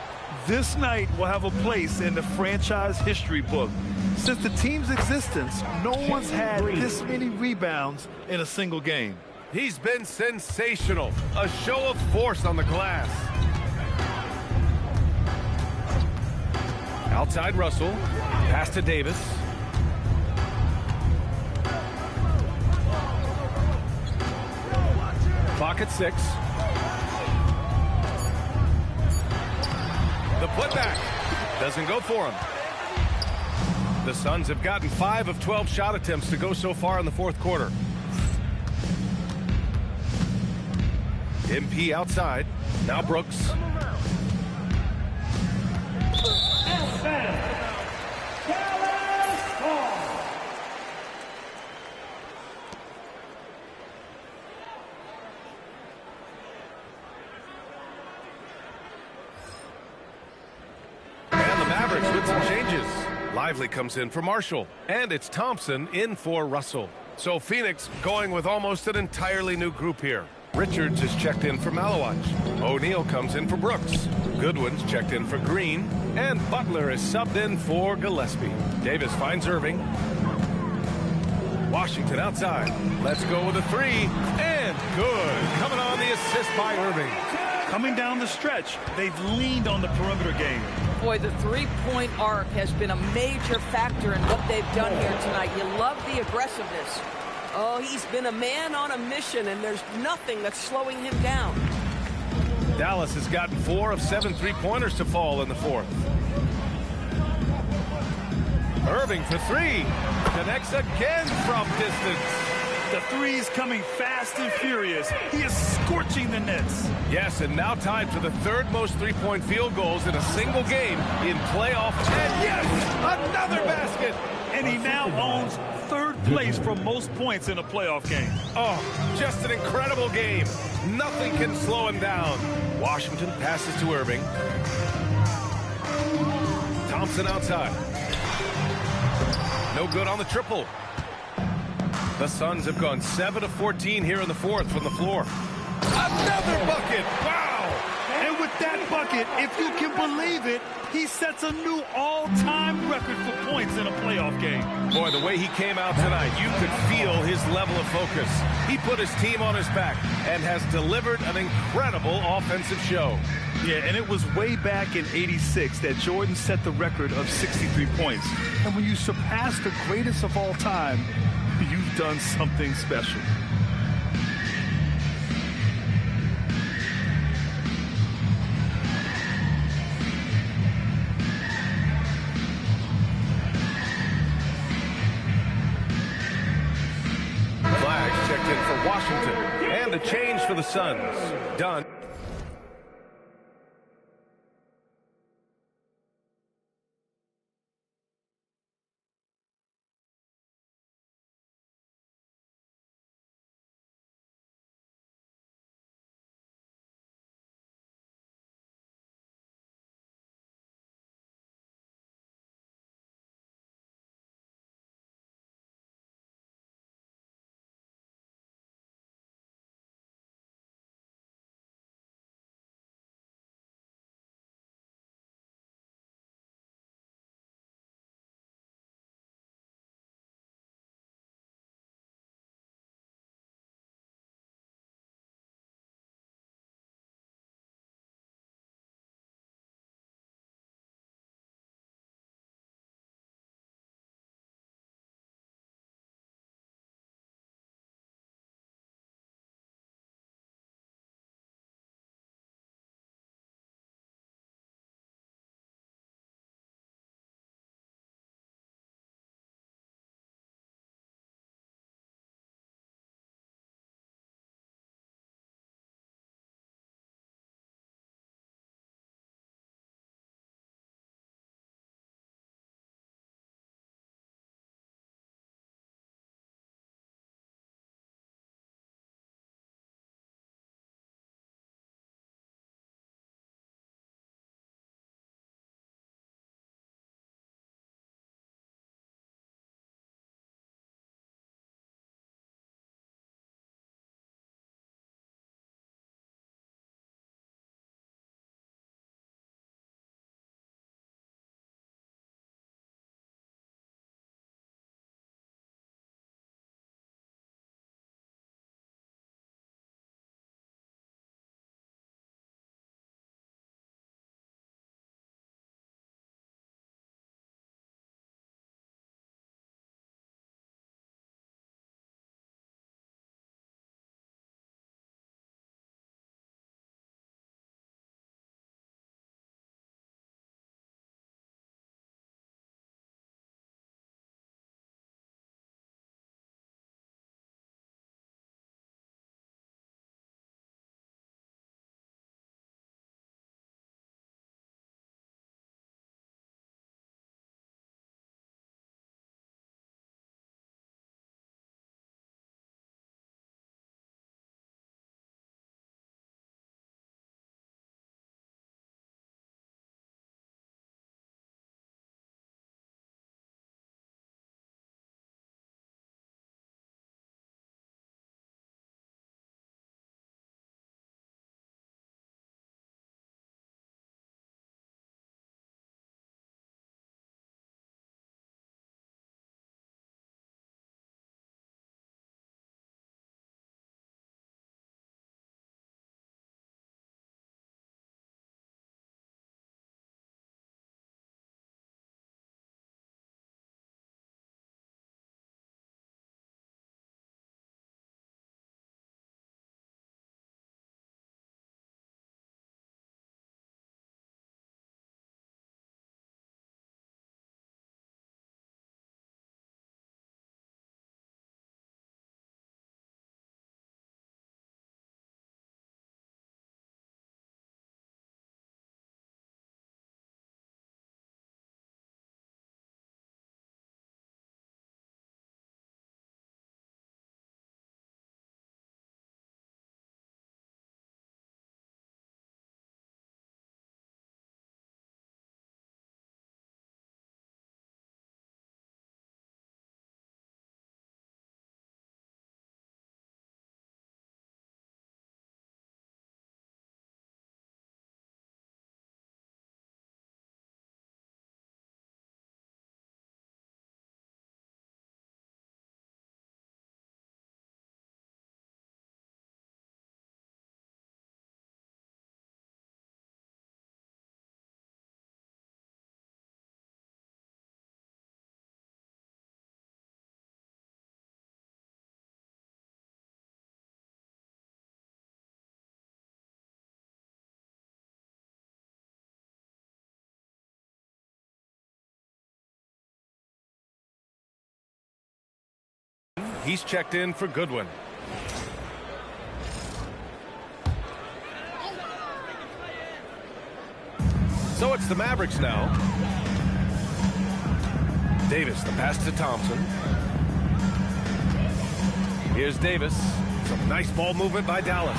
This night will have a place in the franchise history book. Since the team's existence, no one's had this many rebounds in a single game. He's been sensational. A show of force on the glass. Outside Russell. Pass to Davis. Clock at 6. The putback. Doesn't go for him. The Suns have gotten 5 of 12 shot attempts to go so far in the fourth quarter. MP outside. Now Brooks. And the Mavericks with some changes. Lively comes in for Marshall. And it's Thompson in for Russell. So Phoenix going with almost an entirely new group here. Richards is checked in for Malawach. O'Neal comes in for Brooks. Goodwin's checked in for Green. And Butler is subbed in for Gillespie. Davis finds Irving. Washington outside. Let's go with a 3. And good. Coming on the assist by Irving. Coming down the stretch, they've leaned on the perimeter game. Boy, the three-point arc has been a major factor in what they've done here tonight. You love the aggressiveness. Oh, he's been a man on a mission, and there's nothing that's slowing him down. Dallas has gotten 4 of 7 three-pointers to fall in the fourth. Irving for 3. Connects again from distance. The three's coming fast and furious. He is scorching the nets. Yes, and now tied for the third most three-point field goals in a single game in playoff. And yes, another basket. And he now owns third place for most points in a playoff game. Oh, just an incredible game. Nothing can slow him down. Washington passes to Irving. Thompson outside. No good on the triple. The Suns have gone 7 of 14 here in the fourth from the floor. Another bucket! Wow! And with that bucket, if you can believe it, he sets a new all-time record for points in a playoff game. Boy, the way he came out tonight, you could feel his level of focus. He put his team on his back and has delivered an incredible offensive show. Yeah, and it was way back in '86 that Jordan set the record of 63 points. And when you surpass the greatest of all time, you've done something special. Flags checked in for Washington. And a change for the Suns. Done. He's checked in for Goodwin. So it's the Mavericks now. Davis, the pass to Thompson. Here's Davis. Some nice ball movement by Dallas.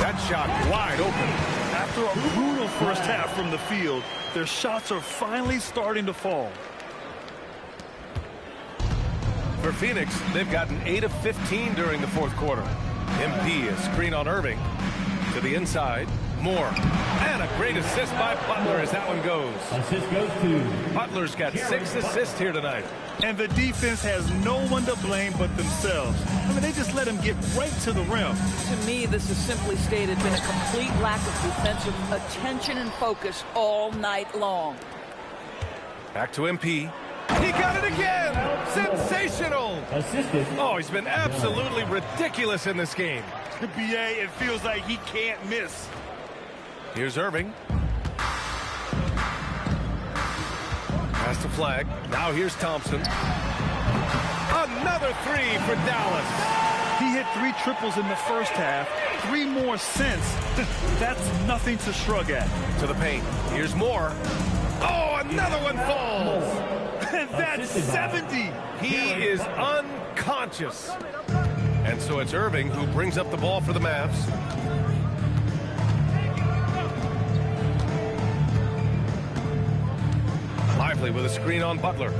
That shot wide open. After a brutal first half from the field, their shots are finally starting to fall. For Phoenix, they've gotten 8 of 15 during the fourth quarter. MP, a screen on Irving. To the inside. Moore. And a great assist by Butler as that one goes. Assist goes to Butler's got 6 assists here tonight. And the defense has no one to blame but themselves. I mean, they just let him get right to the rim. To me, this has simply stated been a complete lack of defensive attention and focus all night long. Back to MP. He got it again! Sensational! assisted. Oh, he's been absolutely ridiculous in this game. BA, it feels like he can't miss. Here's Irving. Pass to Flag. Now here's Thompson. Another 3 for Dallas. He hit 3 triples in the first half, 3 more since. That's nothing to shrug at. To the paint. Here's Moore. Oh, another one falls. And that's 70. He is unconscious. And so it's Irving who brings up the ball for the Mavs. Lively with a screen on Butler.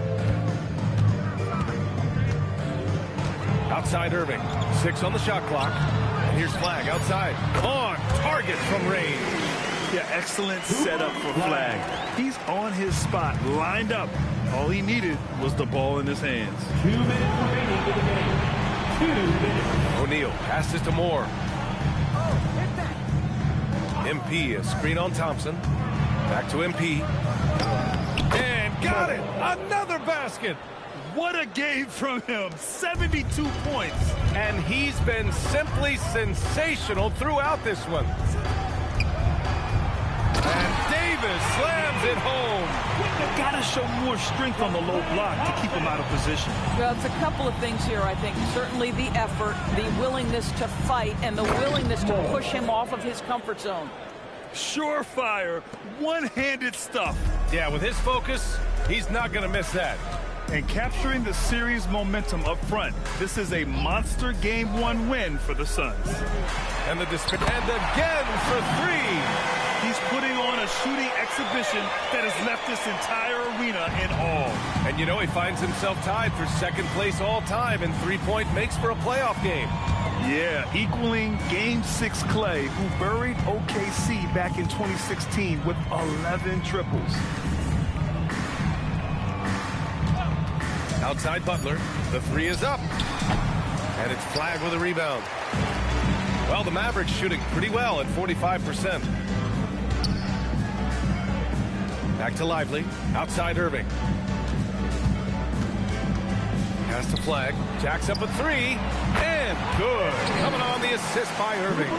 Outside Irving. 6 on the shot clock. And here's Flag outside. On target from range. Yeah, excellent setup for Flag. He's on his spot, lined up. All he needed was the ball in his hands. 2 minutes remaining in the game. 2 minutes. O'Neal passes to Moore. MP, a screen on Thompson. Back to MP. And got it! Another basket! What a game from him. 72 points. And he's been simply sensational throughout this one. And Davis slams it home. They've got to show more strength on the low block to keep him out of position. Well, it's a couple of things here, I think. Certainly the effort, the willingness to fight, and the willingness to push him off of his comfort zone. Surefire, one-handed stuff. Yeah, with his focus, he's not going to miss that. And capturing the series momentum up front. This is a monster Game 1 win for the Suns. And again for 3. He's putting on a shooting exhibition that has left this entire arena in awe. And you know, he finds himself tied for second place all time in three-point makes for a playoff game. Yeah, equaling Game 6 Clay, who buried OKC back in 2016 with 11 triples. Outside Butler, the 3 is up. And it's Flag with a rebound. Well, the Mavericks shooting pretty well at 45%. Back to Lively, outside Irving. Pass to Flag, jacks up a 3, and good. Coming on the assist by Irving.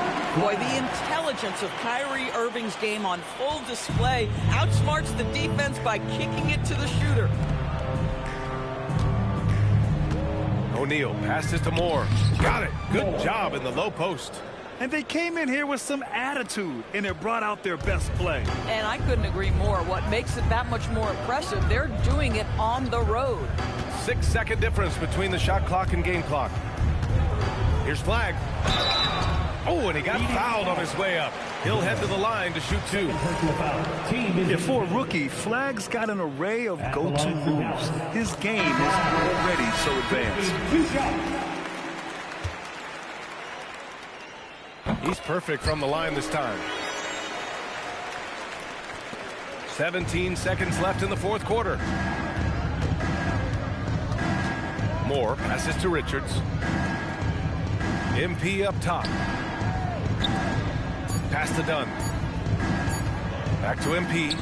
Boy, the intelligence of Kyrie Irving's game on full display outsmarts the defense by kicking it to the shooter. O'Neal passes to Moore. Got it. Good job in the low post. And they came in here with some attitude, and it brought out their best play. And I couldn't agree more. What makes it that much more impressive, they're doing it on the road. 6-second difference between the shot clock and game clock. Here's Flag. Oh, and he got fouled on his way up. He'll head to the line to shoot 2. Yeah, for a rookie, Flag's got an array of go-to moves. His game is already so advanced. He's perfect from the line this time. 17 seconds left in the fourth quarter. Moore passes to Richards. MP up top. Pass to Dunn. Back to MP.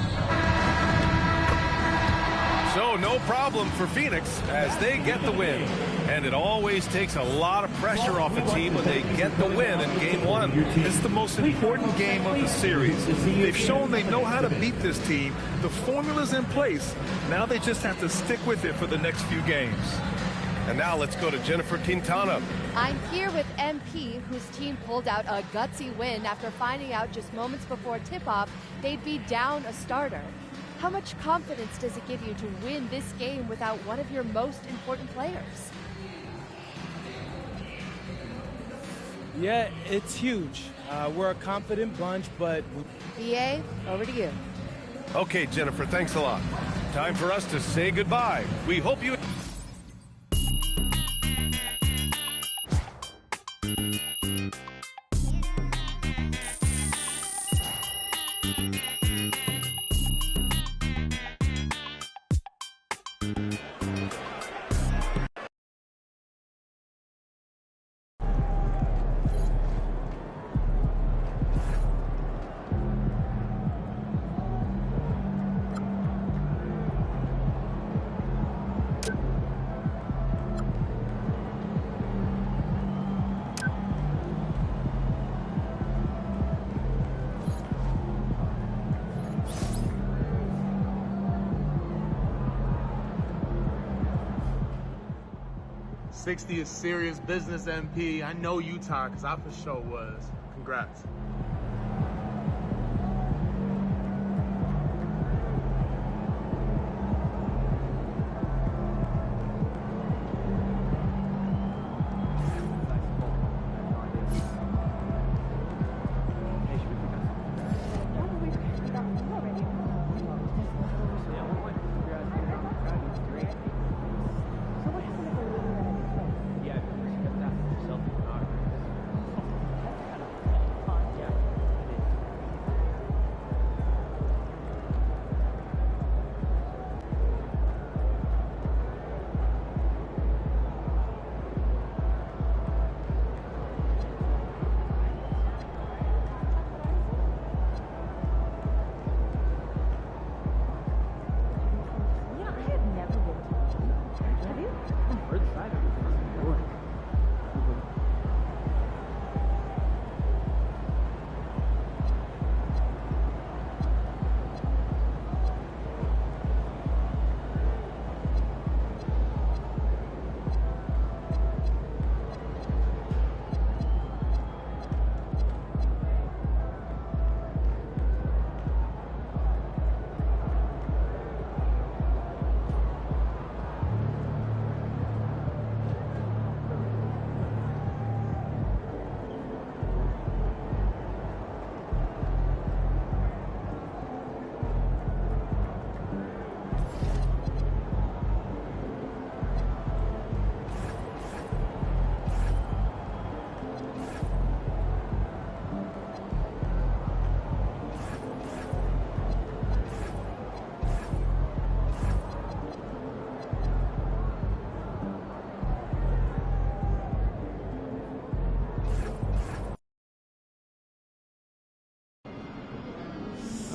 So no problem for Phoenix as they get the win. And it always takes a lot of pressure off a team when they get the win in Game 1. It's the most important game of the series. They've shown they know how to beat this team. The formula's in place. Now they just have to stick with it for the next few games. And now let's go to Jennifer Quintana. I'm here with MP, whose team pulled out a gutsy win after finding out just moments before tip-off they'd be down a starter. How much confidence does it give you to win this game without one of your most important players? Yeah, it's huge. We're a confident bunch, but... BA, over to you. Okay, Jennifer, thanks a lot. Time for us to say goodbye. We hope you... '60 is serious business, MP. I know you tired, because I for sure was. Congrats.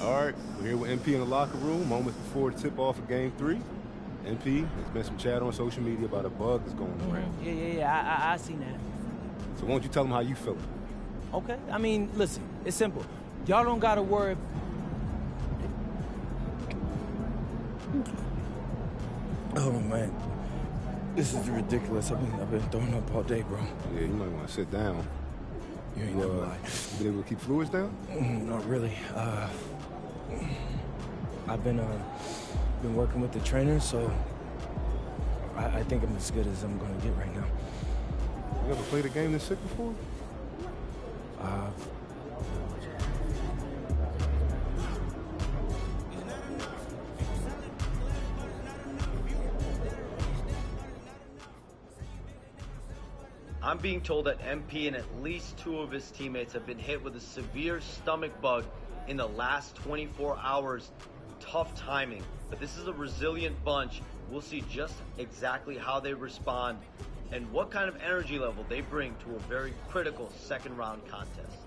All right, we're here with MP in the locker room, moments before the tip-off of Game 3. MP, there's been some chat on social media about a bug that's going around. Yeah, I seen that. So why don't you tell them how you feel? Okay, I mean, listen, it's simple. Y'all don't gotta worry. Oh, man. This is ridiculous. I've been throwing up all day, bro. Yeah, you might want to sit down. You ain't never lie. You been able to keep fluids down? Not really. I've been working with the trainer, so I think I'm as good as I'm gonna get right now. You ever played a game this sick before? I'm being told that MP and at least 2 of his teammates have been hit with a severe stomach bug in the last 24 hours. Tough timing, but this is a resilient bunch. We'll see just exactly how they respond and what kind of energy level they bring to a very critical second round contest.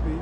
speed.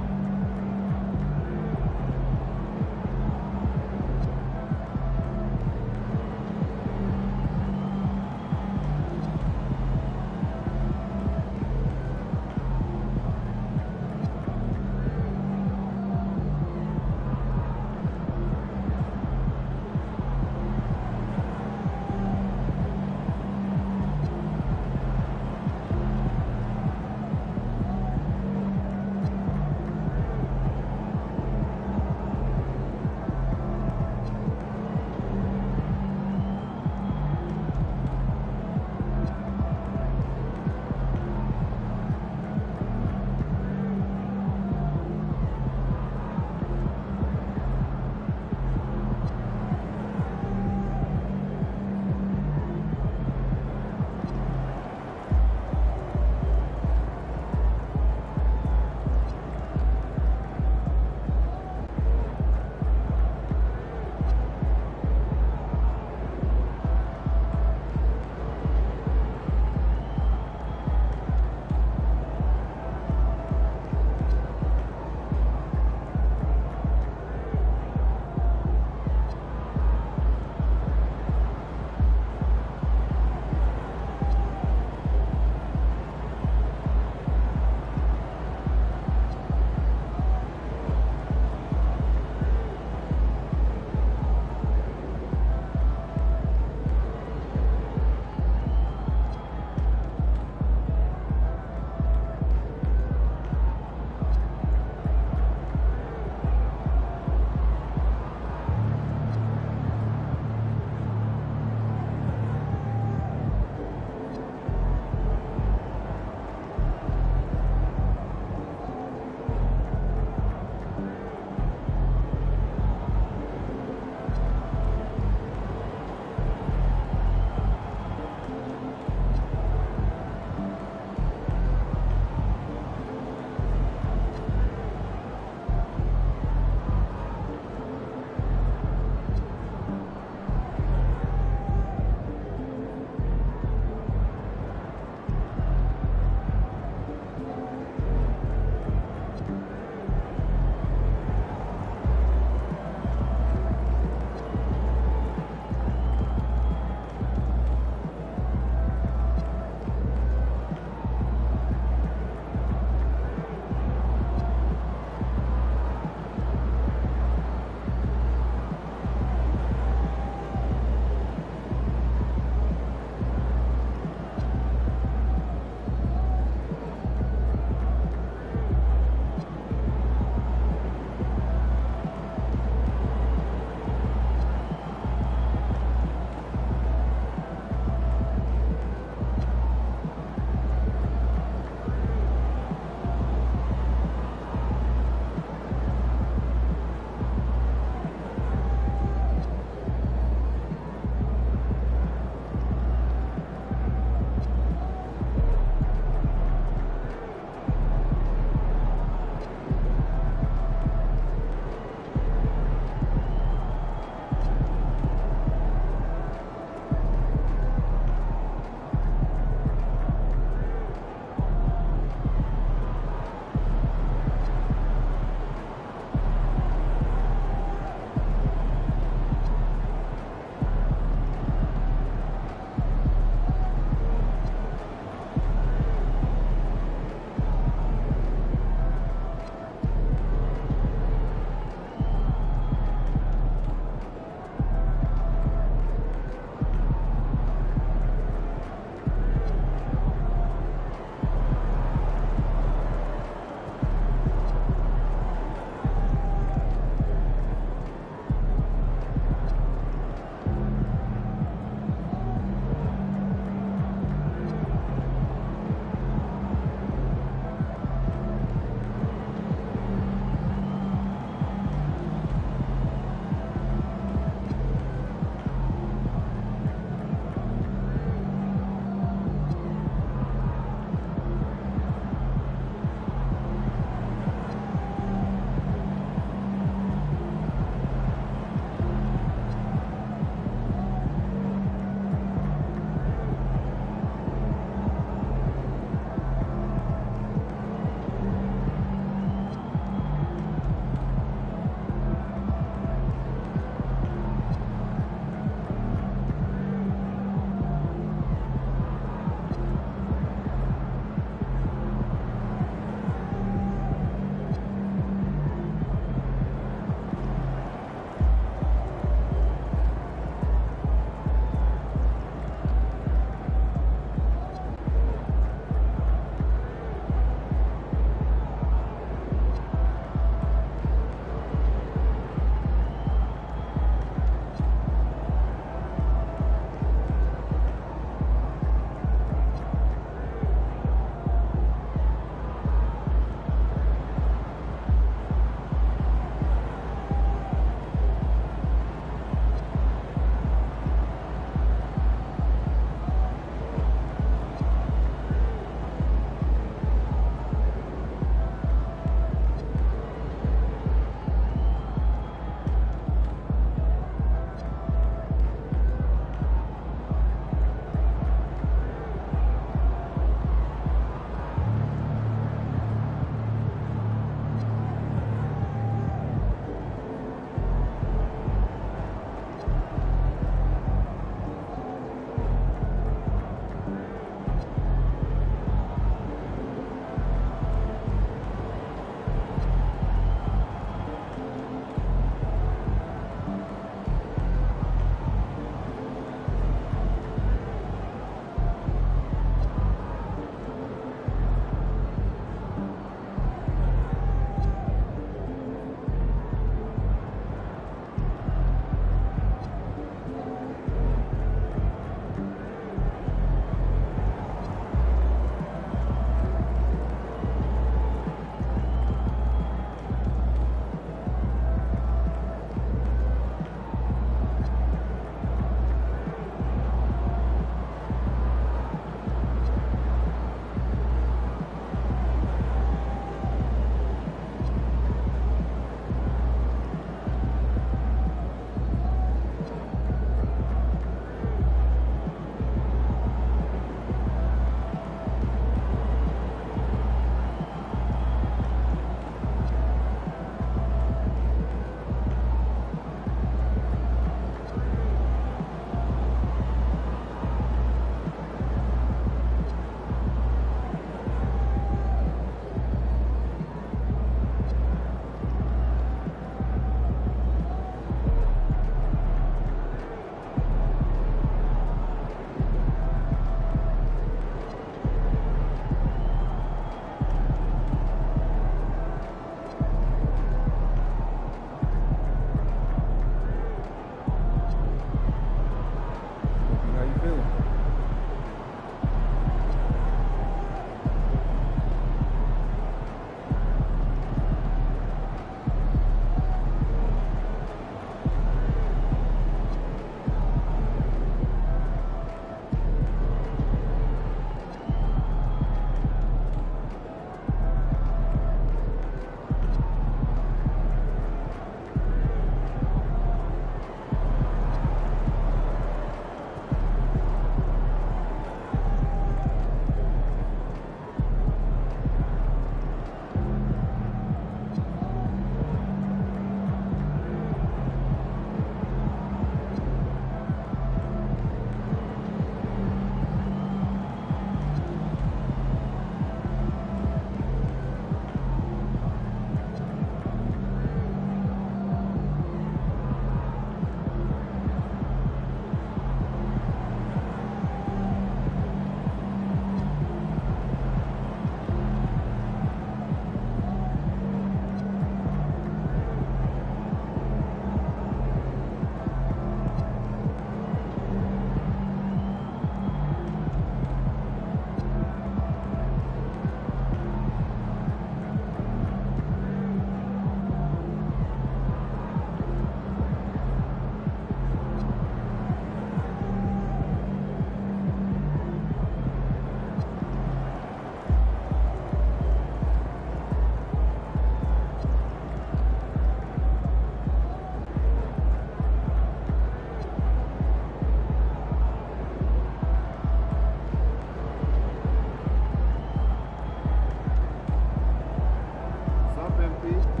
MP.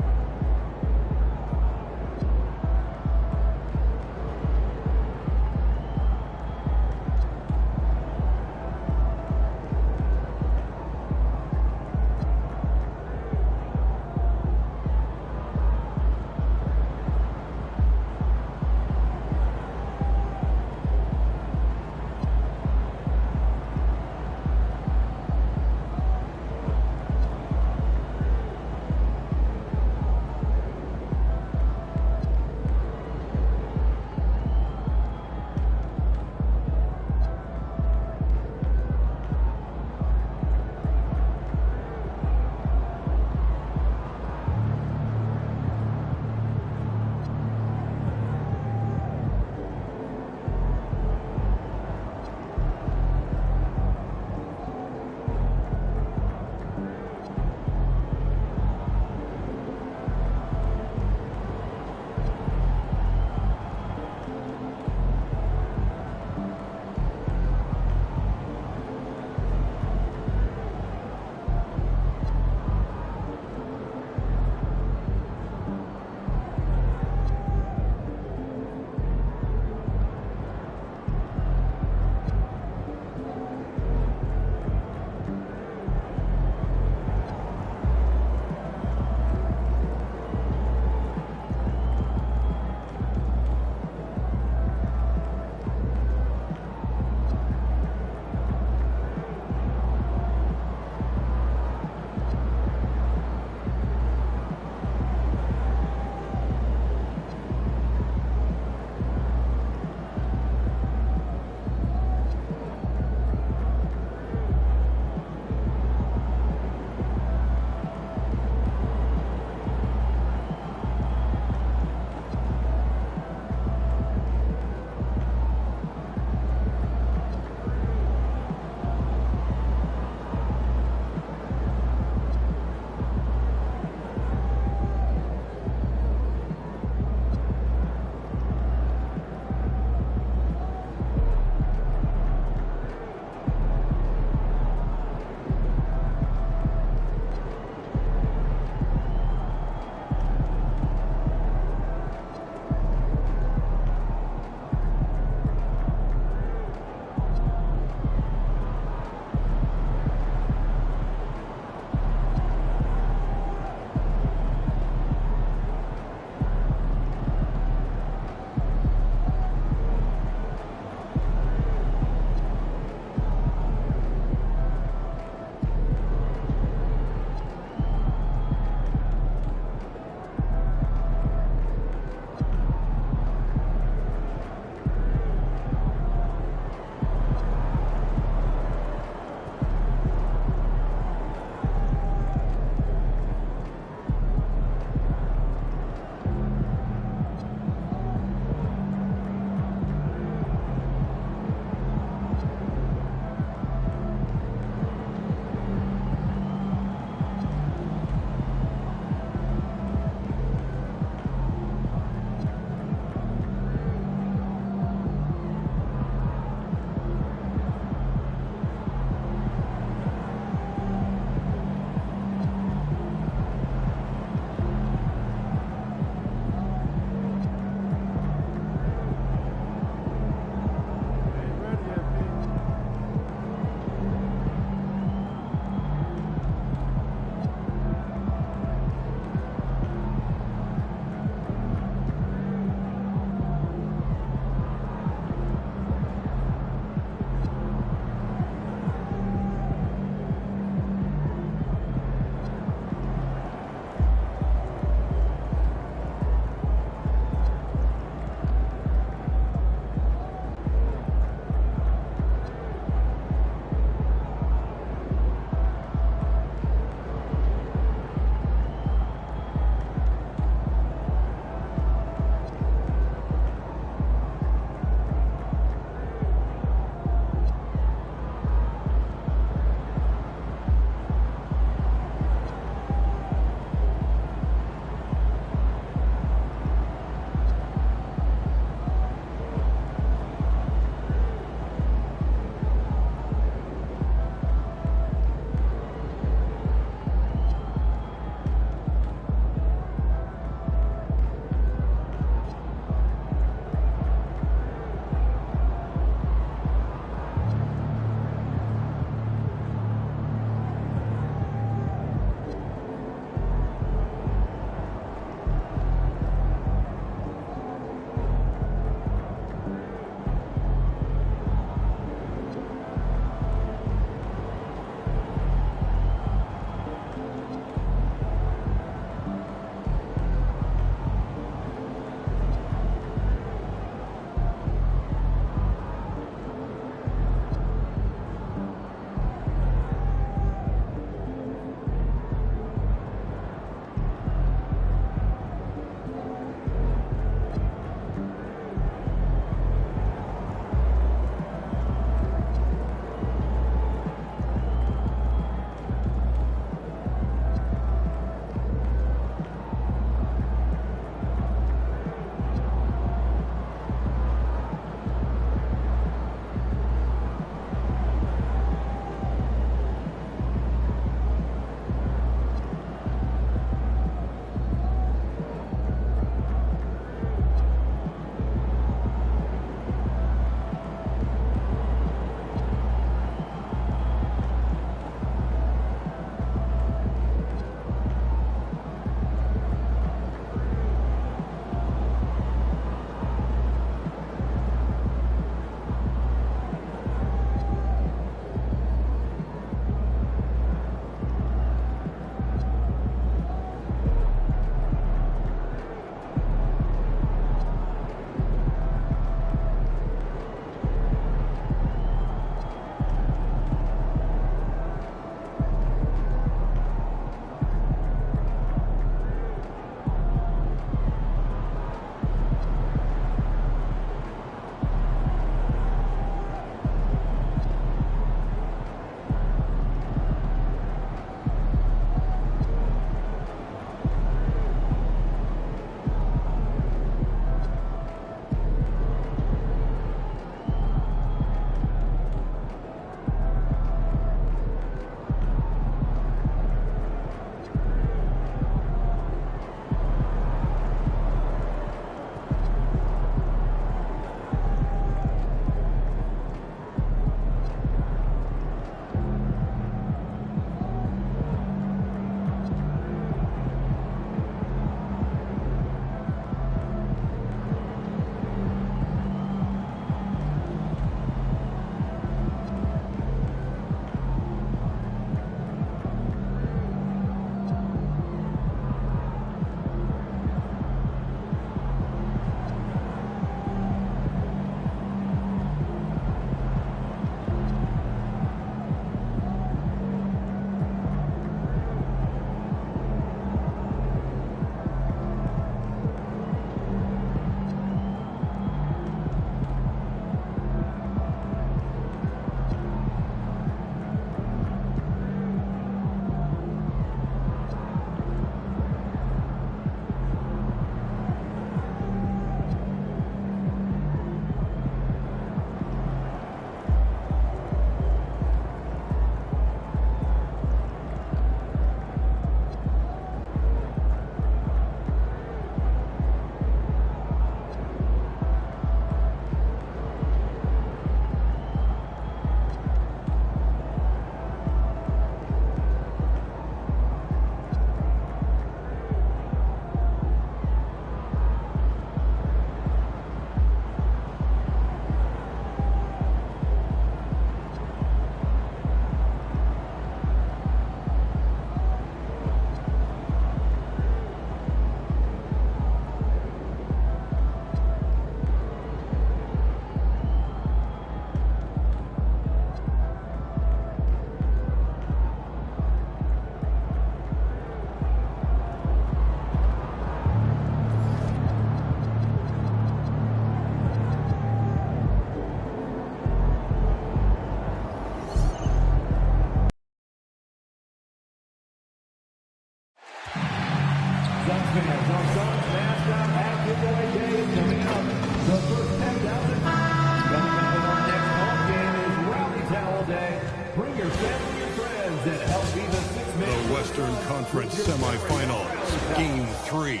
Conference Semifinals, Game 3.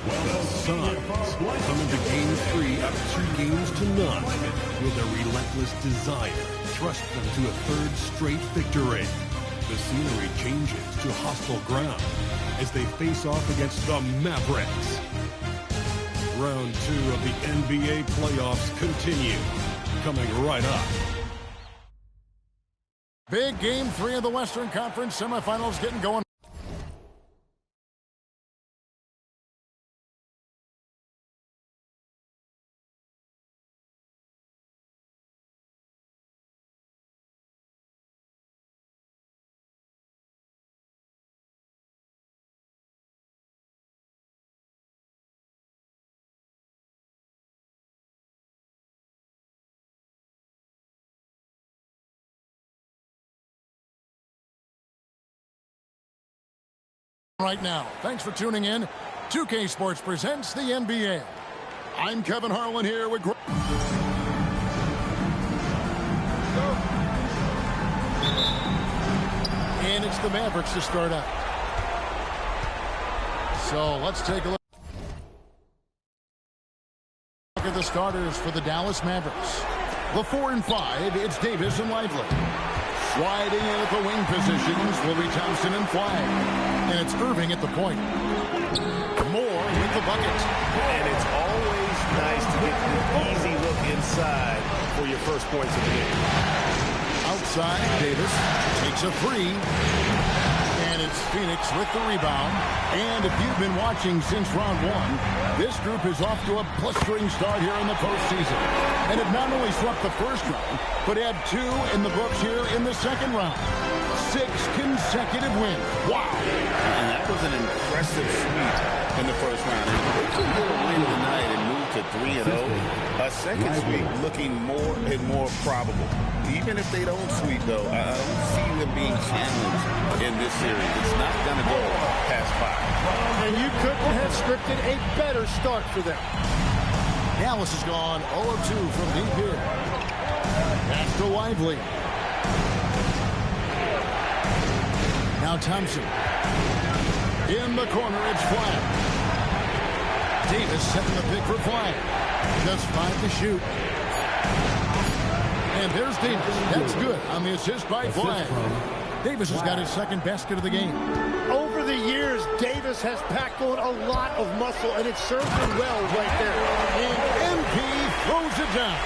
The Suns come into Game 3 up 2 games to none with a relentless desire thrust them to a third straight victory. The scenery changes to hostile ground as they face off against the Mavericks. Round 2 of the NBA playoffs continue, coming right up. Big Game 3 of the Western Conference semifinals getting going. Right now, thanks for tuning in. 2K Sports presents the NBA. I'm Kevin Harlan here with and it's the Mavericks to start out. So let's take a look at the starters for the Dallas Mavericks. The 4 and 5, it's Davis and Lively. Sliding in at the wing positions will be Thompson and Flagg. And it's Irving at the point. Moore with the bucket. And it's always nice to get an easy look inside for your first points of the game. Outside, Davis takes a three. And it's Phoenix with the rebound. And if you've been watching since round 1, this group is off to a blistering start here in the postseason. And it not only swept the first round, but had 2 in the books here in the second round. 6 consecutive wins. Wow. And that was an impressive sweep in the first round. They could get a win tonight and move to 3-0. A second sweep looking more and more probable. Even if they don't sweep, though, I don't see them being challenged in this series. It's not going to go past 5. And you couldn't have scripted a better start for them. Dallas has gone 0 of 2 from deep here. Pass to Lively. Now Thompson. In the corner, it's Flagg. Davis setting the pick for Flagg. Just 5 to shoot. And there's Davis. That's good on the assist by Flagg. Davis has got his second basket of the game. Over the years, Davis has packed on a lot of muscle, and it served him well right there. And MP throws it down.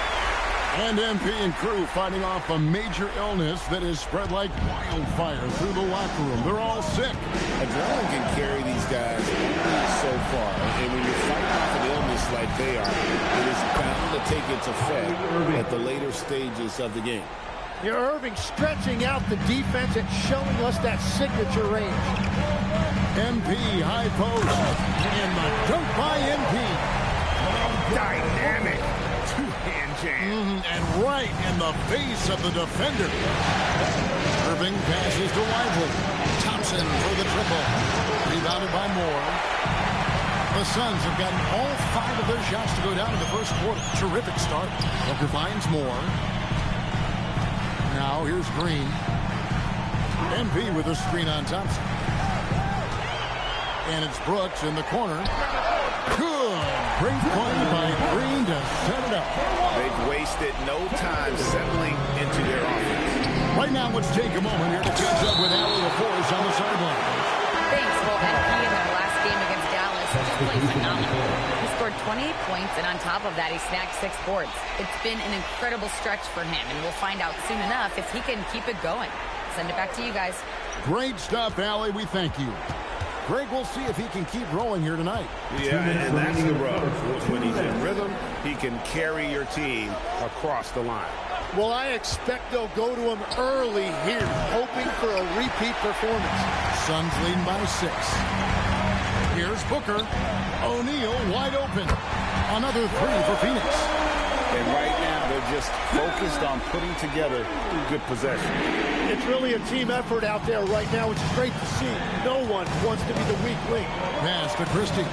And MP and crew fighting off a major illness that has spread like wildfire through the locker room. They're all sick. Adrenaline can carry these guys so far. And when you're fighting off an illness like they are, it is bound to take its effect at the later stages of the game. Irving stretching out the defense and showing us that signature range. MP high post. And the dunk by MP. Dynamic. Two-hand jam. And right in the face of the defender. Irving passes to Lively. Thompson for the triple. Rebounded by Moore. The Suns have gotten all 5 of their shots to go down in the first quarter. Terrific start. Booker finds Moore. Now here's Green. MP with a screen on Thompson. And it's Brooks in the corner. Good. Great play by Green to set it up. They've wasted no time settling into their offense. Right now, let's take a moment here to catch up with Allie LaForce on the sideline. Thanks. Well, MP in their last game against Dallas has just played phenomenal. He scored 28 points, and on top of that, he snagged 6 boards. It's been an incredible stretch for him, and we'll find out soon enough if he can keep it going. Send it back to you guys. Great stuff, Allie. We thank you. Greg, we'll see if he can keep rolling here tonight. Yeah, and that's the rub. When he's in rhythm, he can carry your team across the line. Well, I expect they'll go to him early here, hoping for a repeat performance. Suns leading by 6. Here's Booker. O'Neal wide open. Another 3 for Phoenix. And right now, they're just focused on putting together good possession. It's really a team effort out there right now, which is great to see. No one wants to be the weak link. Pass to Christie.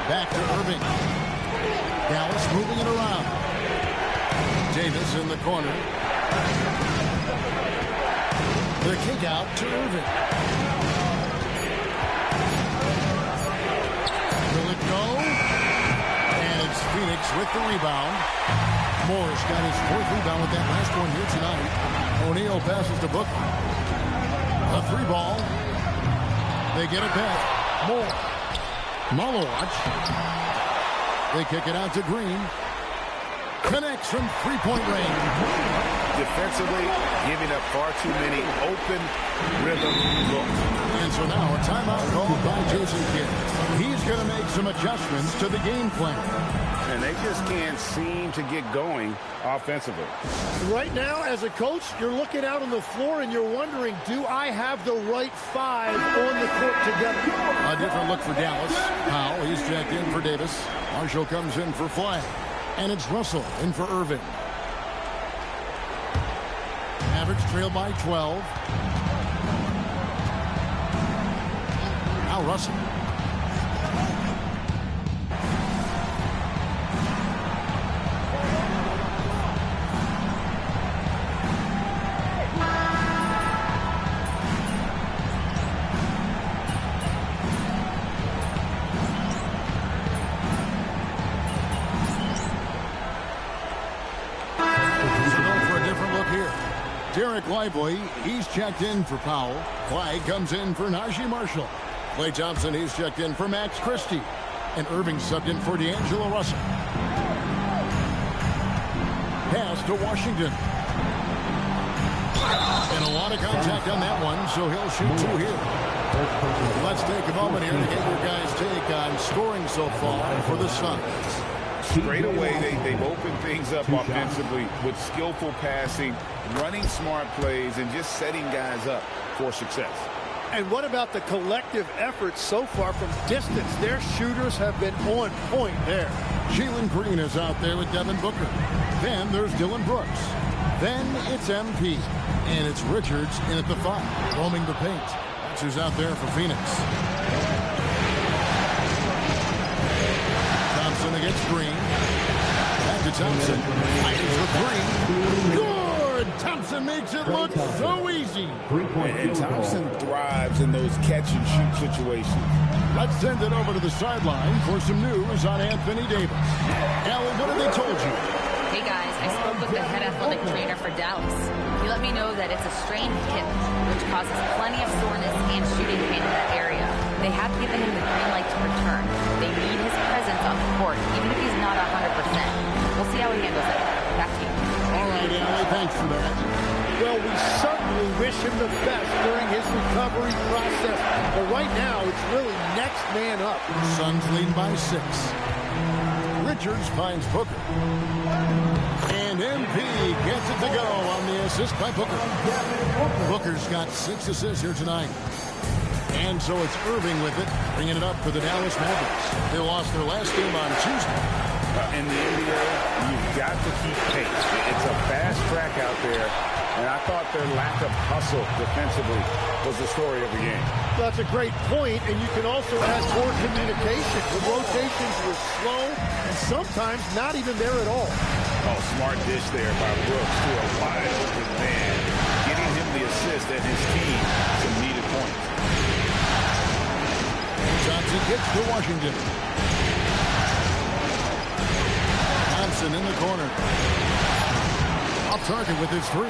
Back to Irving. Dallas moving it around. Davis in the corner. The kick out to Irving. with the rebound. Moore's got his 4th rebound with that last one here tonight. O'Neal passes to Booker. A 3-ball. They get it back. Moore. Malowacz. They kick it out to Green. Connects from 3-point range. Defensively, giving up far too many open rhythm looks. And so now a timeout called by Jason Kidd. He's going to make some adjustments to the game plan. And they just can't seem to get going offensively. Right now, as a coach, you're looking out on the floor and you're wondering, do I have the right 5 on the court together? A different look for Dallas. Powell, he's checked in for Davis. Marshall comes in for Flagg. And it's Russell in for Irvin. Mavericks trail by 12. Now Russell. Derek Lively, he's checked in for Powell. Flagg comes in for Najee Marshall. Klay Thompson, he's checked in for Max Christie. And Irving subbed in for D'Angelo Russell. Pass to Washington. And a lot of contact on that one, so he'll shoot 2 here. Let's take a moment here to get your guys' take on scoring so far for the Suns. Straight away, they've opened things up offensively with skillful passing, running smart plays, and just setting guys up for success. And what about the collective effort so far from distance? Their shooters have been on point there. Jalen Green is out there with Devin Booker. Then there's Dylan Brooks. Then it's MP. And it's Richards in at the 5, roaming the paint. That's who's out there for Phoenix. Against Green. Back to Thompson. Fires for Green. Good! Thompson makes it look so easy. And Thompson thrives in those catch-and-shoot situations. Let's send it over to the sideline for some news on Anthony Davis. Alan, what have they told you? Hey guys, I spoke with the head athletic trainer for Dallas. He let me know that it's a strained hip, which causes plenty of soreness and shooting pain in that area. They have given him the green light to return. They need his presence on the court, even if he's not 100%. We'll see how he handles it. Back to you. All right, Allie, thanks for that. Well, we certainly wish him the best during his recovery process. But right now, it's really next man up. Suns lead by 6. Richards finds Booker. And MP gets it to go on the assist by Booker. Booker's got 6 assists here tonight. And so it's Irving with it, bringing it up for the Dallas Mavericks. They lost their last game on Tuesday. In the NBA, you've got to keep pace. It's a fast track out there, and I thought their lack of hustle defensively was the story of the game. That's a great point, and you can also add more communication. The rotations were slow and sometimes not even there at all. Oh, smart dish there by Brooks to a wide open man, getting him the assist and his team some needed points. Johnson gets to Washington. Thompson in the corner. Off target with his 3.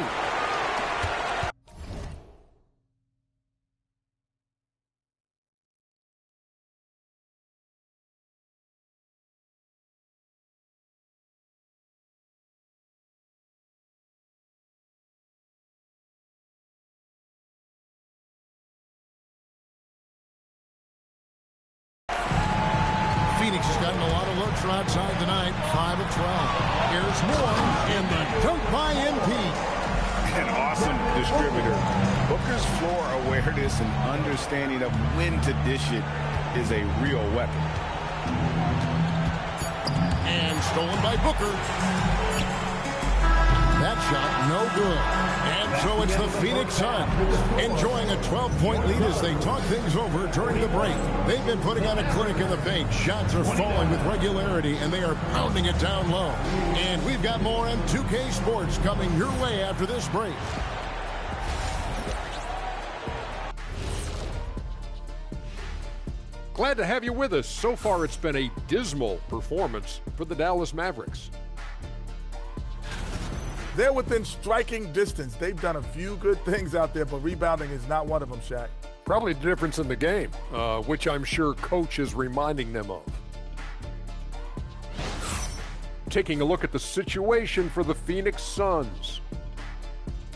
Phoenix has gotten a lot of looks from outside tonight. 5 of 12. Here's Moore, and the dunk by MP. An awesome distributor. Booker's floor awareness and understanding of when to dish it is a real weapon. And stolen by Booker. That shot, no good. And so it's the Phoenix Suns enjoying a 12-point lead as they talk things over during the break. They've been putting on a clinic in the paint. Shots are falling with regularity, and they are pounding it down low. And we've got more M2K Sports coming your way after this break. Glad to have you with us. So far, it's been a dismal performance for the Dallas Mavericks. They're within striking distance. They've done a few good things out there, but rebounding is not one of them, Shaq. Probably the difference in the game, which I'm sure Coach is reminding them of. Taking a look at the situation for the Phoenix Suns.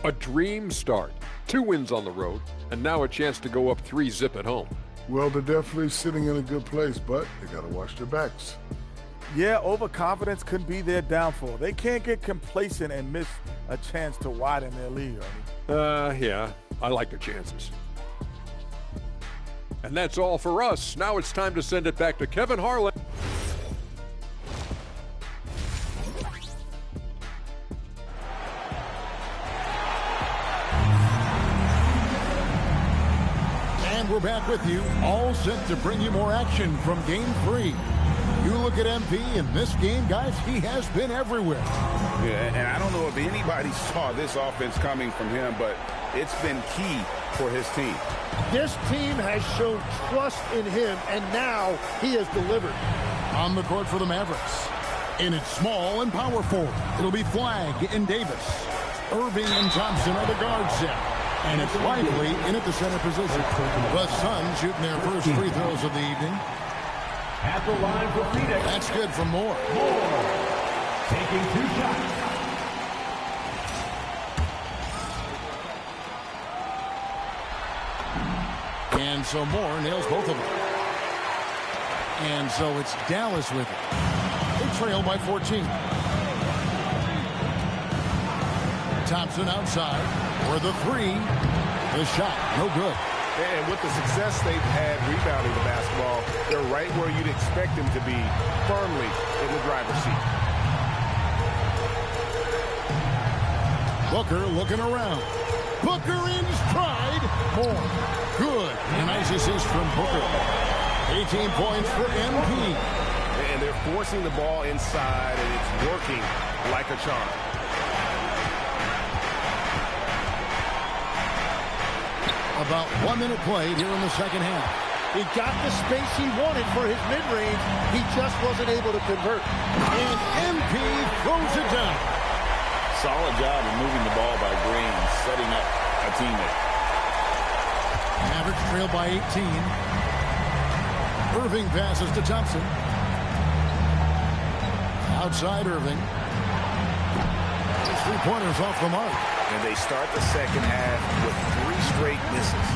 A dream start. 2 wins on the road, and now a chance to go up 3-zip at home. Well, they're definitely sitting in a good place, but they got to watch their backs. Yeah, overconfidence could be their downfall. They can't get complacent and miss a chance to widen their lead, Ernie. Yeah, I like the chances. And that's all for us. Now it's time to send it back to Kevin Harlan. And we're back with you, all set to bring you more action from Game 3. You look at MP in this game, guys, he has been everywhere. Yeah, and I don't know if anybody saw this offense coming from him, but it's been key for his team. This team has shown trust in him, and now he has delivered. On the court for the Mavericks. And it's small and power forward. It'll be Flagg and Davis. Irving and Thompson are the guard set. And it's Lively in at the center position. The Suns shooting their first free throws of the evening. At the line for Phoenix. That's good for Moore. Moore taking 2 shots. And so Moore nails both of them. And so it's Dallas with it. They trail by 14. Thompson outside for the 3. The shot, no good. And with the success they've had rebounding the basketball, they're right where you'd expect them to be, firmly in the driver's seat. Booker looking around. Booker in stride. More. Good. A nice assist from Booker. 18 points for MP. And they're forcing the ball inside, and it's working like a charm. About 1 minute played here in the second half. He got the space he wanted for his mid-range. He just wasn't able to convert. And MP throws it down. Solid job of moving the ball by Green, setting up a teammate. Mavericks trail by 18. Irving passes to Thompson. Outside Irving. His 3-pointers off the mark. And they start the second half with 3 straight misses.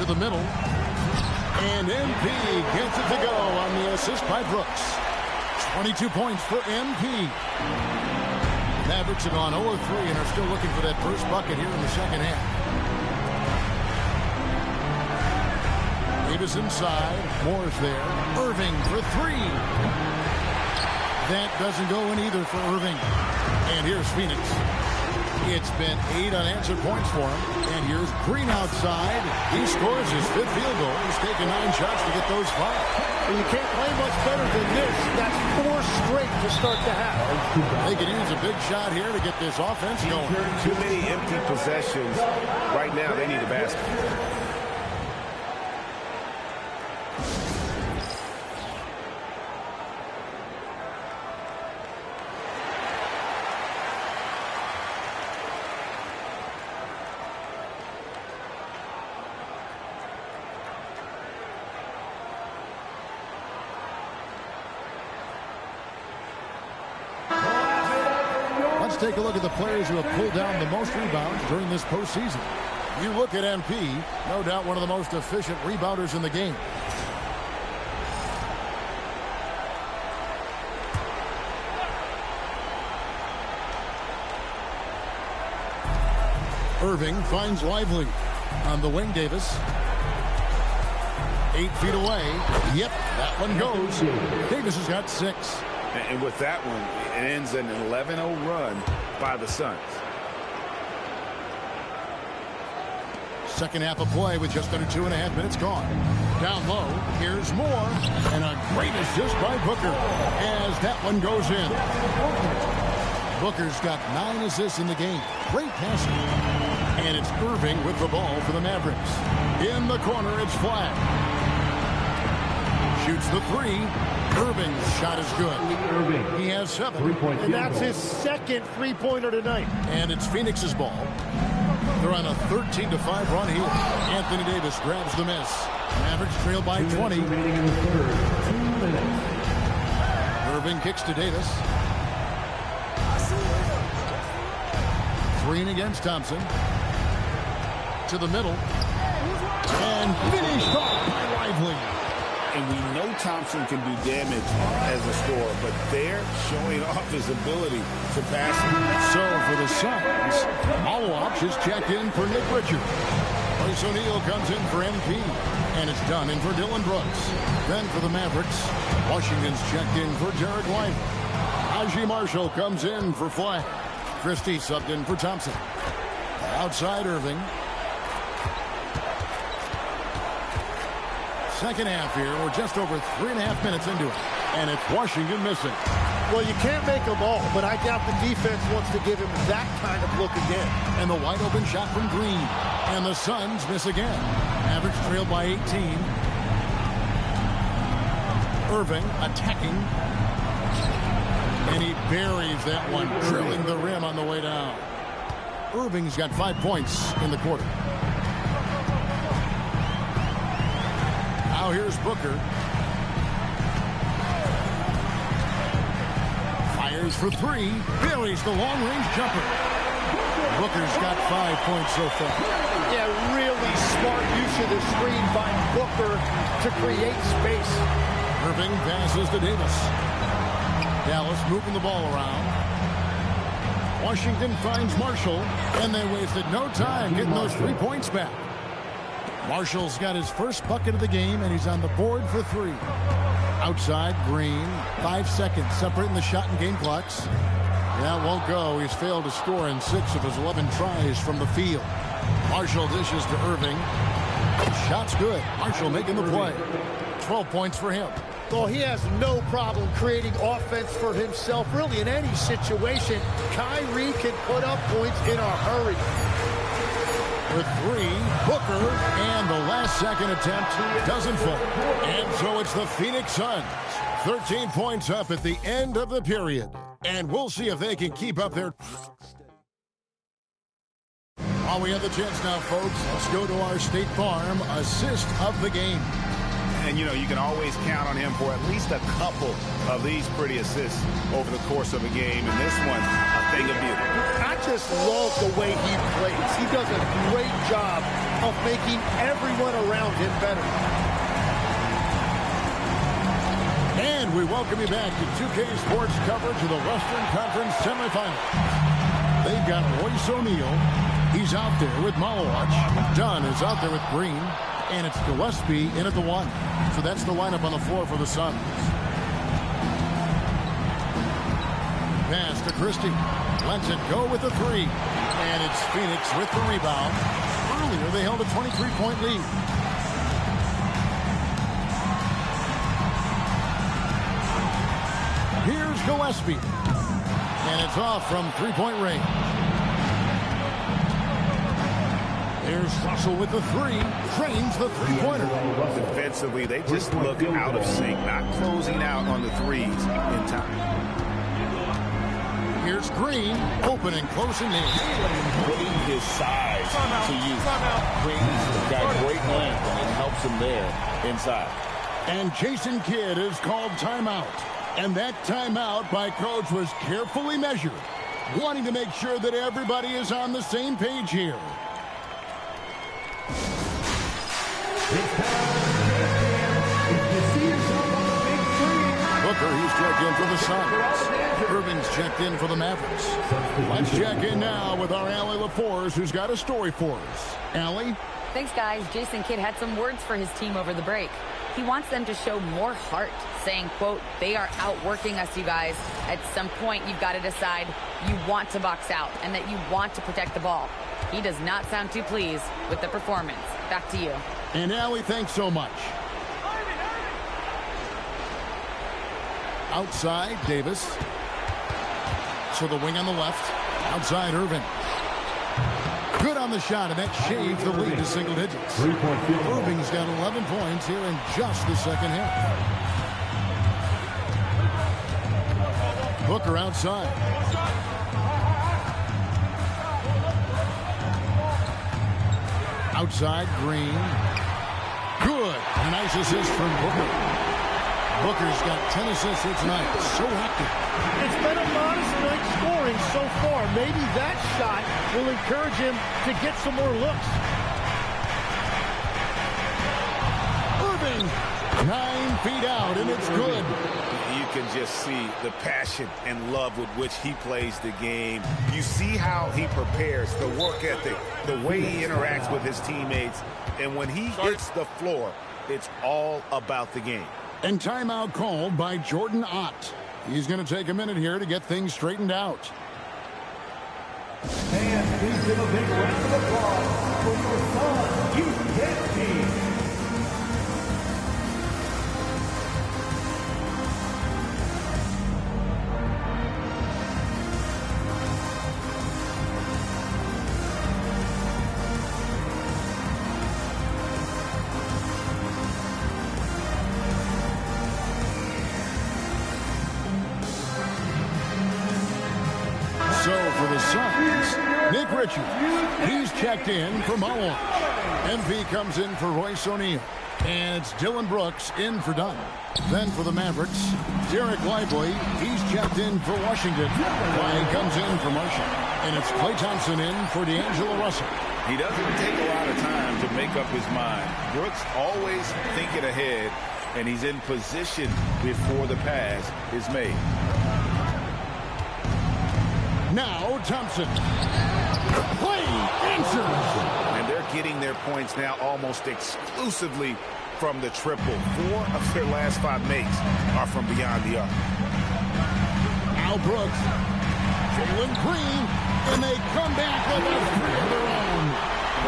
To the middle. And MP gets it to go on the assist by Brooks. 22 points for MP. Mavericks have gone 0-3 and are still looking for that first bucket here in the second half. Davis inside. Moore's there. Irving for 3. That doesn't go in either for Irving. And here's Phoenix. It's been 8 unanswered points for him. And here's Green outside. He scores his 5th field goal. He's taken 9 shots to get those 5. And you can't play much better than this. That's 4 straight to start the half. They could use a big shot here to get this offense going. Too many empty possessions. Right now, they need a basket. Let's take a look at the players who have pulled down the most rebounds during this postseason. You look at MP, no doubt one of the most efficient rebounders in the game. Irving finds Lively on the wing. Davis 8 feet away. Yep, that one goes. Davis has got 6. And with that one, it ends an 11-0 run by the Suns. Second half of play with just under 2.5 minutes gone. Down low, here's Moore. And a great assist by Booker as that one goes in. Booker's got 9 assists in the game. Great passing. And it's Irving with the ball for the Mavericks. In the corner, it's Flag. Shoots the three. Irving's shot is good. He has 7. And that's his second three-pointer tonight. And it's Phoenix's ball. They're on a 13-5 run here. Anthony Davis grabs the miss. Mavericks trail by 20. Irving kicks to Davis. Green against Thompson. To the middle. And finished off by Lively. And we know Thompson can do damage as a scorer, but they're showing off his ability to pass. So for the Suns, Malawach is checked in for Nick Richards. Royce O'Neal comes in for MP, and it's done in for Dylan Brooks. Then for the Mavericks, Washington's checked in for Derek Lively. Najee Marshall comes in for Flag. Christie subbed in for Thompson. Outside Irving. Second half here. We're just over 3.5 minutes into it. And it's Washington missing. Well, you can't make them all, but I doubt the defense wants to give him that kind of look again. And the wide open shot from Green. And the Suns miss again. Mavericks trail by 18. Irving attacking. And he buries that one, drilling the rim on the way down. Irving's got 5 points in the quarter. Now here's Booker. Fires for 3. Buries the long-range jumper. Booker's got 5 points so far. Yeah, really smart use of the screen by Booker to create space. Irving passes to Davis. Dallas moving the ball around. Washington finds Marshall, and they wasted no time getting those 3 points back. Marshall's got his first bucket of the game, and he's on the board for 3. Outside, Green. 5 seconds separating the shot and game clocks. Yeah, it won't go. He's failed to score in 6 of his 11 tries from the field. Marshall dishes to Irving. Shot's good. Marshall making the play. 12 points for him. Well, he has no problem creating offense for himself, really, in any situation. Kyrie can put up points in a hurry. With 3, Booker, and the last second attempt doesn't fall. And so it's the Phoenix Suns. 13 points up at the end of the period. And we'll see if they can keep up their... While we have the chance now, folks, let's go to our State Farm assist of the game. And, you know, you can always count on him for at least a couple of these pretty assists over the course of a game. And this one, a thing of beauty. I just love the way he plays. He does a great job of making everyone around him better. And we welcome you back to 2K Sports coverage of the Western Conference semifinals. They've got Royce O'Neal. He's out there with Malawach. Dunn is out there with Green. And it's Gillespie in at the 1. So that's the lineup on the floor for the Suns. Pass to Christie. Lets it go with the 3. And it's Phoenix with the rebound. Earlier, they held a 23-point lead. Here's Gillespie. And it's off from 3-point range. There's Russell with the 3. Drains the 3-pointer. Defensively, they just look out of sync, not closing out on the 3s in time. Here's Green, open and close and in. Putting his size to use. Green's got great length, and it helps him there inside. And Jason Kidd is called timeout. And that timeout by coach was carefully measured, wanting to make sure that everybody is on the same page here. Booker, he's checked in for the Suns. Irving's checked in for the Mavericks. Let's check in now with our Allie LaForce, who's got a story for us. Allie? Thanks, guys. Jason Kidd had some words for his team over the break. He wants them to show more heart, saying, quote, they are outworking us, you guys. At some point, you've got to decide you want to box out and that you want to protect the ball. He does not sound too pleased with the performance. Back to you. And Allie, thanks so much. Outside, Davis. So the wing on the left. Outside, Irving. Good on the shot, and that shaves the lead to single digits. Irving's got 11 points here in just the second half. Booker outside. Outside, Green. Good. A nice assist from Booker. Booker's got 10 assists here tonight. So active. It's been a modest night scoring so far. Maybe that shot will encourage him to get some more looks. Irving, 9 feet out, and it's good. You can just see the passion and love with which he plays the game. You see how he prepares, the work ethic, the way he interacts with his teammates. And when he hits the floor, it's all about the game. And timeout called by Jordan Ott. He's going to take a minute here to get things straightened out. And please give a big round of applause for your Suns defense team. So for the Suns, Nick Richards, he's checked in for Mullen. MP comes in for Royce O'Neal. And it's Dillon Brooks in for Dunn. Then for the Mavericks, Derek Lively, he's checked in for Washington. Ryan comes in for Marshall. And it's Klay Thompson in for D'Angelo Russell. He doesn't take a lot of time to make up his mind. Brooks always thinking ahead, and he's in position before the pass is made. Now Thompson. Klay answers. And they're getting their points now almost exclusively from the triple. 4 of their last 5 makes are from beyond the arc. Al Brooks. Jalen Green. And they come back with a 3 of their own.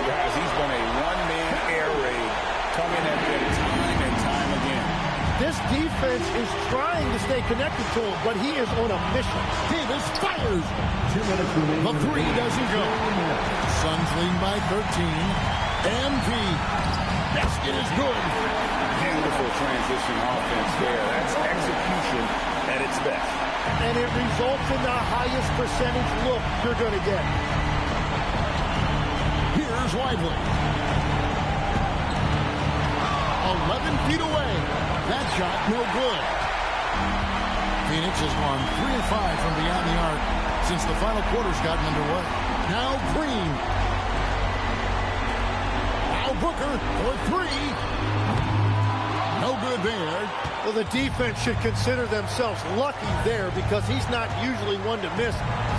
Guys, he's been a one-man air raid coming at them time and time again. This defense is trying to stay connected to him, but he is on a mission. Davis fires. The 3 doesn't go. Suns lead by 13. MP. Basket is good. Beautiful transition offense there. That's execution at its best. And it results in the highest percentage look you're going to get. Here's Lively. 11 feet away. That shot, no good. Phoenix has gone 3 of 5 from beyond the arc since the final quarter's gotten underway. Now Green. Now Booker for 3. No good there. Well, the defense should consider themselves lucky there because he's not usually one to miss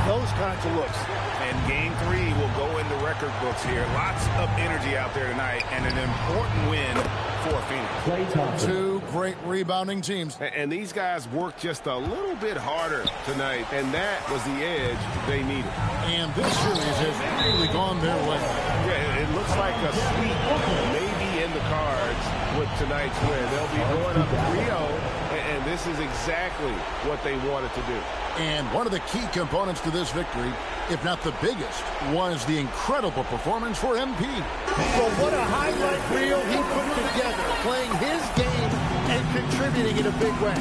those kinds of looks. And game 3 will go in the record books here. Lots of energy out there tonight and an important win for Phoenix. 2 great rebounding teams. And these guys worked just a little bit harder tonight, and that was the edge they needed. And this series has really gone their way. Yeah, it looks like a sweep maybe in the cards with tonight's win. They'll be going up 3-0, and this is exactly what they wanted to do. And one of the key components to this victory, if not the biggest, was the incredible performance for MP. Well, what a highlight reel he put together, playing his game and contributing in a big way.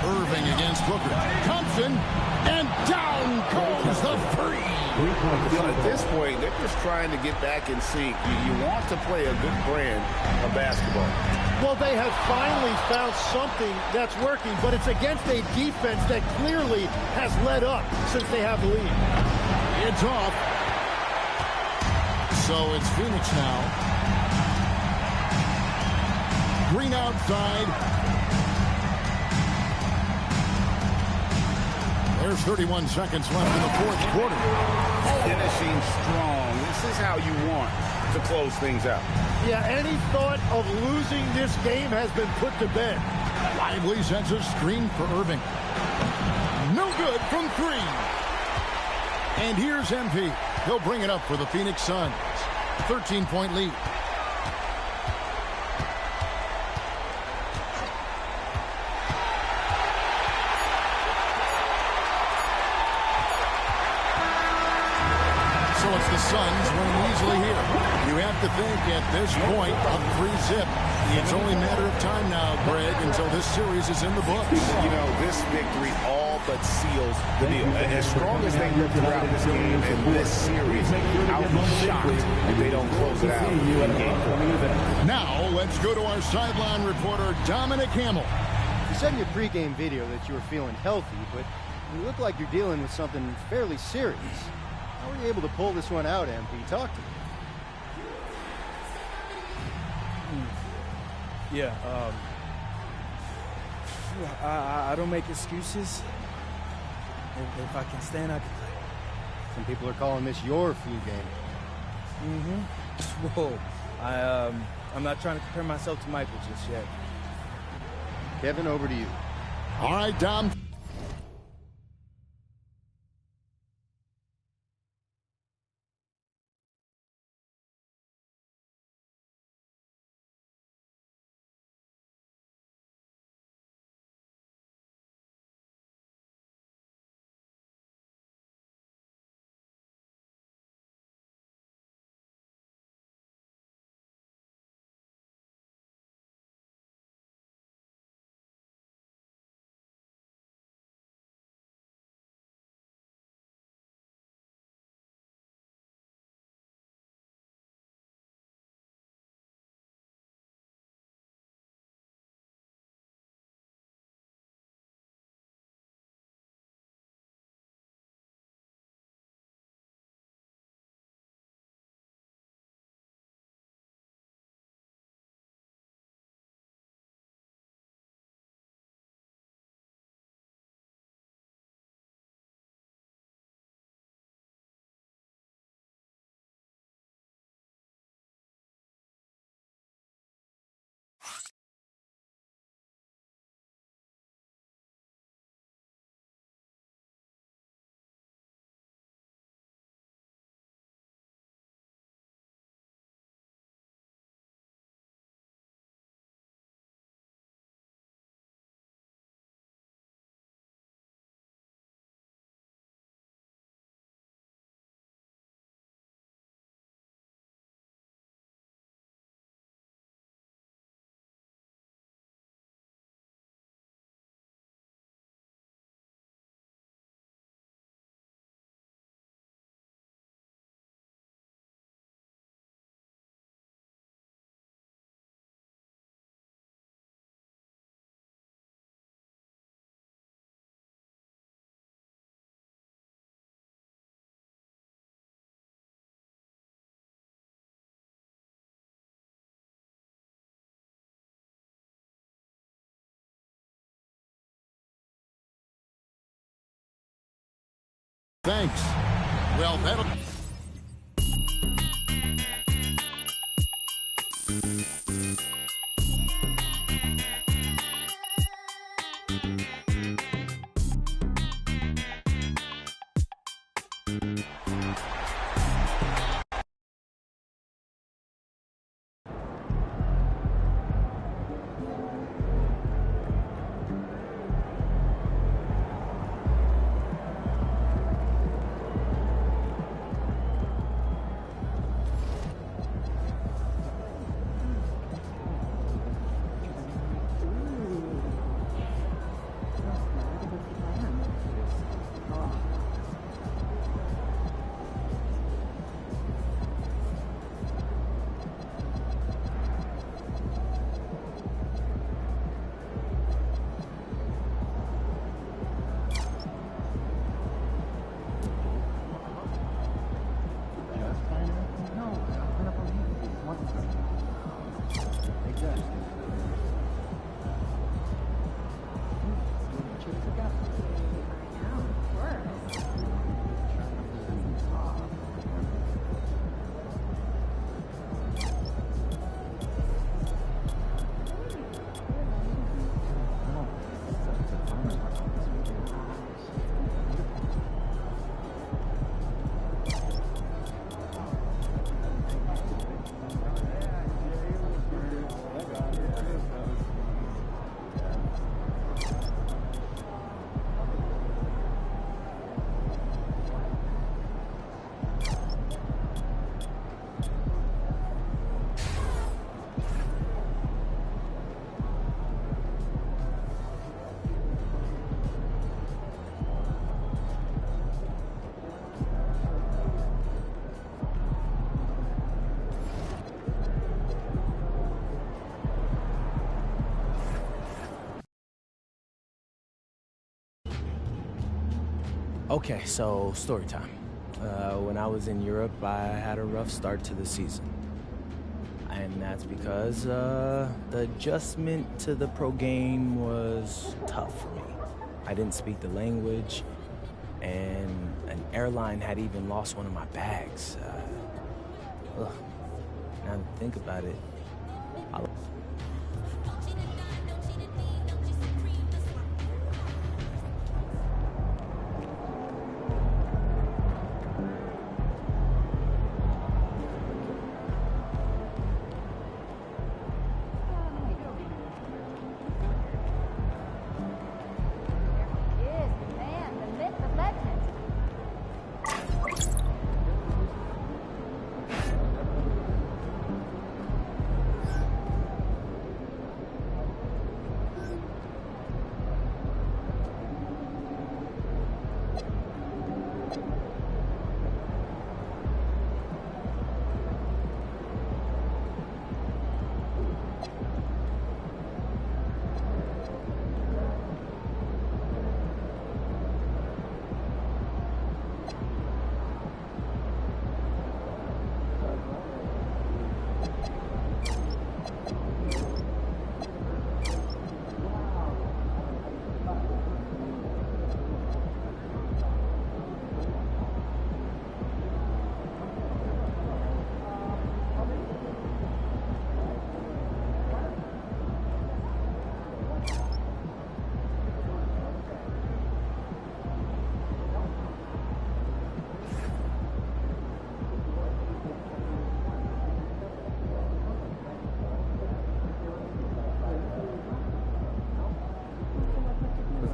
Irving against Booker. Thompson, and down goes the 3. At this point, they're just trying to get back in sync. You want to play a good brand of basketball. Well, they have finally found something that's working, but it's against a defense that clearly has led up since they have the lead. It's off. So it's Phoenix now. Green outside. There's 31 seconds left in the 4th quarter. Finishing strong. This is how you want to close things out. Yeah, any thought of losing this game has been put to bed. Lively sends a screen for Irving. No good from 3. And here's MP. He'll bring it up for the Phoenix Suns. 13-point lead. So it's the Suns winning easily here. You have to think at this point, up 3-zip. It's only a matter of time now, Greg, until this series is in the books. You know, this victory all but seals the deal. As strong as they look throughout this game and this series, I'll be shocked if they don't close it out in game 4. Now, let's go to our sideline reporter, Dominic Hamill. You said in your pregame video that you were feeling healthy, but you look like you're dealing with something fairly serious. How were you able to pull this one out, MP? Talk to me. Yeah, I don't make excuses. If I can stand, I can play. Some people are calling this your flu game. Whoa. I'm not trying to compare myself to Michael just yet. Kevin, over to you. All right, Dom. Thanks. Well, that'll... Okay, so story time. When I was in Europe, I had a rough start to the season. And that's because the adjustment to the pro game was tough for me. I didn't speak the language, and an airline had even lost one of my bags. Now to think about it,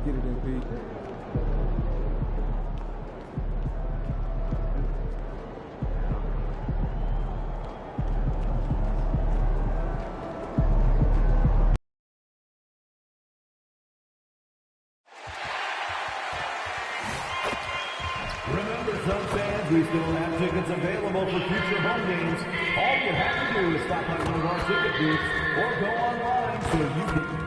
Get it in, Pete. Remember, Sun fans, we still have tickets available for future home games. All you have to do is stop by one of our ticket booths or go online so you can...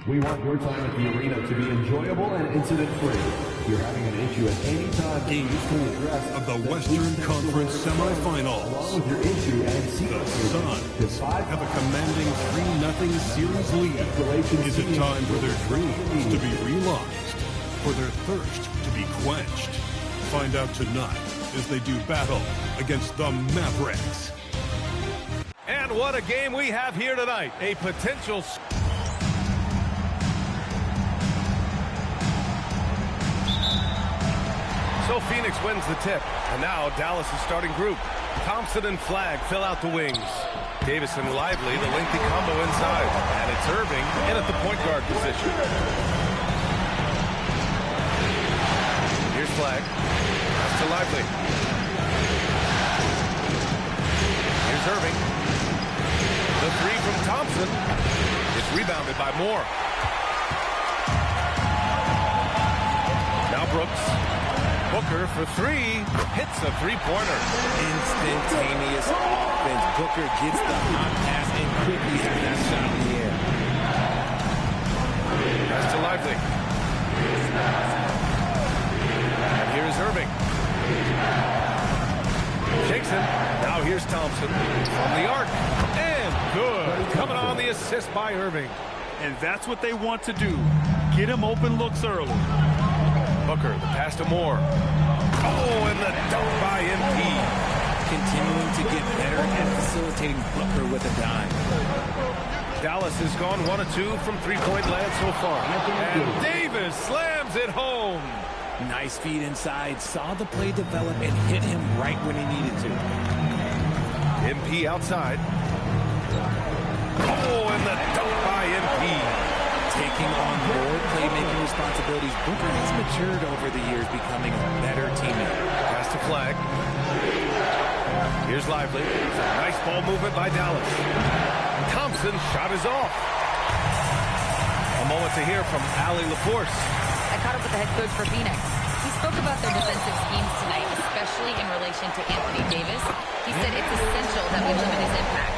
We want your time at the arena to be enjoyable and incident-free. If you're having an issue at any time, Game 4 of the Western Conference semifinals. Along with your issue and the Suns have a commanding 3-0 series lead. Is it time for their dreams to be realized? For their thirst to be quenched? Find out tonight as they do battle against the Mavericks. And what a game we have here tonight. A potential... So Phoenix wins the tip, and now Dallas' starting group. Thompson and Flagg fill out the wings. Davis and Lively, the lengthy combo inside. And it's Irving in at the point guard position. Here's Flagg. Pass to Lively. Here's Irving. The three from Thompson. It's rebounded by Moore. Now Brooks. Booker for three, hits a three-pointer. Instantaneous offense. Booker gets the hot pass and quickly has that shot in the air. Pass to Lively. And here's Irving. Shakes it. Now here's Thompson from the arc. And good. Coming on the assist by Irving. And that's what they want to do. Get him open looks early. Booker, the pass to Moore. Oh, and the dunk by MP. Continuing to get better at facilitating Booker with a dime. Dallas has gone 1 of 2 from three-point land so far. And Davis slams it home. Nice feed inside. Saw the play develop and hit him right when he needed to. MP outside. Oh, and the dunk by MP. Taking on more playmaking responsibilities, Booker has matured over the years, becoming a better teammate. Pass to Flagg. Here's Lively. Nice ball movement by Dallas. Thompson's shot is off. A moment to hear from Allie LaForce. I caught up with the head coach for Phoenix. He spoke about their defensive schemes tonight, especially in relation to Anthony Davis. He said it's essential that we limit his impact.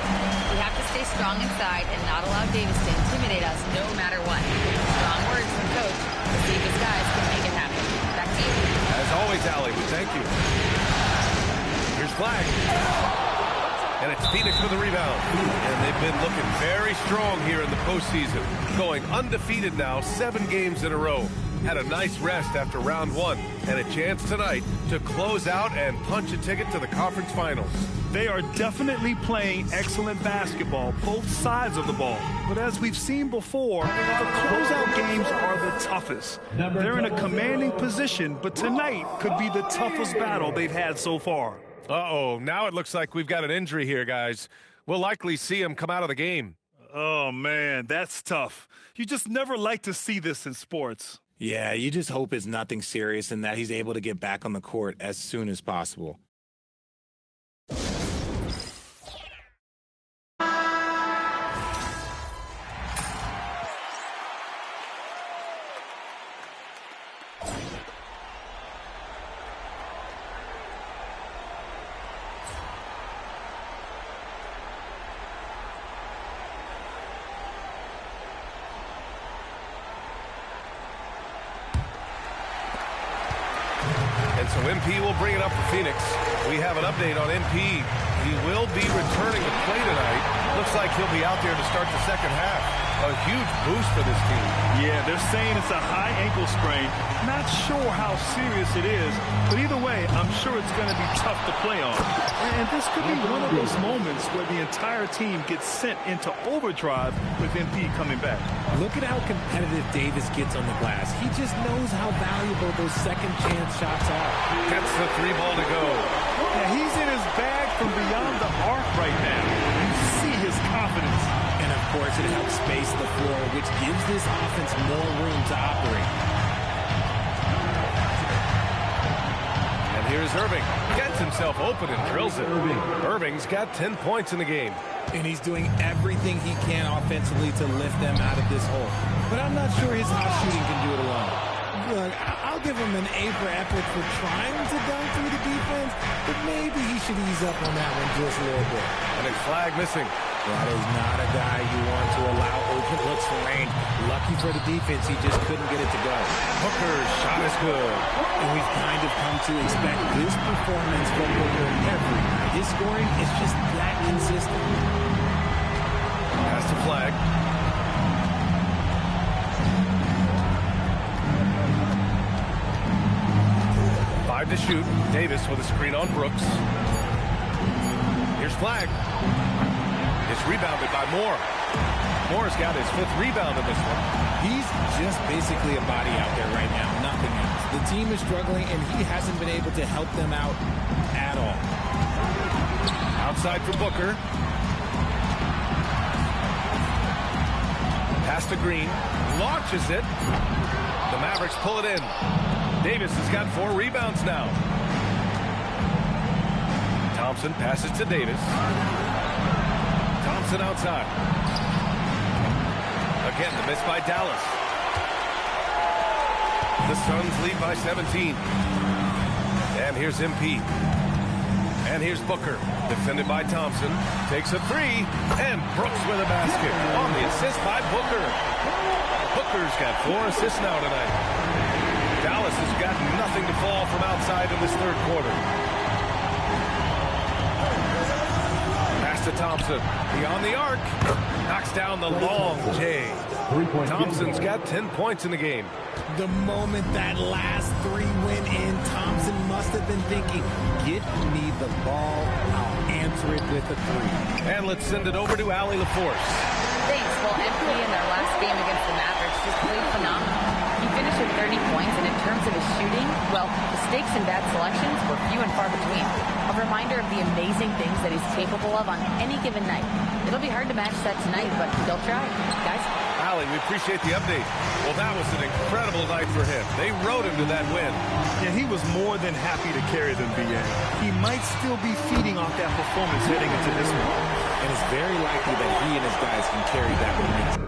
We have to stay strong inside and not allow Davis to intimidate us no matter what. Strong words from coach. Let's see if his guys can make it happen. Back to points, Allie. Thank you. Here's Flag. And it's Phoenix with the rebound. And they've been looking very strong here in the postseason. Going undefeated now, 7 games in a row. Had a nice rest after round 1. And a chance tonight to close out and punch a ticket to the conference finals. They are definitely playing excellent basketball, both sides of the ball. But as we've seen before, the closeout games are the toughest. They're in a commanding position, but tonight could be the toughest battle they've had so far. Uh-oh, now it looks like we've got an injury here, guys. We'll likely see him come out of the game. Oh, man, that's tough. You just never like to see this in sports. Yeah, you just hope it's nothing serious and that he's able to get back on the court as soon as possible. And so MP will bring it up for Phoenix. We have an update on MP. He will be returning to play tonight. Looks like he'll be out there to start the second half. A huge boost for this team. Yeah, they're saying it's a high ankle sprain. Not sure how serious it is, but either way, I'm sure it's going to be tough to play on. And this could be one of those moments where the entire team gets sent into overdrive with MP coming back. Look at how competitive Davis gets on the glass. He just knows how valuable those second chance shots are. Gets the 3 ball to go. Yeah, he's in his bag from beyond the arc right now. You see his confidence. And of course, it helps space the floor, which gives this offense more room to operate. And here's Irving. Gets himself open and drills it. Irving's got 10 points in the game. And he's doing everything he can offensively to lift them out of this hole. But I'm not sure his hot shooting can do it alone. Look, I'll give him an A for effort for trying to dunk through the defense, but maybe he should ease up on that one just a little bit. And a flag missing. That is not a guy you want to allow open looks for range. Lucky for the defense, he just couldn't get it to go. Hooker's shot is good. And we've kind of come to expect this performance from Hooker every night. His scoring is just that consistent. Pass to Flag. To shoot. Davis with a screen on Brooks. Here's Flag. It's rebounded by Moore. Moore's got his 5th rebound in this one. He's just basically a body out there right now, nothing else. The team is struggling, and he hasn't been able to help them out at all. Outside for Booker. Pass to Green. Launches it. The Mavericks pull it in. Davis has got 4 rebounds now. Thompson passes to Davis. Thompson outside. Again, the miss by Dallas. The Suns lead by 17. And here's MP. And here's Booker. Defended by Thompson. Takes a 3. And Brooks with a basket. On the assist by Booker. Booker's got 4 assists now tonight. Dallas has got nothing to fall from outside in this 3rd quarter. Pass to Thompson. Beyond the arc. Knocks down the long J. Thompson's got 10 points in the game. The moment that last 3 went in, Thompson must have been thinking, get me the ball, I'll answer it with a 3. And let's send it over to Allie LaForce. Thanks. Well, MP in their last game against the Mavericks just played phenomenal. He finished with 30 points, and in terms of his shooting, well, mistakes and bad selections were few and far between. A reminder of the amazing things that he's capable of on any given night. It'll be hard to match that tonight, but they'll try. Guys? Allie, we appreciate the update. Well, that was an incredible night for him. They rode him to that win. Yeah, he was more than happy to carry them, BA. He might still be feeding off that performance heading into this one. And it's very likely that he and his guys can carry that momentum.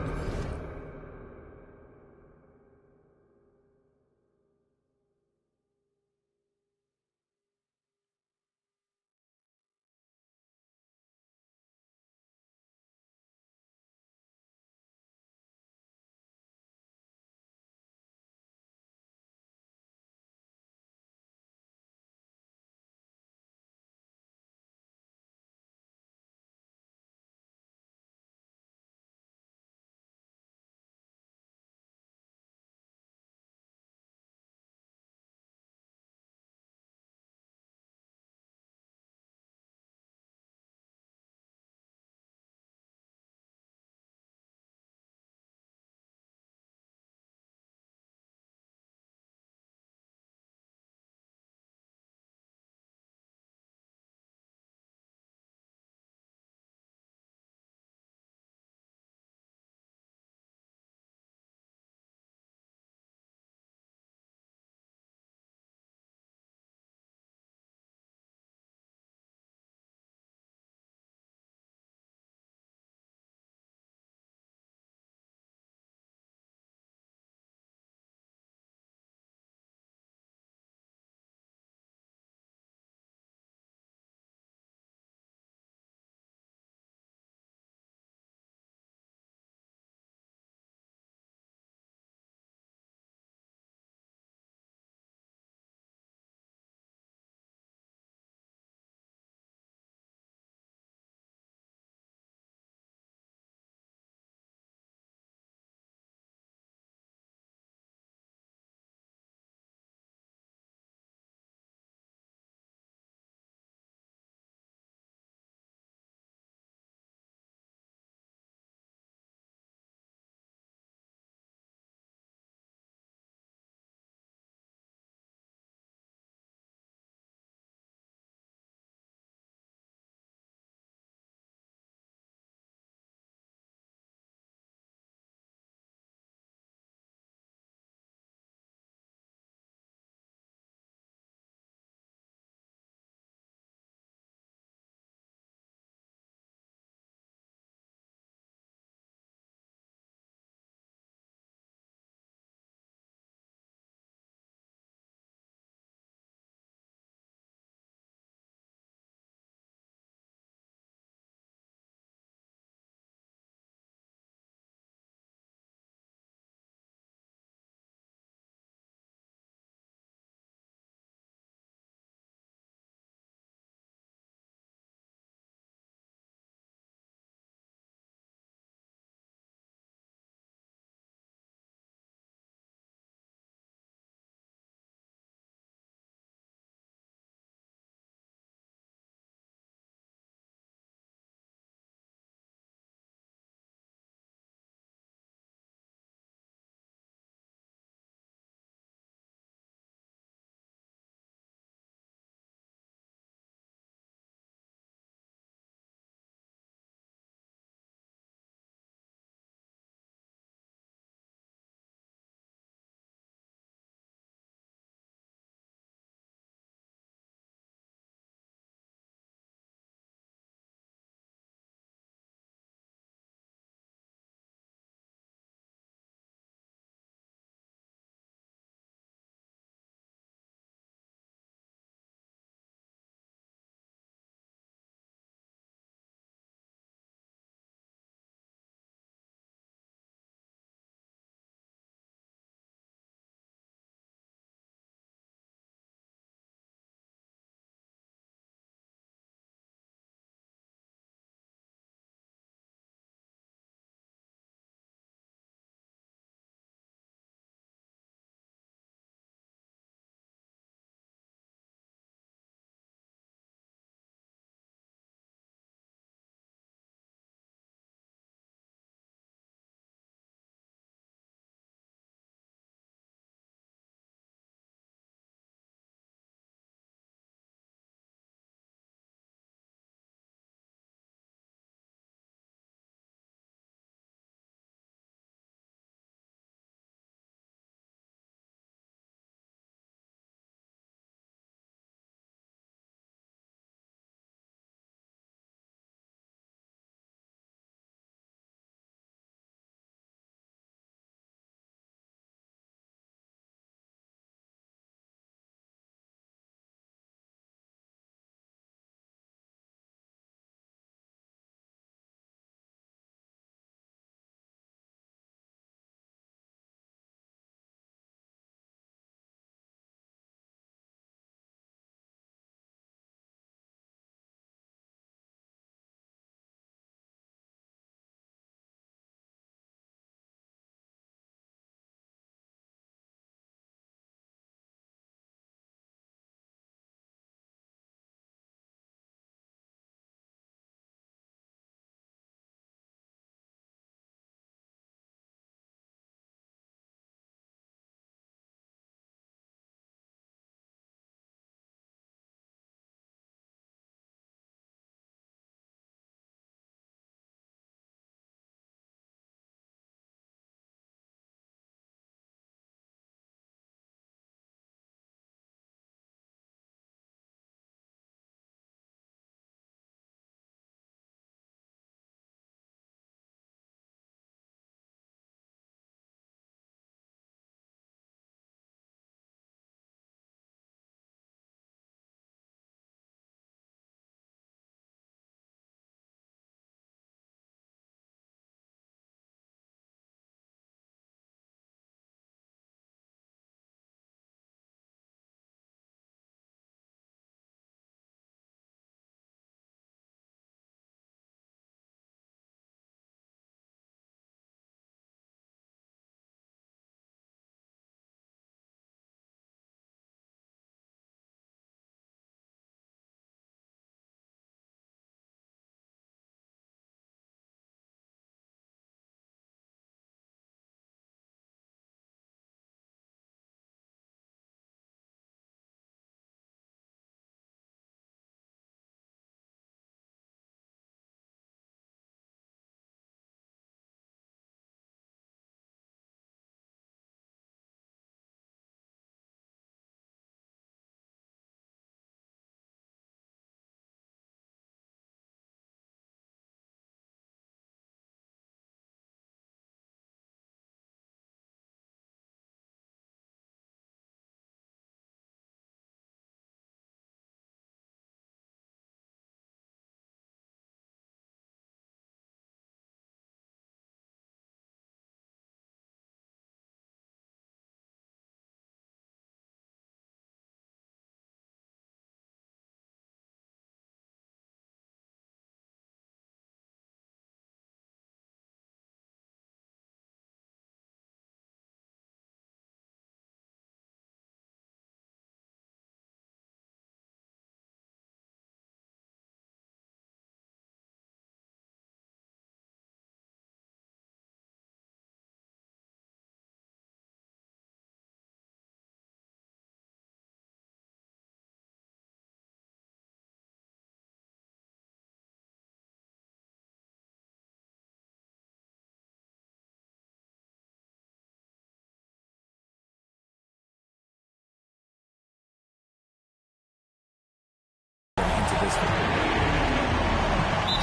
this one.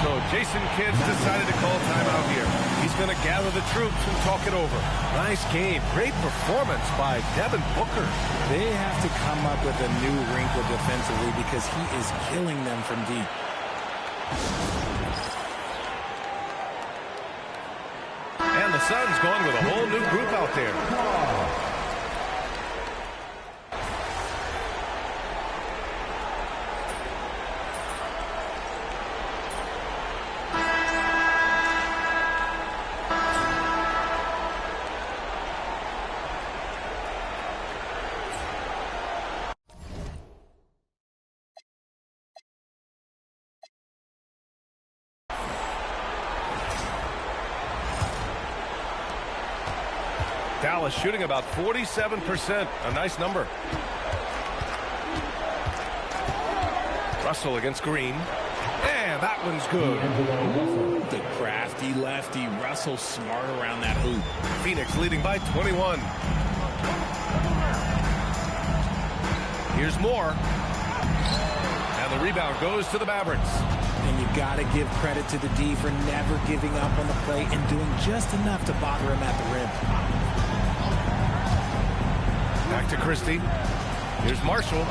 So Jason Kidd's decided to call timeout here. He's going to gather the troops and talk it over. Nice game. Great performance by Devin Booker. They have to come up with a new wrinkle defensively because he is killing them from deep. And the Suns going with a whole new group out there. Dallas shooting about 47%. A nice number. Russell against Green. And that one's good. The crafty lefty. Russell smart around that hoop. Phoenix leading by 21. Here's Moore. And the rebound goes to the Mavericks. And you got to give credit to the D for never giving up on the play and doing just enough to bother him at the rim. Back to Christie. Here's Marshall.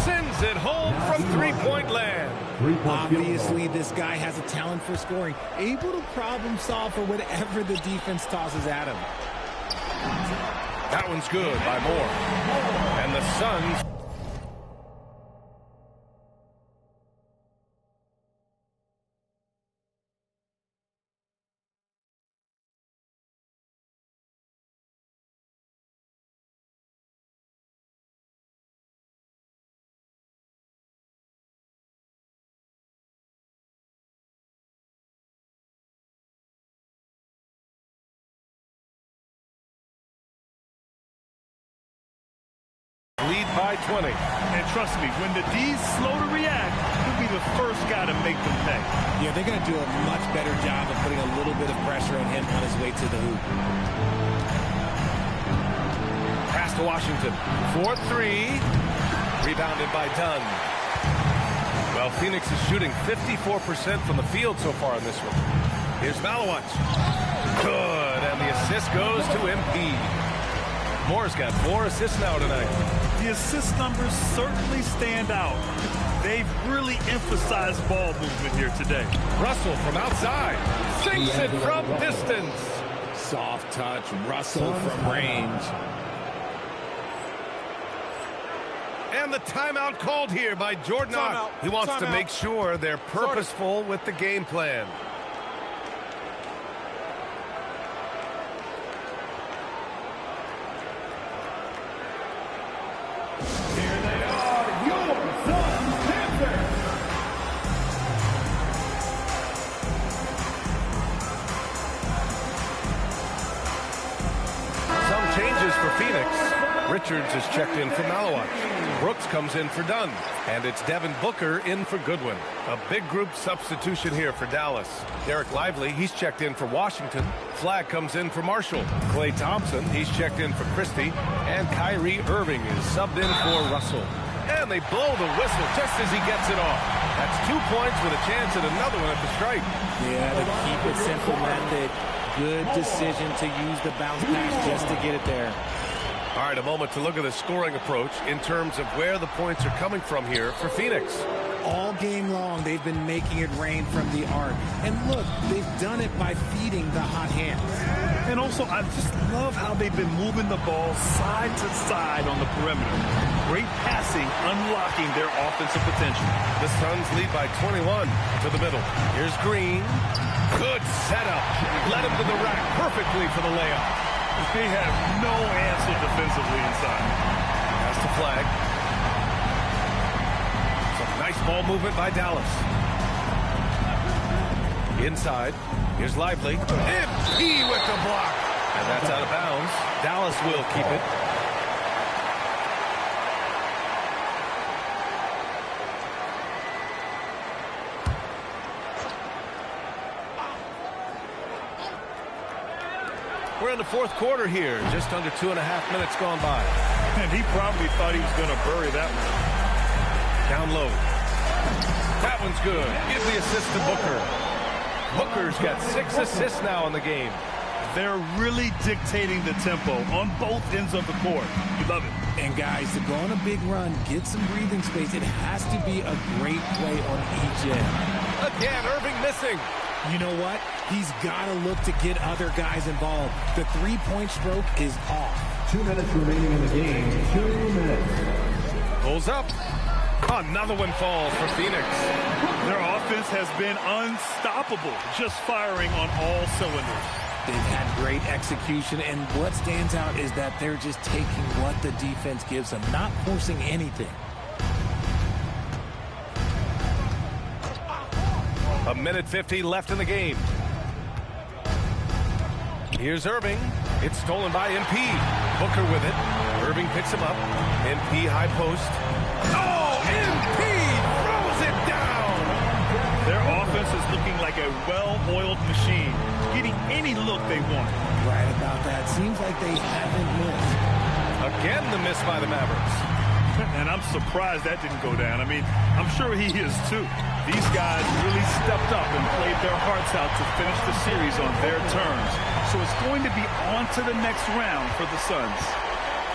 Sends it home from three-point land. Obviously, this guy has a talent for scoring. Able to problem solve for whatever the defense tosses at him. That one's good by Moore. And the Suns... lead by 20. And trust me, when the D's slow to react, he'll be the first guy to make them pay. Yeah, they're going to do a much better job of putting a little bit of pressure on him on his way to the hoop. Pass to Washington. 4-3. Rebounded by Dunn. Well, Phoenix is shooting 54% from the field so far in this one. Here's Malowich. Good, and the assist goes to MP. Moore's got 4 assists now tonight. The assist numbers certainly stand out. They've really emphasized ball movement here today. Russell from outside. Sinks it from distance. Soft touch. Russell from range. And the timeout called here by Jordan. He wants to make sure they're purposeful with the game plan. For Phoenix, Richards is checked in for Malowich. Brooks comes in for Dunn. And it's Devin Booker in for Goodwin. A big group substitution here for Dallas. Derek Lively, he's checked in for Washington. Flagg comes in for Marshall. Klay Thompson, he's checked in for Christie. And Kyrie Irving is subbed in for Russell. And they blow the whistle just as he gets it off. That's 2 points with a chance at another one at the stripe. Yeah, the keep it simple method. Good decision to use the bounce pass just to get it there. All right, a moment to look at the scoring approach in terms of where the points are coming from here for Phoenix. All game long, they've been making it rain from the arc. And look, they've done it by feeding the hot hands. And also, I just love how they've been moving the ball side to side on the perimeter. Great passing, unlocking their offensive potential. The Suns lead by 21 to the middle. Here's Green. Good setup. Led him to the rack perfectly for the layup. They have no answer defensively inside. That's the flag. Some nice ball movement by Dallas. Inside. Here's Lively. MP with the block. And that's out of bounds. Dallas will keep it. We're in the fourth quarter here. Just under 2.5 minutes gone by. And he probably thought he was going to bury that one. Down low. That one's good. Give the assist to Booker. Booker's got 6 assists now in the game. They're really dictating the tempo on both ends of the court. You love it. And guys, to go on a big run, get some breathing space, it has to be a great play on each end. Again, Irving missing. You know what? He's got to look to get other guys involved. The three-point stroke is off. 2 minutes remaining in the game. 2 minutes. Pulls up. Another one falls for Phoenix. Their offense has been unstoppable, just firing on all cylinders. They've had great execution, and what stands out is that they're just taking what the defense gives them, not forcing anything. A minute 50 left in the game. Here's Irving. It's stolen by MP. Booker with it. Irving picks him up. MP high post. Oh, MP throws it down. Their offense is looking like a well-oiled machine, getting any look they want. Right about that. Seems like they haven't missed. Again, the miss by the Mavericks. And I'm surprised that didn't go down. I mean, I'm sure he is too. These guys really stepped up and played their hearts out to finish the series on their terms. So it's going to be on to the next round for the Suns.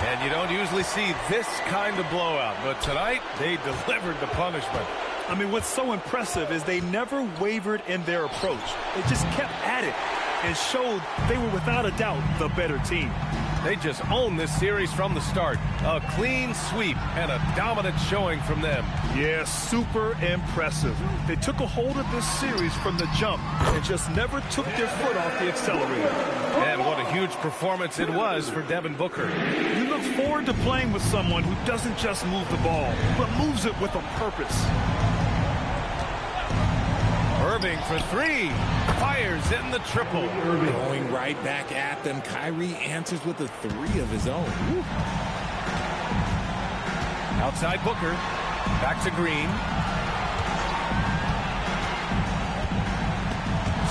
And you don't usually see this kind of blowout, but tonight they delivered the punishment. I mean, what's so impressive is they never wavered in their approach. They just kept at it and showed they were without a doubt the better team. They just owned this series from the start. A clean sweep and a dominant showing from them. Yeah, super impressive. They took a hold of this series from the jump and just never took their foot off the accelerator. And what a huge performance it was for Devin Booker. You look forward to playing with someone who doesn't just move the ball, but moves it with a purpose. Irving for 3. Fires in the triple. Going right back at them. Kyrie answers with a 3 of his own. Woo. Outside Booker. Back to Green.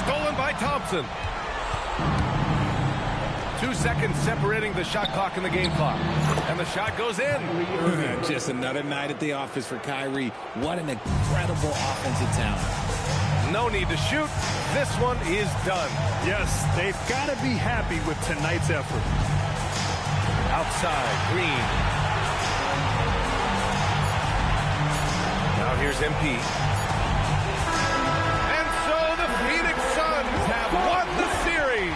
Stolen by Thompson. 2 seconds separating the shot clock and the game clock. And the shot goes in. Just another night at the office for Kyrie. What an incredible offensive talent. No need to shoot. This one is done. Yes, they've got to be happy with tonight's effort. Outside, Green. Now here's MP. And so the Phoenix Suns have won the series.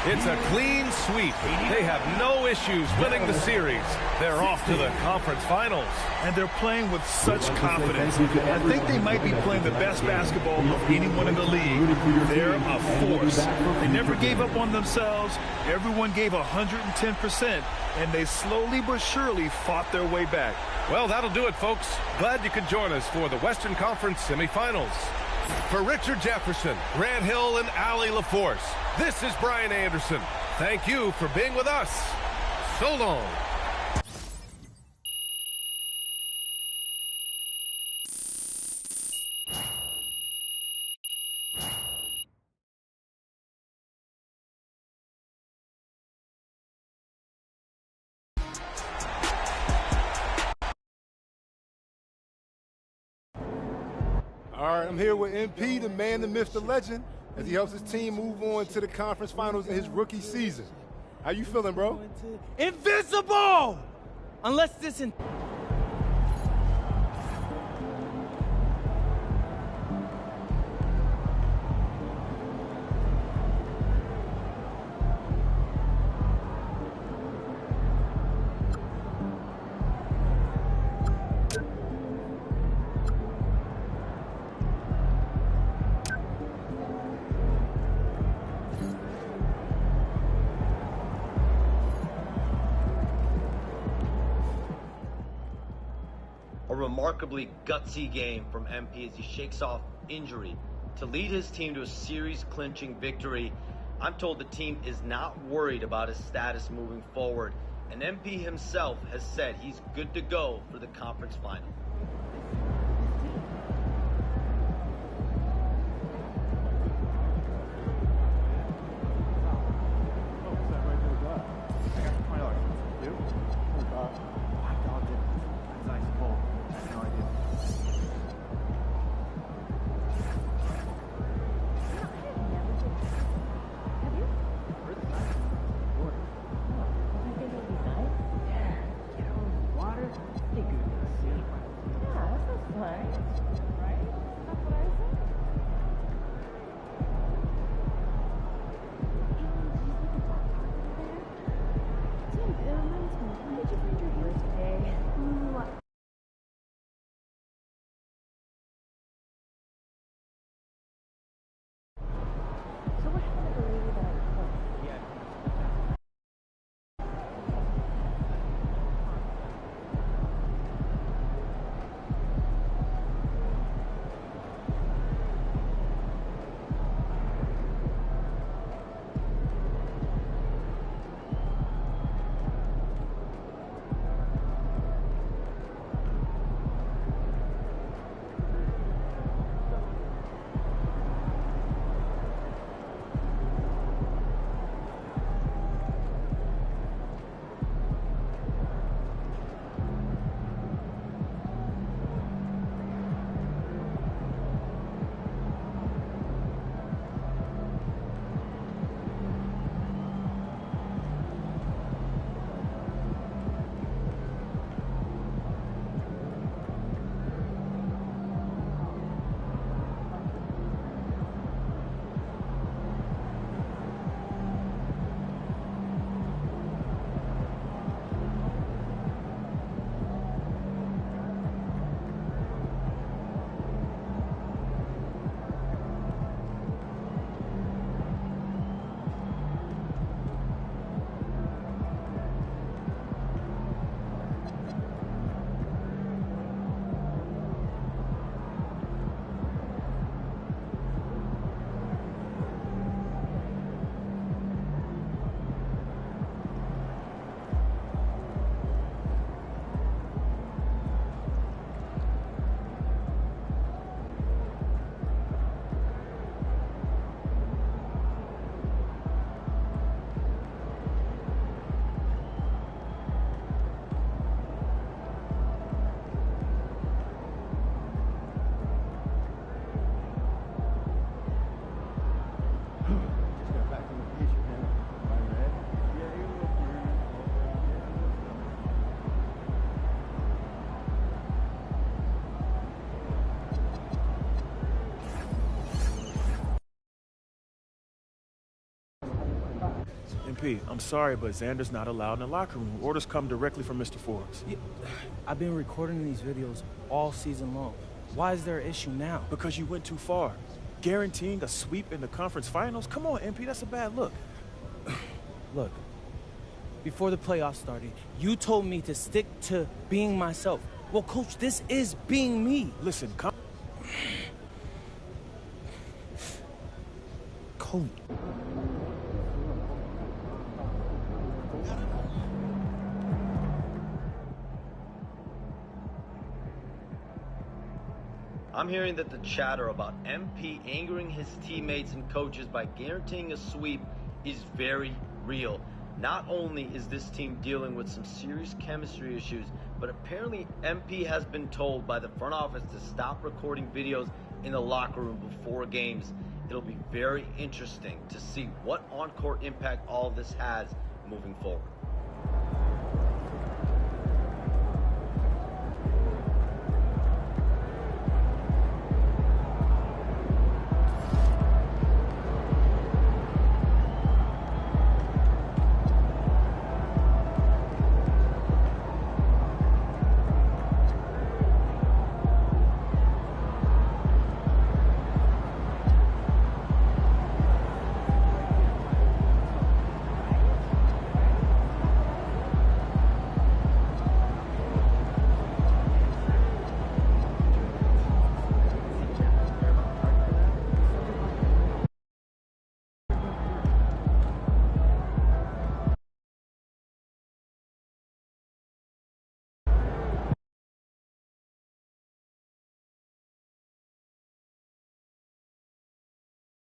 It's a clean sweep. They have no issues winning the series. They're off to the conference finals. And they're playing with such confidence. I think they might be playing the best basketball of anyone in the league. They're a force. They never gave up on themselves. Everyone gave 110%, and they slowly but surely fought their way back. Well, that'll do it, folks. Glad you could join us for the Western Conference semifinals. For Richard Jefferson, Grant Hill, and Allie LaForce, this is Brian Anderson. Thank you for being with us. So long. All right, I'm here with MP, the man, the myth, the legend, as he helps his team move on to the conference finals in his rookie season. How you feeling, bro? Invincible! Unless this... A remarkably gutsy game from MP as he shakes off injury to lead his team to a series-clinching victory. I'm told the team is not worried about his status moving forward, and MP himself has said he's good to go for the conference final. MP, I'm sorry, but Xander's not allowed in the locker room. Orders come directly from Mr. Forbes. Yeah, I've been recording these videos all season long. Why is there an issue now? Because you went too far. Guaranteeing a sweep in the conference finals? Come on, MP, that's a bad look. Look, before the playoffs started, you told me to stick to being myself. Well, Coach, this is being me. Listen, Coach. I'm hearing that the chatter about MP angering his teammates and coaches by guaranteeing a sweep is very real. Not only is this team dealing with some serious chemistry issues, but apparently MP has been told by the front office to stop recording videos in the locker room before games. It'll be very interesting to see what on-court impact all of this has moving forward.